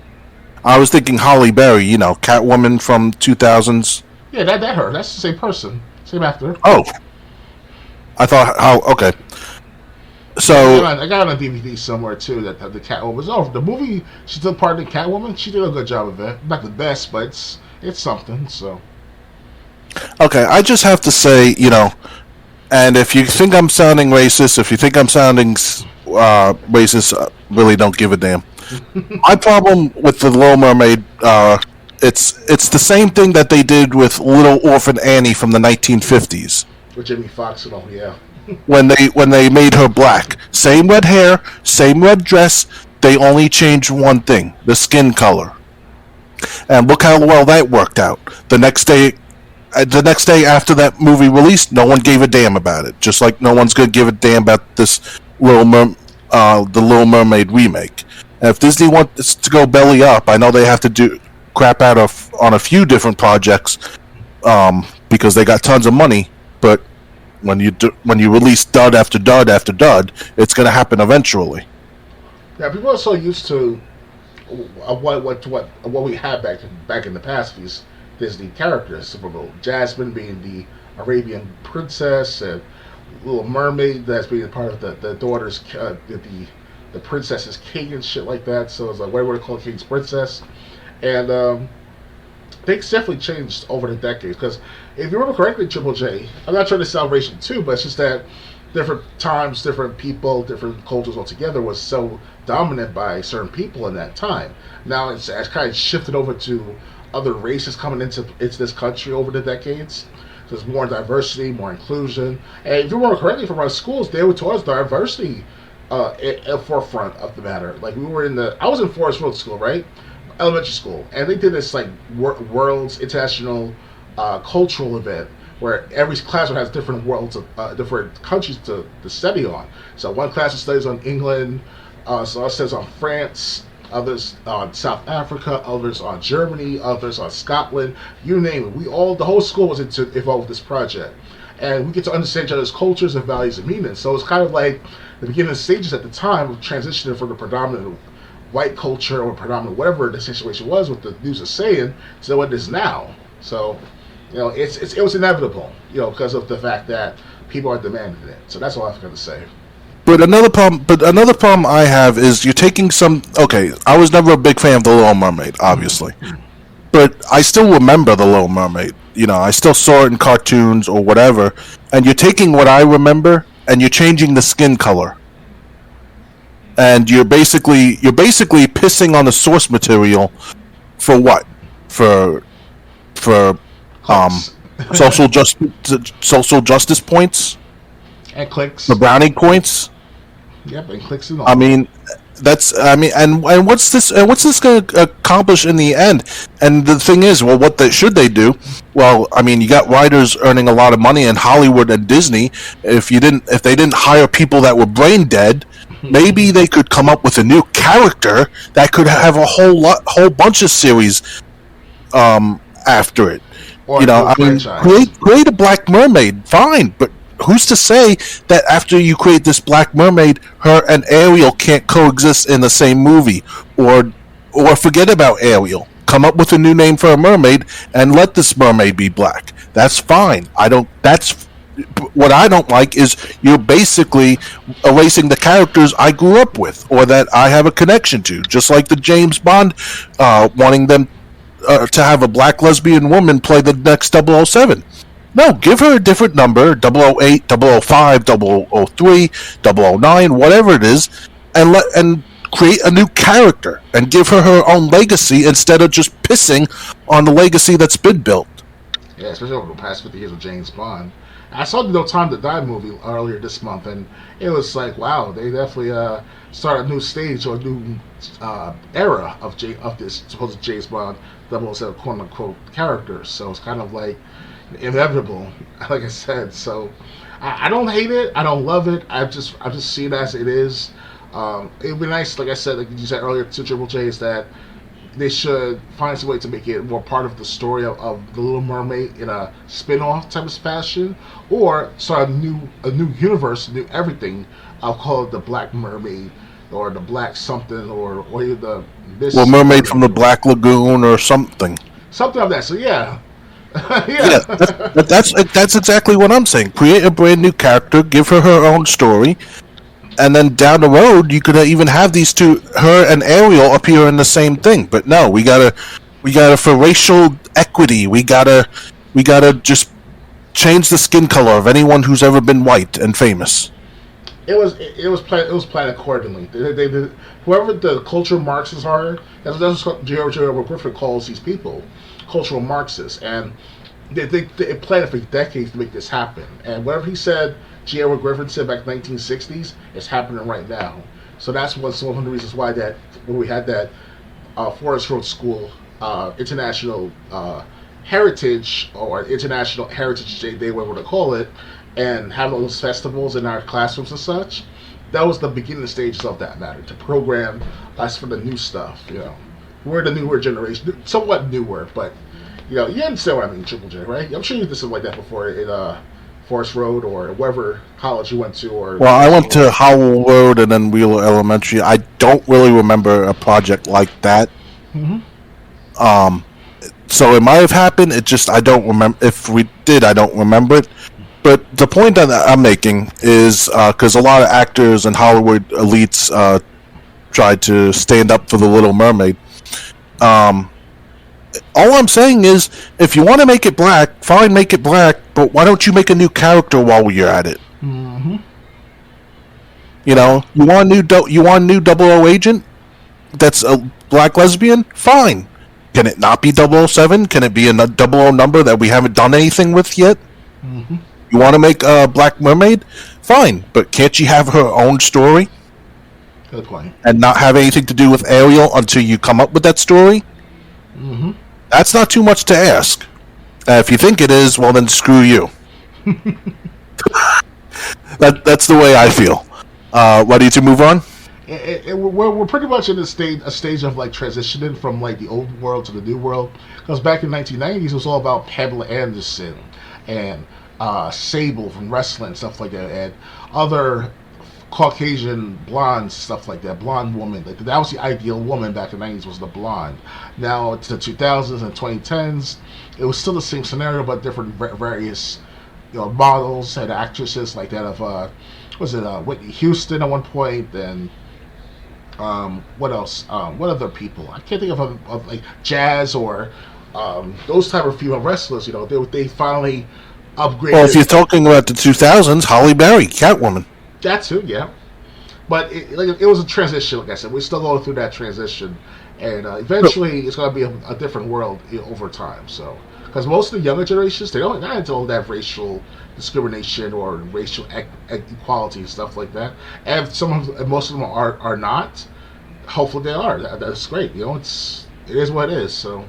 Speaker 1: I was thinking Halle Berry. Catwoman from 2000s.
Speaker 2: Yeah, that her. That's the same person, same actor.
Speaker 1: Oh. I thought. Okay. So
Speaker 2: I got it on DVD somewhere too. That the Catwoman was over the movie. She took part in Catwoman. She did a good job of it. Not the best, but it's something. So.
Speaker 1: Okay, I just have to say, and if you think I'm sounding racist, if you think I'm sounding racist, really don't give a damn. My problem with the Little Mermaid, it's the same thing that they did with Little Orphan Annie from the 1950s.
Speaker 2: With Jimmy Fox and all, yeah.
Speaker 1: When they made her black, same red hair, same red dress. They only changed one thing: the skin color. And look how well that worked out. The next day after that movie released, no one gave a damn about it. Just like no one's gonna give a damn about this the Little Mermaid remake. And if Disney wants to go belly up, I know they have to do crap out on a few different projects because they got tons of money. But when you release dud after dud after dud, it's gonna happen eventually.
Speaker 2: Yeah, people are so used to what we had back in the past. These Disney characters, Jasmine being the Arabian princess, and Little Mermaid that's being part of the daughter's the princess's king and shit like that. So it's like, what do we call king's princess? And things definitely changed over the decades. Because if you remember correctly, Triple J, I'm not trying to sound racial too, but it's just that different times, different people, different cultures altogether was so dominant by certain people in that time. Now it's kind of shifted over to other races coming into this country over the decades. So there's more diversity, more inclusion. And if you remember correctly from our schools, they were towards diversity at forefront of the matter. Like I was in Forest Road School, right? Elementary school. And they did this like World's International Cultural event where every classroom has different worlds of different countries to study on. So one class studies on England, so it says on France, others on South Africa, others on Germany, others on Scotland, you name it. The whole school was involved with this project. And we get to understand each other's cultures and values and meanings. So it's kind of like the beginning stages at the time of transitioning from the predominant white culture or predominant whatever the situation was with the news is saying to what it is now. So, it was inevitable, because of the fact that people are demanding it. So that's all I've got to say.
Speaker 1: But another problem I have is you're taking some. Okay, I was never a big fan of the Little Mermaid, obviously, but I still remember the Little Mermaid. I still saw it in cartoons or whatever. And you're taking what I remember and you're changing the skin color. And you're basically pissing on the source material for what? For social justice points
Speaker 2: and clicks.
Speaker 1: The brownie points.
Speaker 2: Yep, and clicks and all.
Speaker 1: I mean, That's I mean, and what's this? What's this going to accomplish in the end? And the thing is, well, what should they do? Well, I mean, you got writers earning a lot of money in Hollywood and Disney. If they didn't hire people that were brain dead, maybe they could come up with a new character that could have a whole bunch of series after it.
Speaker 2: Or
Speaker 1: You know, I mean,
Speaker 2: franchise.
Speaker 1: create a Black Mermaid, fine, but who's to say that after you create this Black Mermaid, her and Ariel can't coexist in the same movie, or forget about Ariel. Come up with a new name for a mermaid and let this mermaid be black. That's fine. I don't. That's what I don't like is you're basically erasing the characters I grew up with or that I have a connection to. Just like the James Bond wanting them to have a black lesbian woman play the next 007. No, give her a different number, 008, 005, 003, 009, whatever it is, and create a new character and give her own legacy instead of just pissing on the legacy that's been built.
Speaker 2: Yeah, especially over the past 50 years of James Bond. I saw the No Time to Die movie earlier this month, and it was like, wow, they definitely started a new stage or a new era of this supposed James Bond 007 quote unquote characters. So it's kind of like inevitable, like I said. So I don't hate it, I don't love it. I just see it as it is. It'd be nice, like I said, like you said earlier to Triple J, is that they should find some way to make it more part of the story of the Little Mermaid in a spin-off type of fashion, or start a new universe, new everything. I'll call it the Black Mermaid, or the Black something, or even the
Speaker 1: Well,
Speaker 2: Miss
Speaker 1: Mermaid from the
Speaker 2: Mermaid,
Speaker 1: Black Lagoon or something.
Speaker 2: something like that. So yeah,
Speaker 1: Yeah,
Speaker 2: yeah,
Speaker 1: that's exactly what I'm saying. Create a brand new character, give her own story, and then down the road you could even have these two, her and Ariel, appear in the same thing. But no, we gotta for racial equity, we gotta just change the skin color of anyone who's ever been white and famous.
Speaker 2: it was planned accordingly. Whoever the cultural Marxists are, that's what J.R. Griffin calls these people, cultural Marxists, and they planned for decades to make this happen. And whatever he said, J.R. Griffin said back in the 1960s, it's happening right now. So that's one of the reasons why that when we had that Forest Road School International Heritage or International Heritage Day, whatever to call it, and have all those festivals in our classrooms and such. That was the beginning stages of that matter to program us for the new stuff. You know, we're the newer generation, somewhat newer, but you understand what I mean, Triple J, right? I'm sure you did something like that before in Forest Road or wherever college you went to or
Speaker 1: Well, I
Speaker 2: middle
Speaker 1: went
Speaker 2: school.
Speaker 1: to Howell Road and then Wheeler Elementary. I don't really remember a project like that.
Speaker 2: Hmm.
Speaker 1: Um, so it might have happened. It just I don't remember. If we did, I don't remember it. But the point that I'm making is because a lot of actors and Hollywood elites tried to stand up for the Little Mermaid. Um, all I'm saying is, if you want to make it black, fine, make it black. But why don't you make a new character while you're at it?
Speaker 2: Hmm.
Speaker 1: You know, you want a new double O agent that's a black lesbian? Fine. Can it not be 007? Can it be a double O number that we haven't done anything with yet?
Speaker 2: Hmm.
Speaker 1: You want to make a Black Mermaid? Fine, but can't she have her own story
Speaker 2: Good point.
Speaker 1: and not have anything to do with Ariel until you come up with that story?
Speaker 2: Hmm.
Speaker 1: That's not too much to ask. If you think it is, well then screw you. That's the way I feel. Ready to move on?
Speaker 2: We're pretty much in a stage of like transitioning from like the old world to the new world. Because back in the 1990s, it was all about Pamela Anderson and Sable from wrestling, stuff like that, and other Caucasian blonde stuff like that, blonde woman. Like that was the ideal woman back in the 90s, was the blonde. Now it's the 2000s and 2010s. It was still the same scenario, but different various models and actresses like that of was it Whitney Houston at one point, and what else? What other people? I can't think of like Jazz or those type of female wrestlers. They finally
Speaker 1: Well, if
Speaker 2: upgraded
Speaker 1: you're talking about the 2000s, Holly Berry, Catwoman.
Speaker 2: that too. Yeah, but it was a transition. Like I said, we're still going through that transition, and eventually it's going to be a different world over time. So, because most of the younger generations, they don't not into all that racial discrimination or racial equality and stuff like that, and most of them are not. hopefully they are. That's great. It is what it is. So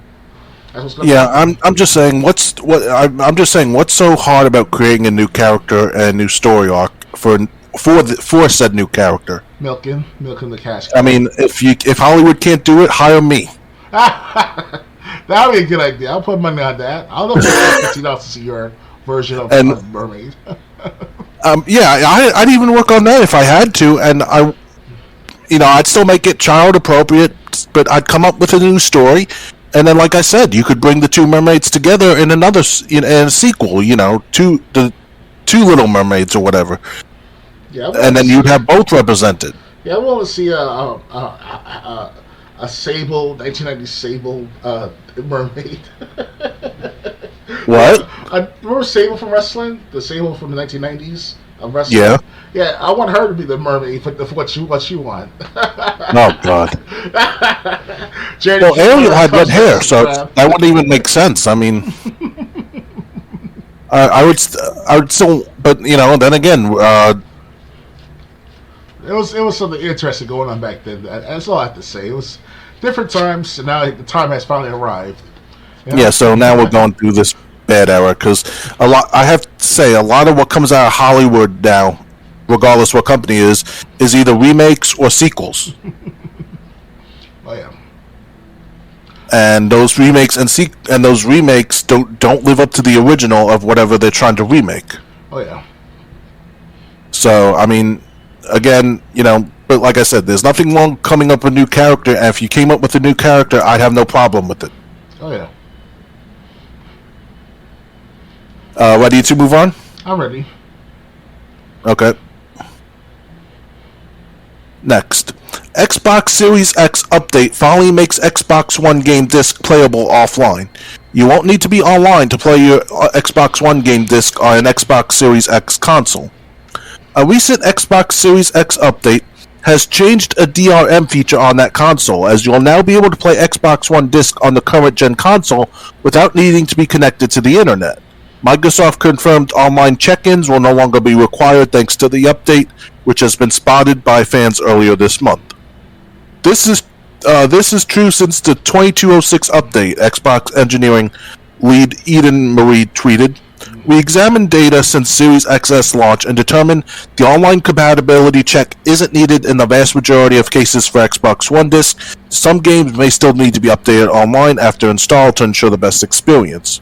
Speaker 2: that's what's going to
Speaker 1: Yeah,
Speaker 2: happen.
Speaker 1: I'm just saying I'm just saying what's so hard about creating a new character and a new story arc for said new character.
Speaker 2: Milking the cash
Speaker 1: I
Speaker 2: cow.
Speaker 1: mean, if Hollywood can't do it, hire me.
Speaker 2: That would be a good idea. I'll put money on that. I'll know $15 to see your version
Speaker 1: And
Speaker 2: of Mermaid.
Speaker 1: yeah, I'd even work on that if I had to, and I'd still make it child appropriate, but I'd come up with a new story, and then, like I said, you could bring the two mermaids together in in a sequel. The two Little Mermaids or whatever,
Speaker 2: Yeah,
Speaker 1: and then you'd have both represented.
Speaker 2: I want to see a Sable 1990s Sable mermaid.
Speaker 1: What?
Speaker 2: Remember Sable from wrestling? The Sable from the 1990s of wrestling.
Speaker 1: Yeah.
Speaker 2: Yeah, I want her to be the mermaid for what you want.
Speaker 1: Oh God.
Speaker 2: Janet
Speaker 1: Well,
Speaker 2: Jackson
Speaker 1: Ariel had red
Speaker 2: comes
Speaker 1: hair,
Speaker 2: to
Speaker 1: so
Speaker 2: grab.
Speaker 1: that wouldn't even make sense. I mean, I would still, but then again,
Speaker 2: It was something interesting going on back then. That's all I have to say. It was different times, and now the time has finally arrived.
Speaker 1: yeah. So now we're going through this bad era because I have to say, a lot of what comes out of Hollywood now, regardless what company is either remakes or sequels.
Speaker 2: Oh yeah.
Speaker 1: And those remakes those remakes don't live up to the original of whatever they're trying to remake.
Speaker 2: Oh yeah.
Speaker 1: So I mean, again, but like I said, there's nothing wrong coming up with a new character, and if you came up with a new character, I'd have no problem with it.
Speaker 2: Oh yeah.
Speaker 1: Ready to move on?
Speaker 2: I'm ready.
Speaker 1: Okay. Next. Xbox Series X update finally makes Xbox One game disc playable offline. You won't need to be online to play your Xbox One game disc on an Xbox Series X console. A recent Xbox Series X update has changed a DRM feature on that console, as you'll now be able to play Xbox One disc on the current gen console without needing to be connected to the internet. Microsoft confirmed online check-ins will no longer be required thanks to the update, which has been spotted by fans earlier this month. This is true since the 2206 update, Xbox engineering lead Eden Marie tweeted. We examined data since Series XS launch and determined the online compatibility check isn't needed in the vast majority of cases for Xbox One disc. Some games may still need to be updated online after install to ensure the best experience.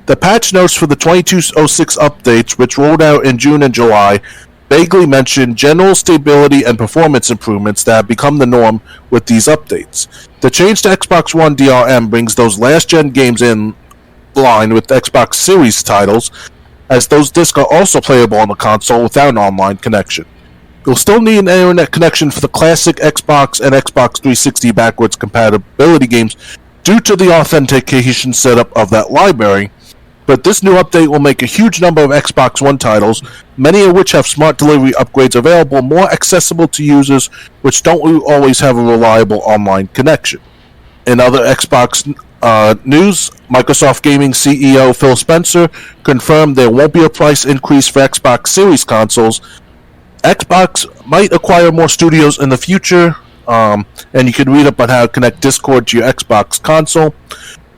Speaker 1: The patch notes for the 2206 updates, which rolled out in June and July, vaguely mentioned general stability and performance improvements that have become the norm with these updates. The change to Xbox One DRM brings those last-gen games in line with Xbox Series titles, as those discs are also playable on the console without an online connection. You'll still need an internet connection for the classic Xbox and Xbox 360 backwards compatibility games due to the authentication setup of that library, but this new update will make a huge number of Xbox One titles, many of which have smart delivery upgrades available, more accessible to users which don't always have a reliable online connection. In other Xbox news, Microsoft Gaming CEO Phil Spencer confirmed there won't be a price increase for Xbox Series consoles. Xbox might acquire more studios in the future, and you can read up on how to connect Discord to your Xbox console.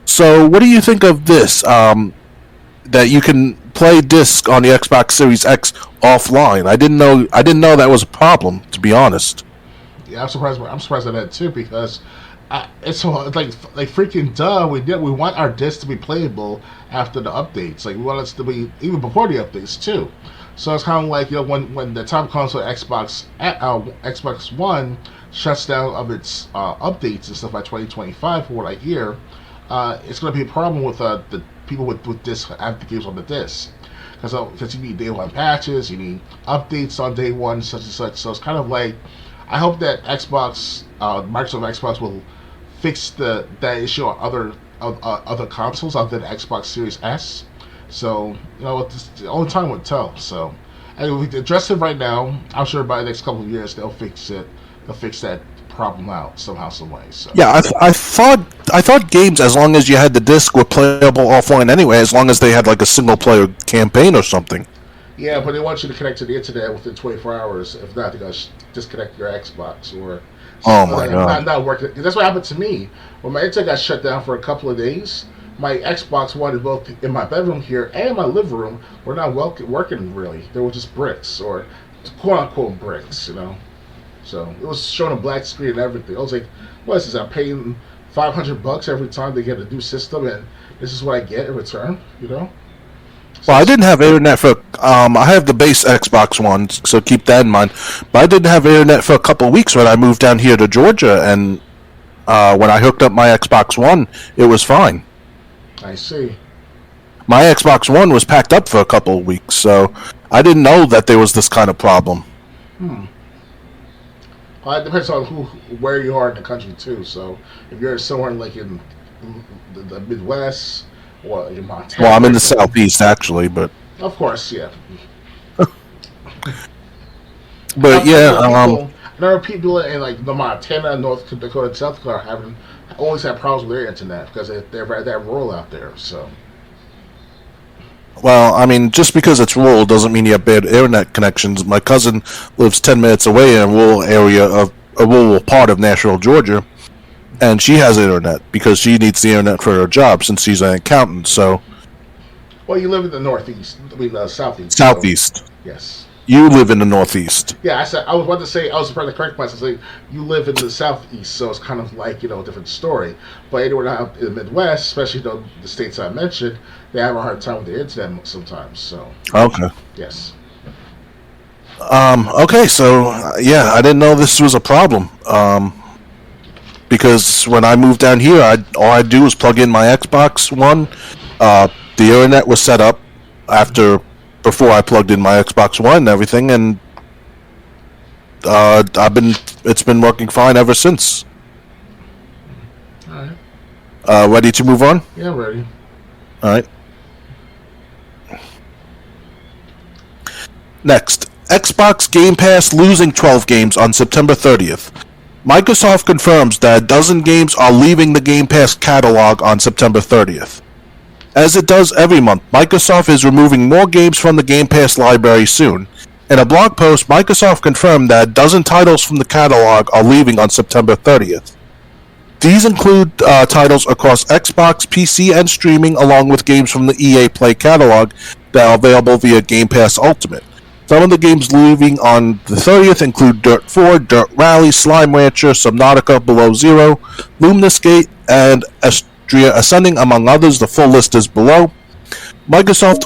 Speaker 1: So, what do you think of this? That you can play disc on the Xbox Series X offline. I didn't know that was a problem, to be honest.
Speaker 2: Yeah, I'm surprised. I'm surprised at that too because it's like freaking duh. We want our disc to be playable after the updates. Like we want us to be even before the updates too. So it's kind of like when the top console Xbox One shuts down of its updates and stuff by 2025 for what I hear. It's going to be a problem with the people with disc have the games on the disc because you need day one patches, you need updates on day one, such and such. So it's kind of like I hope that Microsoft Xbox will fix that issue on other consoles other than Xbox Series S. So only time will tell. So anyway, we address it right now. I'm sure by the next couple of years they'll fix it. They'll fix that problem out somehow, some way. So
Speaker 1: yeah, I thought games, as long as you had the disc, were playable offline anyway, as long as they had like a single player campaign or something.
Speaker 2: Yeah, but they want you to connect to the internet within 24 hours. If not, they're gonna disconnect your Xbox or
Speaker 1: Oh my god.
Speaker 2: Not working. That's what happened to me when my internet got shut down for a couple of days. My Xbox One, both in my bedroom here and my living room, were not working really. They were just bricks, or quote unquote bricks, So it was showing a black screen and everything. I was like, "What is this? I'm paying $500 every time they get a new system, and this is what I get in return." So
Speaker 1: Well, I didn't have internet for. I have the base Xbox One, so keep that in mind. But I didn't have internet for a couple of weeks when I moved down here to Georgia, and when I hooked up my Xbox One, it was fine.
Speaker 2: I see.
Speaker 1: My Xbox One was packed up for a couple of weeks, so I didn't know that there was this kind of problem.
Speaker 2: Well, it depends on where you are in the country too. So if you're somewhere like in the Midwest or in Montana,
Speaker 1: Well, I'm in the southeast actually, but
Speaker 2: of course, yeah.
Speaker 1: yeah,
Speaker 2: I know people in like the Montana, North Dakota, South Dakota always have problems with their internet because they're that rural out there. So.
Speaker 1: well, I mean, just because it's rural doesn't mean you have bad internet connections. My cousin lives 10 minutes away in a rural area of a rural part of Nashville, Georgia, and she has internet because she needs the internet for her job since she's an accountant. So,
Speaker 2: Well, you live in the Northeast. I mean, Southeast.
Speaker 1: southeast.
Speaker 2: So, yes.
Speaker 1: You live in the northeast.
Speaker 2: Yeah, I was about to say, I was trying to correct myself. Say you live in the Southeast, so it's kind of like a different story. But anywhere out in the Midwest, especially the states I mentioned, they have a hard time with the internet sometimes. So.
Speaker 1: Okay.
Speaker 2: Yes.
Speaker 1: Okay, so yeah, I didn't know this was a problem. Because when I moved down here, all I do was plug in my Xbox One. The internet was set up before I plugged in my Xbox One and everything, and it's been working fine ever since.
Speaker 2: All right.
Speaker 1: Ready to move on?
Speaker 2: Yeah, I'm ready.
Speaker 1: All right. Next, Xbox Game Pass losing 12 games on September 30th. Microsoft confirms that a dozen games are leaving the Game Pass catalog on September 30th. As it does every month, Microsoft is removing more games from the Game Pass library soon. In a blog post, Microsoft confirmed that a dozen titles from the catalog are leaving on September 30th. These include titles across Xbox, PC, and streaming, along with games from the EA Play catalog that are available via Game Pass Ultimate. Some of the games leaving on the 30th include Dirt 4, Dirt Rally, Slime Rancher, Subnautica Below Zero, Luminous Gate, and Astria Ascending, among others. The full list is below. Microsoft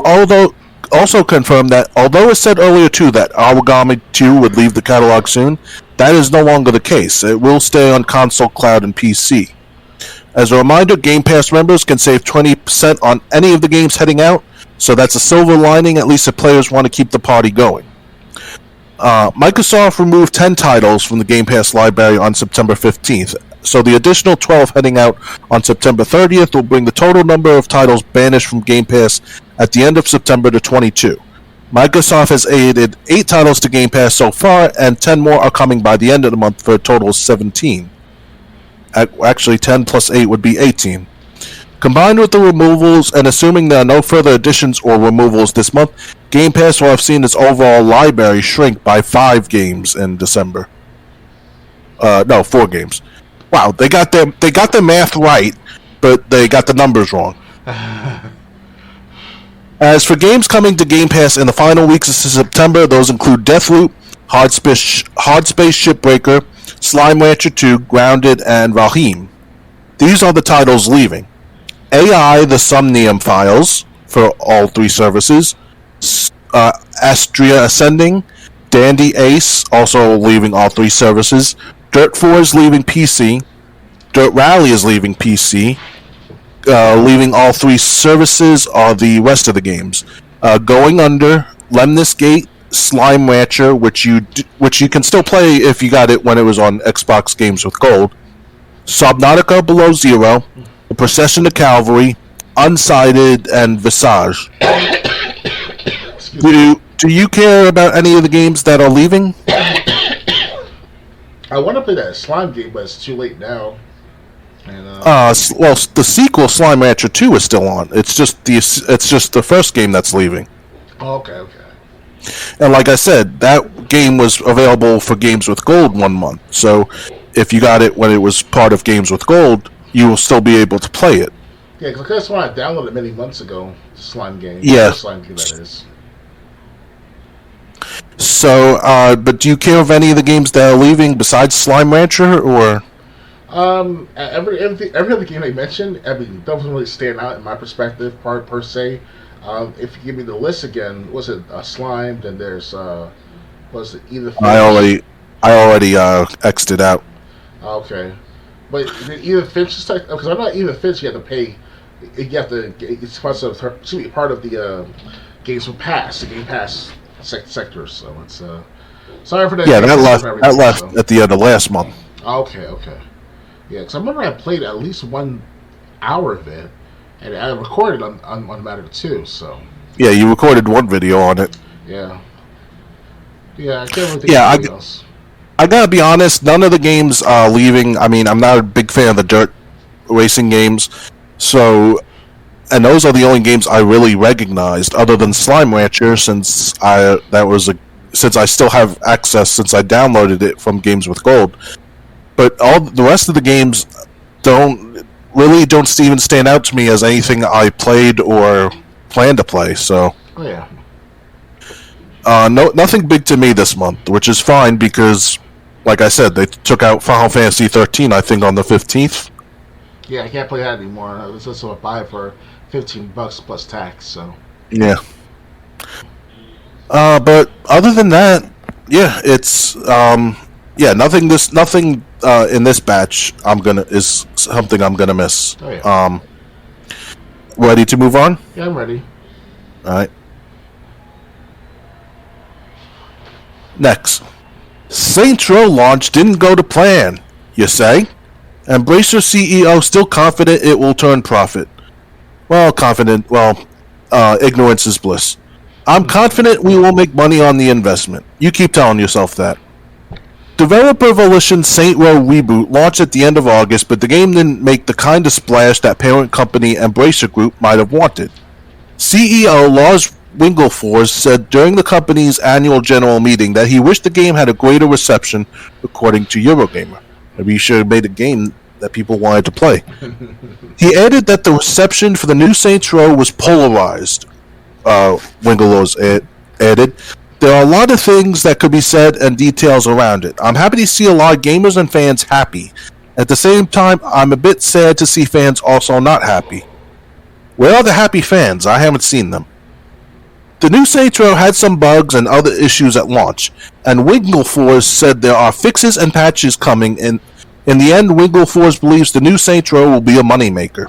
Speaker 1: also confirmed that, although it said earlier too that Origami 2 would leave the catalog soon, that is no longer the case. It will stay on console, cloud, and PC. As a reminder, Game Pass members can save 20% on any of the games heading out, so that's a silver lining, at least if players want to keep the party going. Microsoft removed 10 titles from the Game Pass library on September 15th, so the additional 12 heading out on September 30th will bring the total number of titles banished from Game Pass at the end of September to 22. Microsoft has added 8 titles to Game Pass so far, and 10 more are coming by the end of the month for a total of 17. Actually, 10 plus 8 would be 18. Combined with the removals, and assuming there are no further additions or removals this month, Game Pass will have seen its overall library shrink by 5 games in December. 4 games. Wow, they got their math right, but they got the numbers wrong. As for games coming to Game Pass in the final weeks of September, those include Deathloop, Hardspace Shipbreaker, Slime Rancher 2, Grounded, and Valheim. These are the titles leaving. AI, the Somnium Files, for all 3 services, Astria Ascending, Dandy Ace, also leaving all 3 services, Dirt 4 is leaving PC, Dirt Rally is leaving PC, leaving all 3 services are the rest of the games. Going Under, Lemnis Gate, Slime Rancher, which you can still play if you got it when it was on Xbox Games with Gold, Subnautica Below Zero, The Procession to Calvary, Unsighted, and Visage. Do you care about any of the games that are leaving?
Speaker 2: I want to play that slime game, but it's too late now. And,
Speaker 1: well, the sequel, Slime Rancher 2, is still on. It's just the first game that's leaving.
Speaker 2: Okay.
Speaker 1: And like I said, that game was available for Games with Gold 1 month. So if you got it when it was part of Games with Gold, you will still be able to play it.
Speaker 2: Yeah, because that's why I downloaded it many months ago. The Slime game.
Speaker 1: Yeah.
Speaker 2: The Slime game, that is.
Speaker 1: So, but do you care of any of the games that are leaving besides Slime Rancher, or?
Speaker 2: Every other game they mentioned, I mean, doesn't really stand out in my perspective, per se. If you give me the list again, was it Slime? Then there's was it either?
Speaker 1: I already X'd it out.
Speaker 2: Okay, but either Finch, because I know either Finch you have to pay. You have to. It's part of the Games with Pass, the Game Pass sector. So it's sorry for that.
Speaker 1: Yeah, that left at the end of last month.
Speaker 2: Okay. Yeah, because I remember I played at least 1 hour of it, and I recorded on Matter too. So
Speaker 1: yeah, you recorded one video on it.
Speaker 2: Yeah, I can't really think of anything else.
Speaker 1: I gotta be honest, none of the games are leaving. I mean, I'm not a big fan of the dirt racing games, so, and those are the only games I really recognized, other than Slime Rancher, since I still have access since I downloaded it from Games with Gold. But all the rest of the games don't even stand out to me as anything I played or plan to play. So,
Speaker 2: oh yeah.
Speaker 1: Nothing big to me this month, which is fine because, like I said, they took out Final Fantasy 13, I think, on the 15th.
Speaker 2: Yeah, I can't play that anymore. I was also buy it for $15 plus tax. So
Speaker 1: yeah. But other than that, yeah, it's nothing in this batch is something I'm gonna miss.
Speaker 2: Oh yeah.
Speaker 1: Ready to move on?
Speaker 2: Yeah, I'm ready.
Speaker 1: All right. Next, Saints Row launch didn't go to plan, you say? Embracer CEO still confident it will turn profit. Well, ignorance is bliss. I'm confident we will make money on the investment. You keep telling yourself that. Developer Volition's Saints Row reboot launched at the end of August, but the game didn't make the kind of splash that parent company Embracer Group might have wanted. CEO Lars Winglefors said during the company's annual general meeting that he wished the game had a greater reception, according to Eurogamer. Maybe you should have made a game that people wanted to play. He added that the reception for the new Saints Row was polarized. Winglefors added, "There are a lot of things that could be said and details around it. I'm happy to see a lot of gamers and fans happy. At the same time, I'm a bit sad to see fans also not happy. Where are the happy fans? I haven't seen them." The new Saints Row had some bugs and other issues at launch, and Winglefors said there are fixes and patches coming. In the end, Winglefors believes the new Saints Row will be a moneymaker.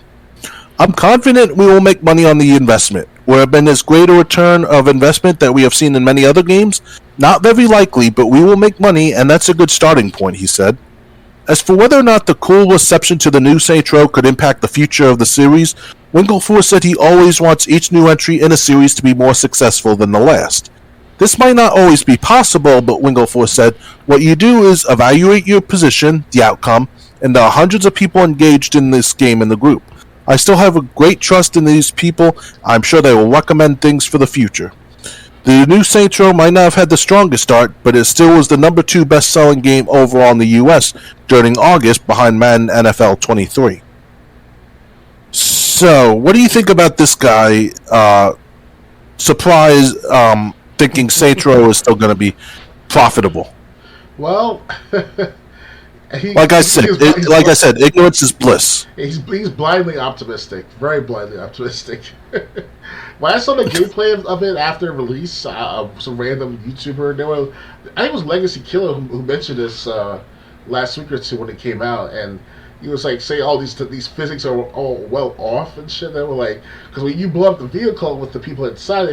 Speaker 1: "I'm confident we will make money on the investment. Will it have been as great a return of investment that we have seen in many other games? Not very likely, but we will make money, and that's a good starting point," he said. As for whether or not the cool reception to the new Saints Row could impact the future of the series, Winglefors said he always wants each new entry in a series to be more successful than the last. This might not always be possible, but Winglefors said, "What you do is evaluate your position, the outcome, and there are hundreds of people engaged in this game in the group. I still have a great trust in these people. I'm sure they will recommend things for the future." The new Saints Row might not have had the strongest start, but it still was the number 2 best-selling game overall in the U.S. during August, behind Madden NFL 23. So, what do you think about this guy? Thinking Saints Row is still going to be profitable.
Speaker 2: Well,
Speaker 1: like I said, ignorance is bliss.
Speaker 2: He's blindly optimistic, very blindly optimistic. When I saw the gameplay of it after release, some random YouTuber, I think it was Legacy Killer who mentioned this last week or two when it came out, and he was like saying all these physics are all well off and shit. They were like, because when you blow up the vehicle with the people inside,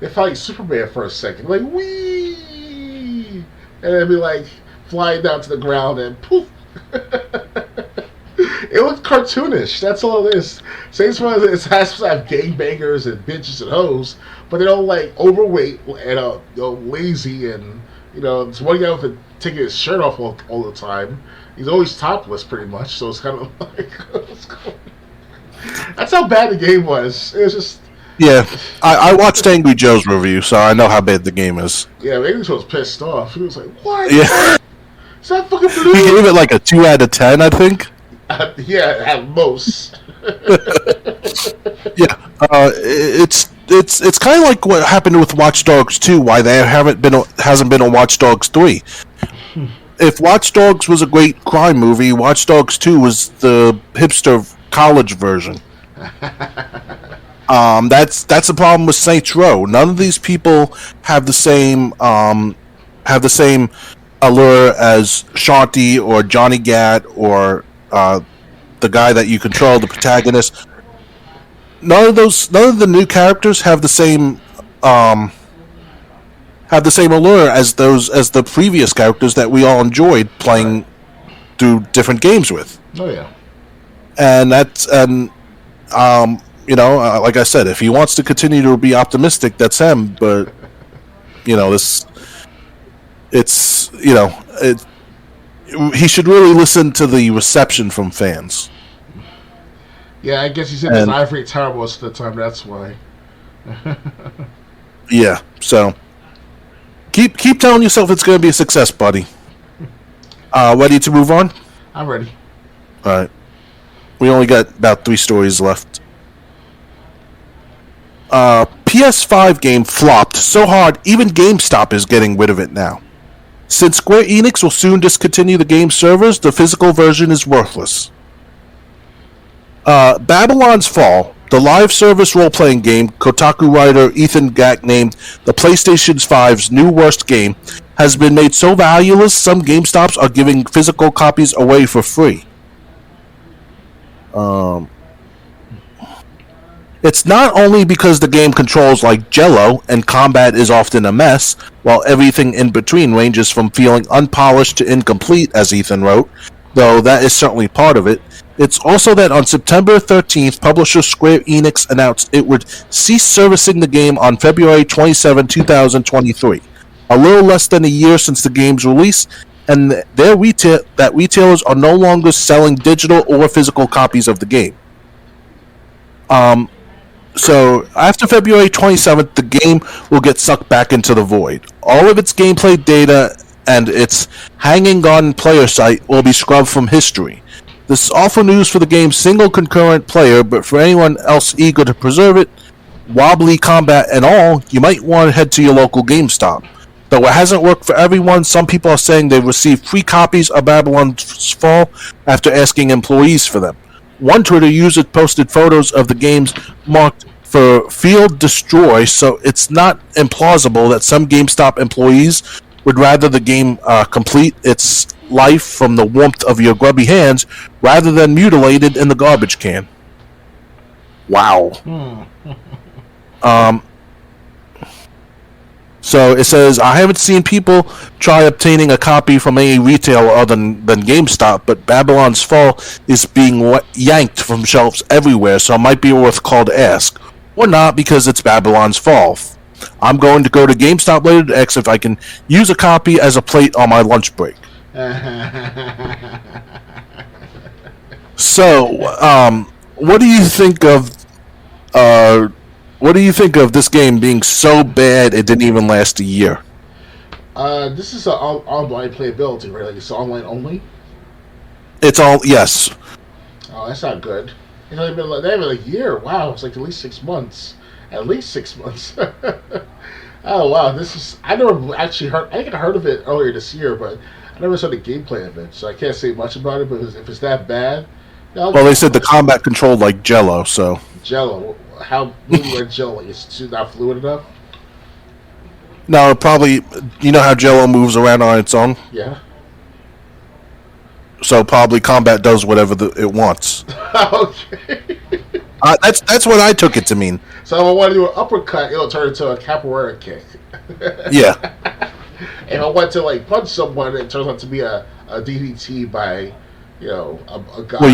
Speaker 2: they felt like Superman for a second, like wee, and then be like flying down to the ground and poof. It looked cartoonish. That's all it is. Saints Row it has to have gangbangers and bitches and hoes, but they're all like overweight and lazy, and it's one guy with taking his shirt off all the time. He's always topless, pretty much. So it's kind of like, what's going on? That's how bad the game was. It was just.
Speaker 1: Yeah, I watched Angry Joe's review, so I know how bad the game is.
Speaker 2: Yeah, Angry Joe was pissed off. He was like, "What?"
Speaker 1: Yeah.
Speaker 2: Is that fucking blue?
Speaker 1: He gave it like a 2 out of 10, I think.
Speaker 2: Yeah, at most.
Speaker 1: Yeah, it's kind of like what happened with Watch Dogs 2. Why there hasn't been a Watch Dogs 3. If Watch Dogs was a great crime movie, Watch Dogs 2 was the hipster college version. That's the problem with Saints Row. None of these people have the same allure as Shanti or Johnny Gat or the guy that you control, the protagonist. None of the new characters have the same allure as the previous characters that we all enjoyed playing through different games with.
Speaker 2: Oh yeah.
Speaker 1: And like I said, if he wants to continue to be optimistic, that's him. But he should really listen to the reception from fans.
Speaker 2: Yeah, I guess he said his ivory tower most of the time. That's why.
Speaker 1: Yeah. So keep telling yourself it's going to be a success, buddy. Ready to move on?
Speaker 2: I'm ready.
Speaker 1: All right. We only got about 3 stories left. PS5 game flopped so hard, even GameStop is getting rid of it now. Since Square Enix will soon discontinue the game servers, the physical version is worthless. Babylon's Fall, the live service role-playing game Kotaku writer Ethan Gack named the PlayStation 5's new worst game, has been made so valueless some GameStops are giving physical copies away for free. It's not only because the game controls like Jello and combat is often a mess, while everything in between ranges from feeling unpolished to incomplete, as Ethan wrote, though that is certainly part of it. It's also that on September 13th, publisher Square Enix announced it would cease servicing the game on February 27, 2023, a little less than a year since the game's release, and retailers are no longer selling digital or physical copies of the game. So, after February 27th, the game will get sucked back into the void. All of its gameplay data and its hanging on player site will be scrubbed from history. This is awful news for the game's single concurrent player, but for anyone else eager to preserve it, wobbly combat and all, you might want to head to your local GameStop. Though it hasn't worked for everyone, some people are saying they've received free copies of Babylon's Fall after asking employees for them. One Twitter user posted photos of the games marked for Field Destroy, so it's not implausible that some GameStop employees would rather the game complete its life from the warmth of your grubby hands rather than mutilated in the garbage can. Wow. So it says, I haven't seen people try obtaining a copy from any retailer other than GameStop, but Babylon's Fall is being yanked from shelves everywhere, so it might be worth a call to ask. Or not, because it's Babylon's Fall. I'm going to go to GameStop later to ask if I can use a copy as a plate on my lunch break. So, what do you think of this game being so bad it didn't even last a year?
Speaker 2: This is an online playability, right? Like it's online only?
Speaker 1: It's all, yes.
Speaker 2: Oh, that's not good. You know, they've been like a year. Wow, it's like at least 6 months. At least 6 months. Oh, wow. I never actually heard, I think I heard of it earlier this year, but I never saw the gameplay of it, so I can't say much about it, but if it's that bad...
Speaker 1: Well, they said the combat controlled like Jello, so...
Speaker 2: Jello? How moving like Jello? It's not fluid enough?
Speaker 1: No, probably... You know how Jello moves around on its own?
Speaker 2: Yeah.
Speaker 1: So probably combat does whatever it wants.
Speaker 2: Okay.
Speaker 1: That's what I took it to mean.
Speaker 2: So if I want to do an uppercut, it'll turn into a capoeira kick.
Speaker 1: Yeah.
Speaker 2: If I want to like punch someone, it turns out to be a DDT by, a guy.
Speaker 1: Well,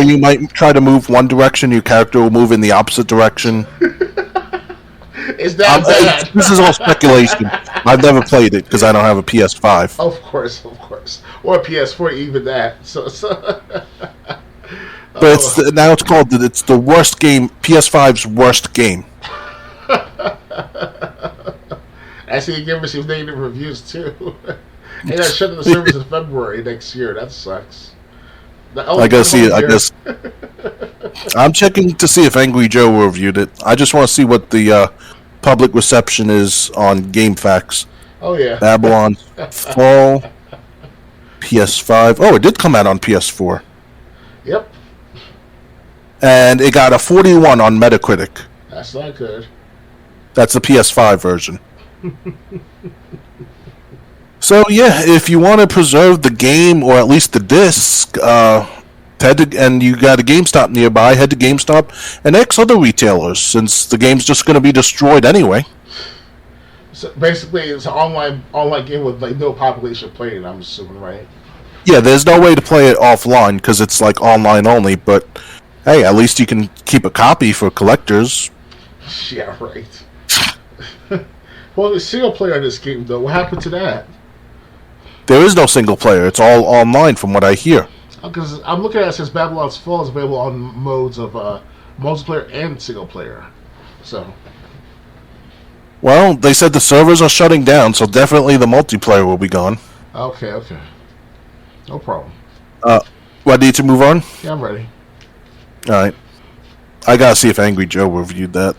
Speaker 1: you might try to move one direction. Your character will move in the opposite direction.
Speaker 2: Is that bad?
Speaker 1: This is all speculation. I've never played it because I don't have a PS5.
Speaker 2: Of course, or a PS4. Even that. So.
Speaker 1: But now it's called it's the worst game. PS5's worst game.
Speaker 2: I see you give me some negative reviews too. And I shut the service in February next year. That sucks.
Speaker 1: I gotta see it. I guess I'm checking to see if Angry Joe reviewed it. I just want to see what the public reception is on GameFAQs.
Speaker 2: Oh yeah,
Speaker 1: Babylon's Fall, PS5. Oh, it did come out on PS4.
Speaker 2: Yep.
Speaker 1: And it got a 41 on Metacritic.
Speaker 2: That's not good.
Speaker 1: That's the PS5 version. So yeah, if you want to preserve the game or at least the disc, and you got a GameStop nearby, head to GameStop and X other retailers, since the game's just going to be destroyed anyway.
Speaker 2: So basically, it's an online game with like no population playing. I'm assuming, right?
Speaker 1: Yeah, there's no way to play it offline because it's like online only. But hey, at least you can keep a copy for collectors.
Speaker 2: Yeah, right. Well, the single player in this game, though, what happened to that?
Speaker 1: There is no single player. It's all online, from what I hear.
Speaker 2: Because I'm looking at it since Babylon's Fall is available on modes of multiplayer and single player. So.
Speaker 1: Well, they said the servers are shutting down, so definitely the multiplayer will be gone.
Speaker 2: Okay. No problem.
Speaker 1: I need to move on?
Speaker 2: Yeah, I'm ready.
Speaker 1: Alright. I gotta see if Angry Joe reviewed that.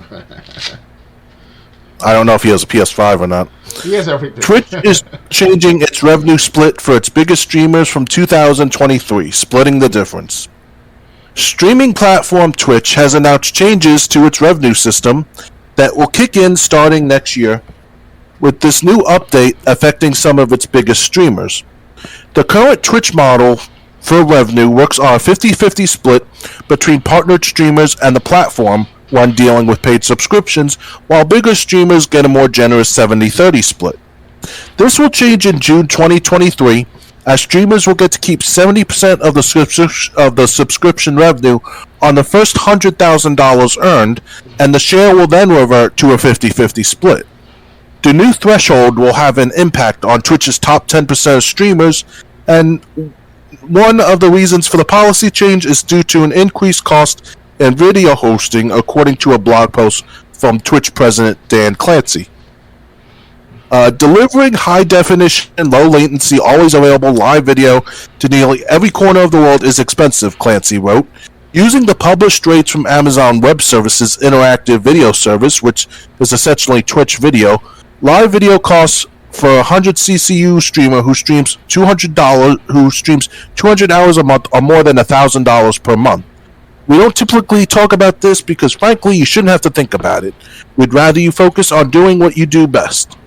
Speaker 1: I don't know if he has a PS5 or not.
Speaker 2: He has everything.
Speaker 1: Twitch is changing its revenue split for its biggest streamers from 2023, splitting the difference. Streaming platform Twitch has announced changes to its revenue system that will kick in starting next year, with this new update affecting some of its biggest streamers. The current Twitch model for revenue works on a 50-50 split between partnered streamers and the platform when dealing with paid subscriptions, while bigger streamers get a more generous 70-30 split. This will change in June 2023, as streamers will get to keep 70% of the subscription revenue on the first $100,000 earned, and the share will then revert to a 50-50 split. The new threshold will have an impact on Twitch's top 10% of streamers, and one of the reasons for the policy change is due to an increased cost in video hosting, according to a blog post from Twitch president Dan Clancy. Delivering high-definition, low-latency, always-available live video to nearly every corner of the world is expensive, Clancy wrote. Using the published rates from Amazon Web Services' interactive video service, which is essentially Twitch video, live video costs for a 100 CCU streamer who streams $200 hours a month or more than $1,000 per month. We don't typically talk about this because, frankly, you shouldn't have to think about it. We'd rather you focus on doing what you do best.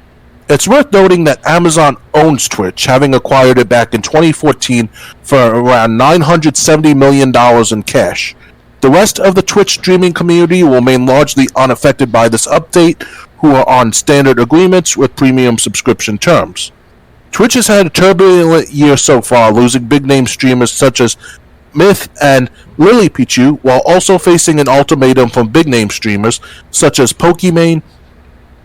Speaker 1: It's worth noting that Amazon owns Twitch, having acquired it back in 2014 for around $970 million in cash. The rest of the Twitch streaming community will remain largely unaffected by this update, who are on standard agreements with premium subscription terms. Twitch has had a turbulent year so far, losing big-name streamers such as Myth and Lily Pichu, while also facing an ultimatum from big-name streamers such as Pokimane,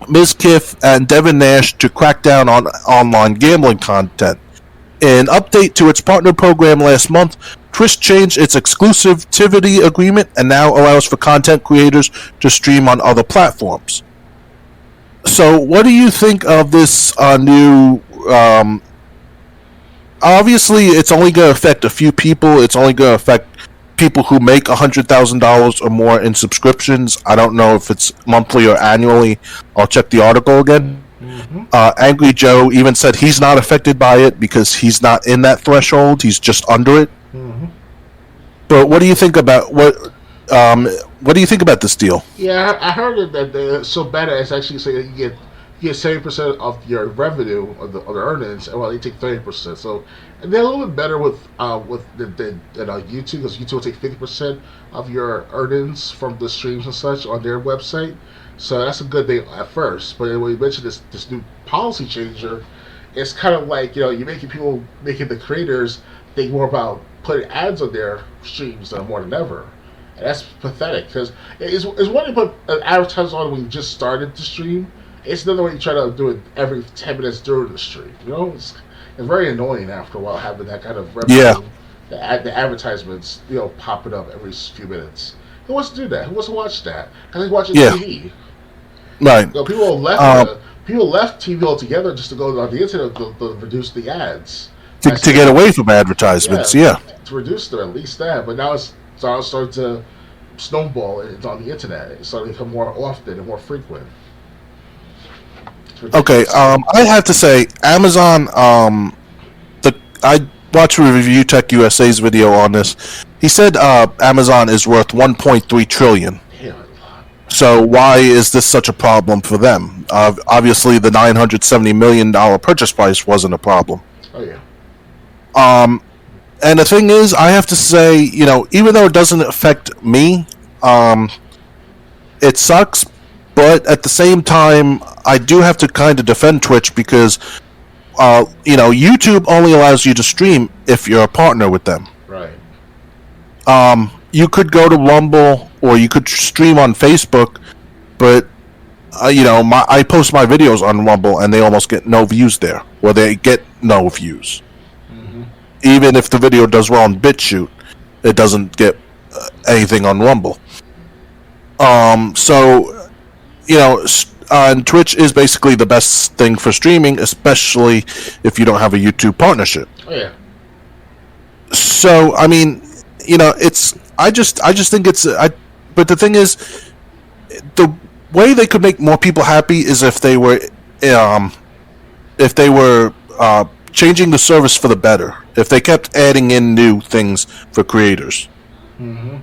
Speaker 1: Ms. Kiff, and Devin Nash to crack down on online gambling content. In an update to its partner program last month, Twitch changed its exclusivity agreement and now allows for content creators to stream on other platforms. So, what do you think of this new... obviously, it's only going to affect a few people. It's only going to affect people who make $100,000 or more in subscriptions. I don't know if it's monthly or annually. I'll check the article again. Mm-hmm. Angry Joe even said he's not affected by it because he's not in that threshold. He's just under it. Mm-hmm. But what do you think about what do you think about this deal?
Speaker 2: Yeah, I heard that they're so bad it's actually saying you get 70% of your revenue of the earnings, and they take 30%. So, and they're a little bit better with YouTube, because YouTube will take 50% of your earnings from the streams and such on their website. So that's a good thing at first. But when you mentioned this new policy changer, it's kind of like you're making the creators think more about putting ads on their streams more than ever. And that's pathetic, because it's one thing to put an advertisement on when you just started the stream. It's another way you try to do it every 10 minutes during the stream. It's very annoying after a while having that kind of revenue. Yeah. The advertisements, popping up every few minutes. Who wants to do that? Who wants to watch that? I think watching TV.
Speaker 1: Right.
Speaker 2: People are left People left TV altogether just to go on the internet to reduce the ads.
Speaker 1: To get away from advertisements,
Speaker 2: Yeah,
Speaker 1: yeah.
Speaker 2: to reduce them at least that. But now it's starting to snowball. It's on the internet. It's starting to become more often and more frequent.
Speaker 1: Okay, I have to say, Amazon. I watched Review Tech USA's video on this. He said Amazon is worth 1.3 trillion.
Speaker 2: Damn.
Speaker 1: So why is this such a problem for them? Obviously, the $970 million purchase price wasn't a problem.
Speaker 2: Oh yeah.
Speaker 1: And the thing is, I have to say, even though it doesn't affect me, it sucks. But at the same time, I do have to kind of defend Twitch because, YouTube only allows you to stream if you're a partner with them.
Speaker 2: Right.
Speaker 1: You could go to Rumble or you could stream on Facebook, but I post my videos on Rumble and they almost get no views there, or they get no views. Mm-hmm. Even if the video does well on BitChute, it doesn't get anything on Rumble. And Twitch is basically the best thing for streaming, especially if you don't have a YouTube partnership.
Speaker 2: Oh yeah.
Speaker 1: So I mean, I just think it's. But the thing is, the way they could make more people happy is if they were changing the service for the better. If they kept adding in new things for creators.
Speaker 2: Mm-hmm.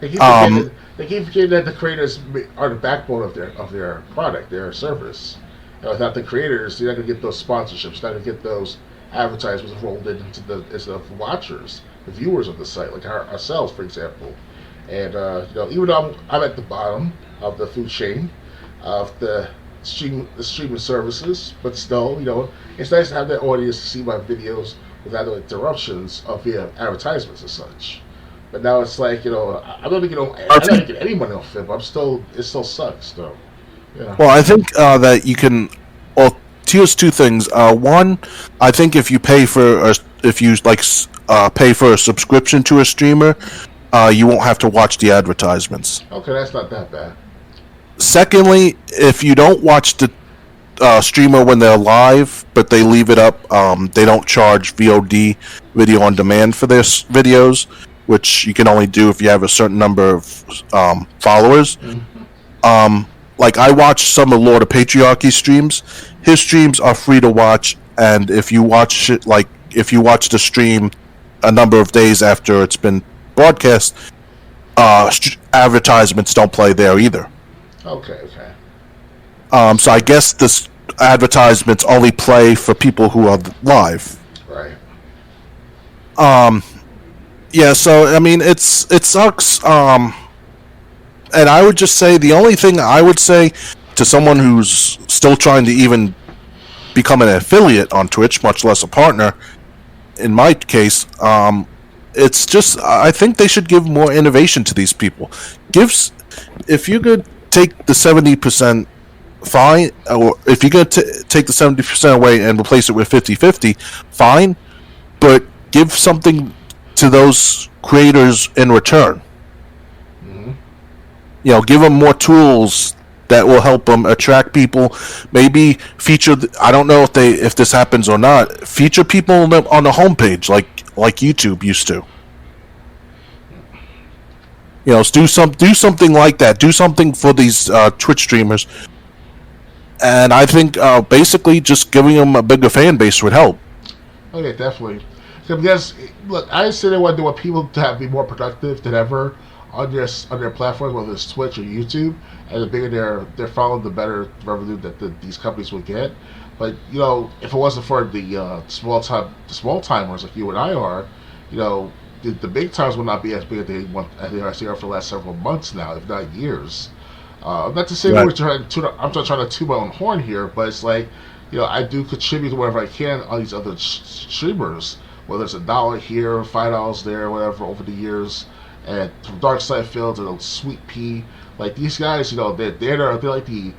Speaker 2: They keep forgetting that the creators are the backbone of their product, their service. And without the creators, you're not going to get those sponsorships. You're not going to get those advertisements rolled into the watchers, the viewers of the site, like ourselves, for example. And even though I'm at the bottom of the food chain of the streaming services, but still, it's nice to have that audience to see my videos without interruptions via advertisements and such. But now it's like, I'm not making any money off it, but it still sucks, though. Yeah.
Speaker 1: Well, I think that you can. Well, here's two things. One, I think if you pay for pay for a subscription to a streamer, you won't have to watch the advertisements.
Speaker 2: Okay, that's not that bad.
Speaker 1: Secondly, if you don't watch the streamer when they're live, but they leave it up, they don't charge VOD, video on demand, for their videos, which you can only do if you have a certain number of followers. Mm-hmm. Like I watch some of Lord of Patriarchy streams. His streams are free to watch, and if you watch the stream a number of days after it's been broadcast, advertisements don't play there either.
Speaker 2: Okay.
Speaker 1: So I guess this advertisements only play for people who are live.
Speaker 2: Right.
Speaker 1: Yeah, so I mean it sucks. And I would just say the only thing I would say to someone who's still trying to even become an affiliate on Twitch, much less a partner, in my case, it's just I think they should give more innovation to these people. If you could take the 70%, fine, or if you're going to take the 70% away and replace it with 50-50, fine, but give something to those creators in return. Give them more tools that will help them attract people. Maybe feature. I don't know if this happens or not. Feature people on the homepage like YouTube used to. Do something like that. Do something for these Twitch streamers. And I think basically just giving them a bigger fan base would help.
Speaker 2: Okay, definitely. Because look, I say they want people to be more productive than ever on their platforms, whether it's Twitch or YouTube, and the bigger their following, the better revenue that these companies would get. But if it wasn't for the small timers like you and I are, the big times would not be as big as they are for the last several months now, if not years. Not to say
Speaker 1: right.
Speaker 2: I'm not trying to toot my own horn here, but it's like I do contribute to whatever I can on these other streamers, whether it's $1 here, $5 there, whatever, over the years. And from Dark Side Field to Sweet Pea, like these guys, they're like the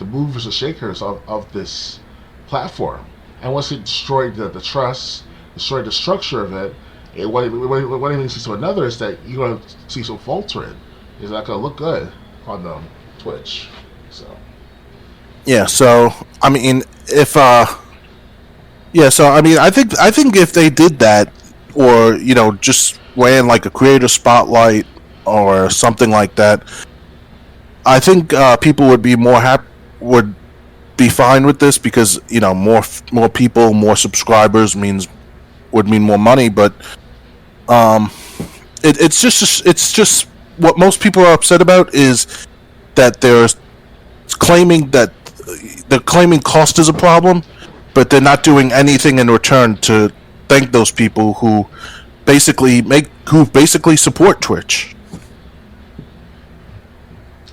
Speaker 2: movers and shakers of this platform. And once it destroyed the trust, destroyed the structure of it, one thing leads to another is that you're going to see some faltering. It's not going to look good on Twitch. So.
Speaker 1: Yeah. So I mean, if yeah. So I mean, I think if they did that, or just ran like a creator spotlight or something like that, I think people would be would be fine with this because more people, more subscribers would mean more money. But um, it's just what most people are upset about is that claiming that they're claiming cost is a problem, but they're not doing anything in return to thank those people who basically support Twitch.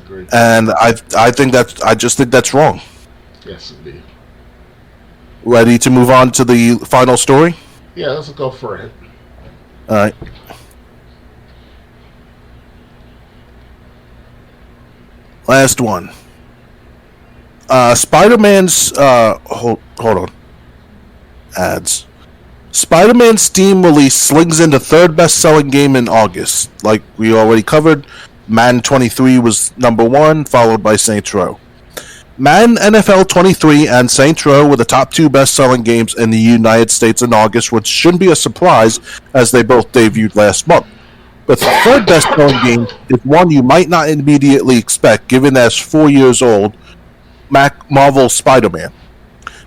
Speaker 2: Agreed.
Speaker 1: And I just think that's wrong.
Speaker 2: Yes, indeed.
Speaker 1: Ready to move on to the final story?
Speaker 2: Yeah, let's go for it.
Speaker 1: All right. Last one. Spider-Man's hold on. Ads. Spider-Man Steam release slings into third best-selling game in August. Like we already covered, Madden 23 was number 1, followed by Saints Row. Madden NFL 23 and Saints Row were the top 2 best-selling games in the United States in August, which shouldn't be a surprise as they both debuted last month. The third best-selling game is one you might not immediately expect, given that it's 4 years old, Marvel's Spider-Man.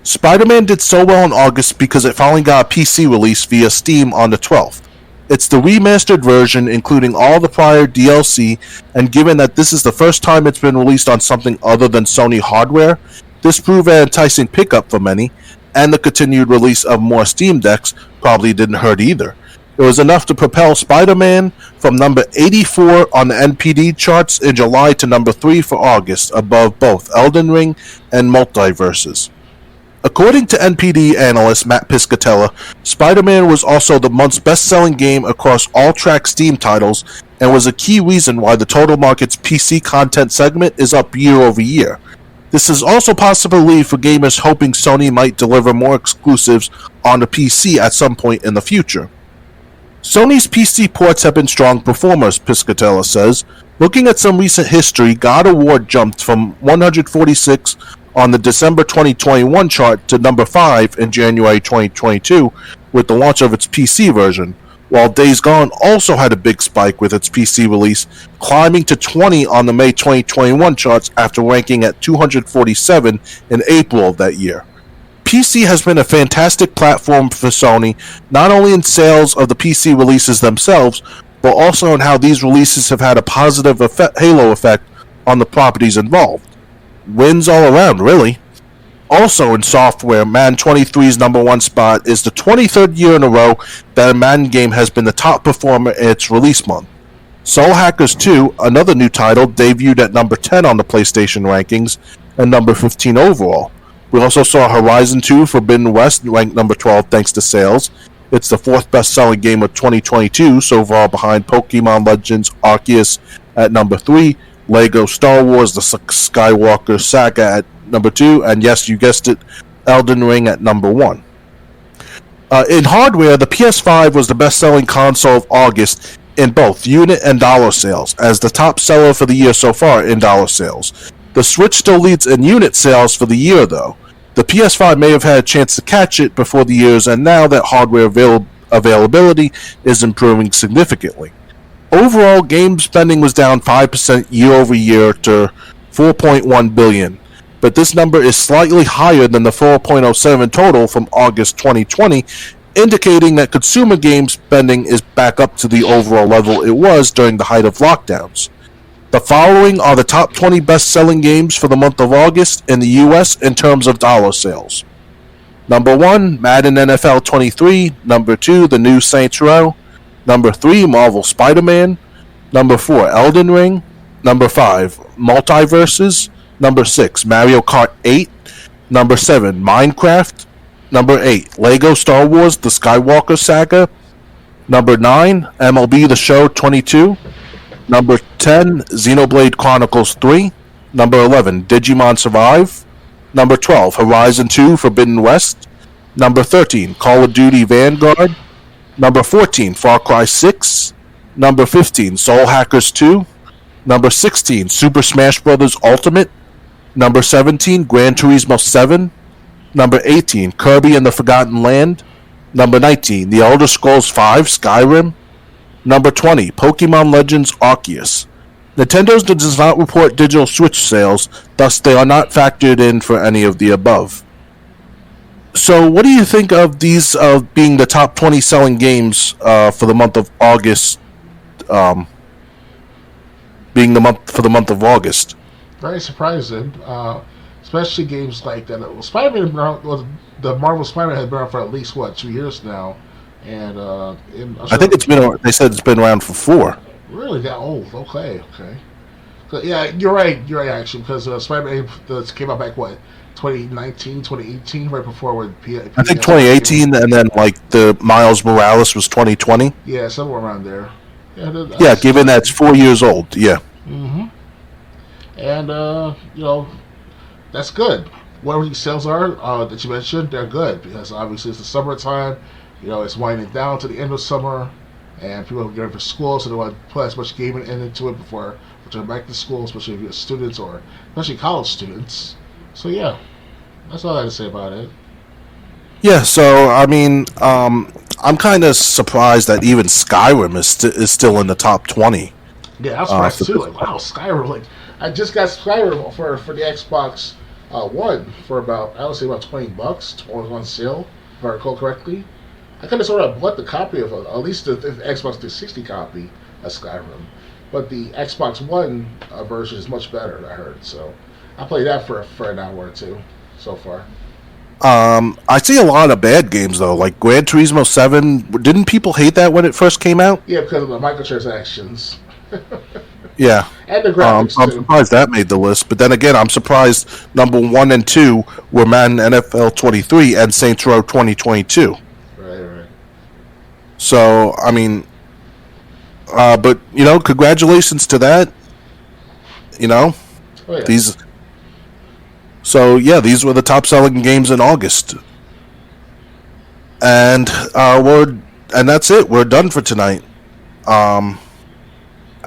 Speaker 1: Spider-Man did so well in August because it finally got a PC release via Steam on the 12th. It's the remastered version, including all the prior DLC, and given that this is the first time it's been released on something other than Sony hardware, this proved an enticing pickup for many, and the continued release of more Steam Decks probably didn't hurt either. It was enough to propel Spider-Man from number 84 on the NPD charts in July to number 3 for August, above both Elden Ring and Multiverses. According to NPD analyst Matt Piscatella, Spider-Man was also the month's best-selling game across all track Steam titles and was a key reason why the total market's PC content segment is up year over year. This is also possibly for gamers hoping Sony might deliver more exclusives on the PC at some point in the future. Sony's PC ports have been strong performers, Piscatella says. Looking at some recent history, God of War jumped from 146 on the December 2021 chart to number 5 in January 2022 with the launch of its PC version, while Days Gone also had a big spike with its PC release, climbing to 20 on the May 2021 charts after ranking at 247 in April of that year. PC has been a fantastic platform for Sony, not only in sales of the PC releases themselves, but also in how these releases have had a positive halo effect on the properties involved. Wins all around, really. Also in software, Madden 23's number 1 spot is the 23rd year in a row that a Madden game has been the top performer in its release month. Soul Hackers 2, another new title, debuted at number 10 on the PlayStation rankings and number 15 overall. We also saw Horizon 2 Forbidden West ranked number 12 thanks to sales. It's the 4th best-selling game of 2022, so far behind Pokemon Legends Arceus at number 3, Lego Star Wars The Skywalker Saga at number 2, and yes, you guessed it, Elden Ring at number 1. In hardware, the PS5 was the best-selling console of August in both unit and dollar sales, as the top seller for the year so far in dollar sales. The Switch still leads in unit sales for the year, though. The PS5 may have had a chance to catch it before the year's end now that hardware availability is improving significantly. Overall, game spending was down 5% year over year to $4.1 billion, but this number is slightly higher than the 4.07 total from August 2020, indicating that consumer game spending is back up to the overall level it was during the height of lockdowns. The following are the top 20 best-selling games for the month of August in the US in terms of dollar sales. Number 1, Madden NFL 23. Number 2, the new Saints Row. Number 3, Marvel Spider-Man. Number 4, Elden Ring. Number 5, Multiverses. Number 6, Mario Kart 8. Number 7, Minecraft. Number 8, Lego Star Wars The Skywalker Saga. Number 9, MLB The Show 22. Number 10, Xenoblade Chronicles 3. Number 11, Digimon Survive. Number 12, Horizon 2 Forbidden West. Number 13, Call of Duty Vanguard. Number 14, Far Cry 6. Number 15, Soul Hackers 2. Number 16, Super Smash Bros. Ultimate. Number 17, Gran Turismo 7. Number 18, Kirby and the Forgotten Land. Number 19, The Elder Scrolls V, Skyrim. Number 20, Pokemon Legends Arceus. Nintendo does not report digital Switch sales, thus they are not factored in for any of the above. So what do you think of these being the top 20 selling games for the month of August, being the month of August?
Speaker 2: Very surprising, especially games like that. Spider-Man, the Marvel Spider-Man has been around for at least 2 years now, and
Speaker 1: I think it's been. They said it's been around for 4.
Speaker 2: Really that old? Okay. So, yeah, you're right. Actually, because Spider-Man came out back 2019, 2018, right before when
Speaker 1: I think 2018, and then like the Miles Morales was 2020.
Speaker 2: Yeah, somewhere around there.
Speaker 1: Yeah, given that's 4 years old. Yeah.
Speaker 2: Mm-hmm. And that's good. Whatever these sales are that you mentioned, they're good because obviously it's the summertime. It's winding down to the end of summer, and people are getting ready for school, so they want to put as much gaming into it before return back to school, especially if you're students or especially college students. So yeah, that's all I have to say about it.
Speaker 1: Yeah, so I mean, I'm kind of surprised that even Skyrim is still in the top 20.
Speaker 2: Yeah, I was surprised too. Like, wow, Skyrim! Like, I just got Skyrim for the Xbox One for about I would say about $20 on sale, if I recall correctly. I could have sort of bought the copy of at least the Xbox 360 copy of Skyrim, but the Xbox One version is much better. I heard, so I played that for an hour or two so far.
Speaker 1: I see a lot of bad games though, like Gran Turismo 7. Didn't people hate that when it first came out?
Speaker 2: Yeah, because of the microtransactions.
Speaker 1: Yeah,
Speaker 2: and the graphics
Speaker 1: I'm surprised that made the list. But then again, I'm surprised number 1 and 2 were Madden NFL 23 and Saints Row 2022.
Speaker 2: Right.
Speaker 1: So I mean, but congratulations to that.
Speaker 2: Oh, yeah.
Speaker 1: These. So yeah, these were the top selling games in August, and that's it. We're done for tonight.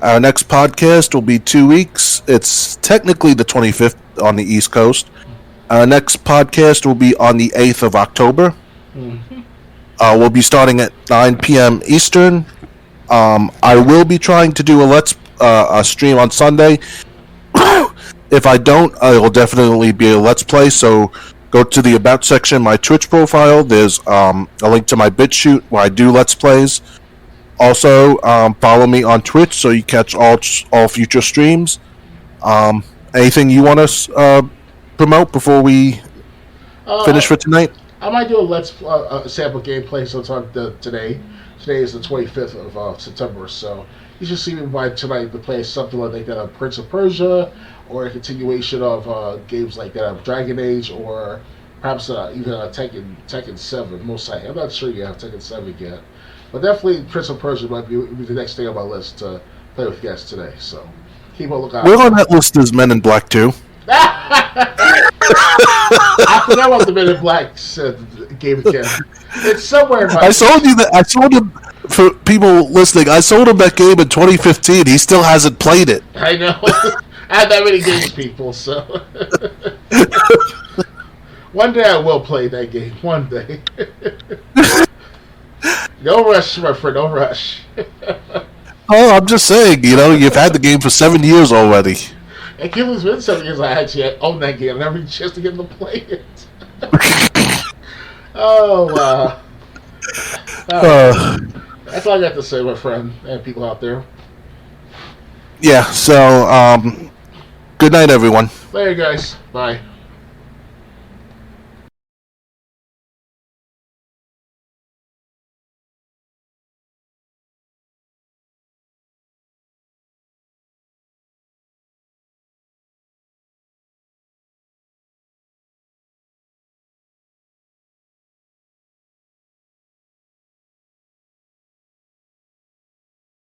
Speaker 1: Our next podcast will be 2 weeks. It's technically the 25th on the East Coast. Our next podcast will be on the 8th of October.
Speaker 2: Mm-hmm.
Speaker 1: We'll be starting at 9 p.m. Eastern. I will be trying to do a stream on Sunday. If I don't, it will definitely be a Let's Play. So go to the About section, my Twitch profile. There's a link to my BitChute where I do Let's Plays. Also, follow me on Twitch so you catch all future streams. Anything you want to promote before we finish for tonight?
Speaker 2: I might do a sample gameplay sometime today. Today is the 25th of September, so you should see me by tonight to play something like that of Prince of Persia, or a continuation of games like that of Dragon Age, or perhaps even Tekken 7. Most likely, I'm not sure yet Tekken 7 yet, but definitely Prince of Persia might be the next thing on my list to play with guests today. So keep a lookout.
Speaker 1: We're on that list as Men in Black 2.
Speaker 2: I forgot about the Men in Black game again. It's somewhere.
Speaker 1: I sold him for people listening. I sold him that game in 2015. He still hasn't played it.
Speaker 2: I know. I have that many games, people. So one day I will play that game. One day. No rush, my friend. No rush.
Speaker 1: Oh, I'm just saying. You've had the game for 7 years already.
Speaker 2: It has been 7 years I actually owned that game. I never had a chance to get to play it. Oh, wow. That's all I got to say, my friend, and people out there.
Speaker 1: Yeah, so, good night, everyone.
Speaker 2: Later, guys. Bye.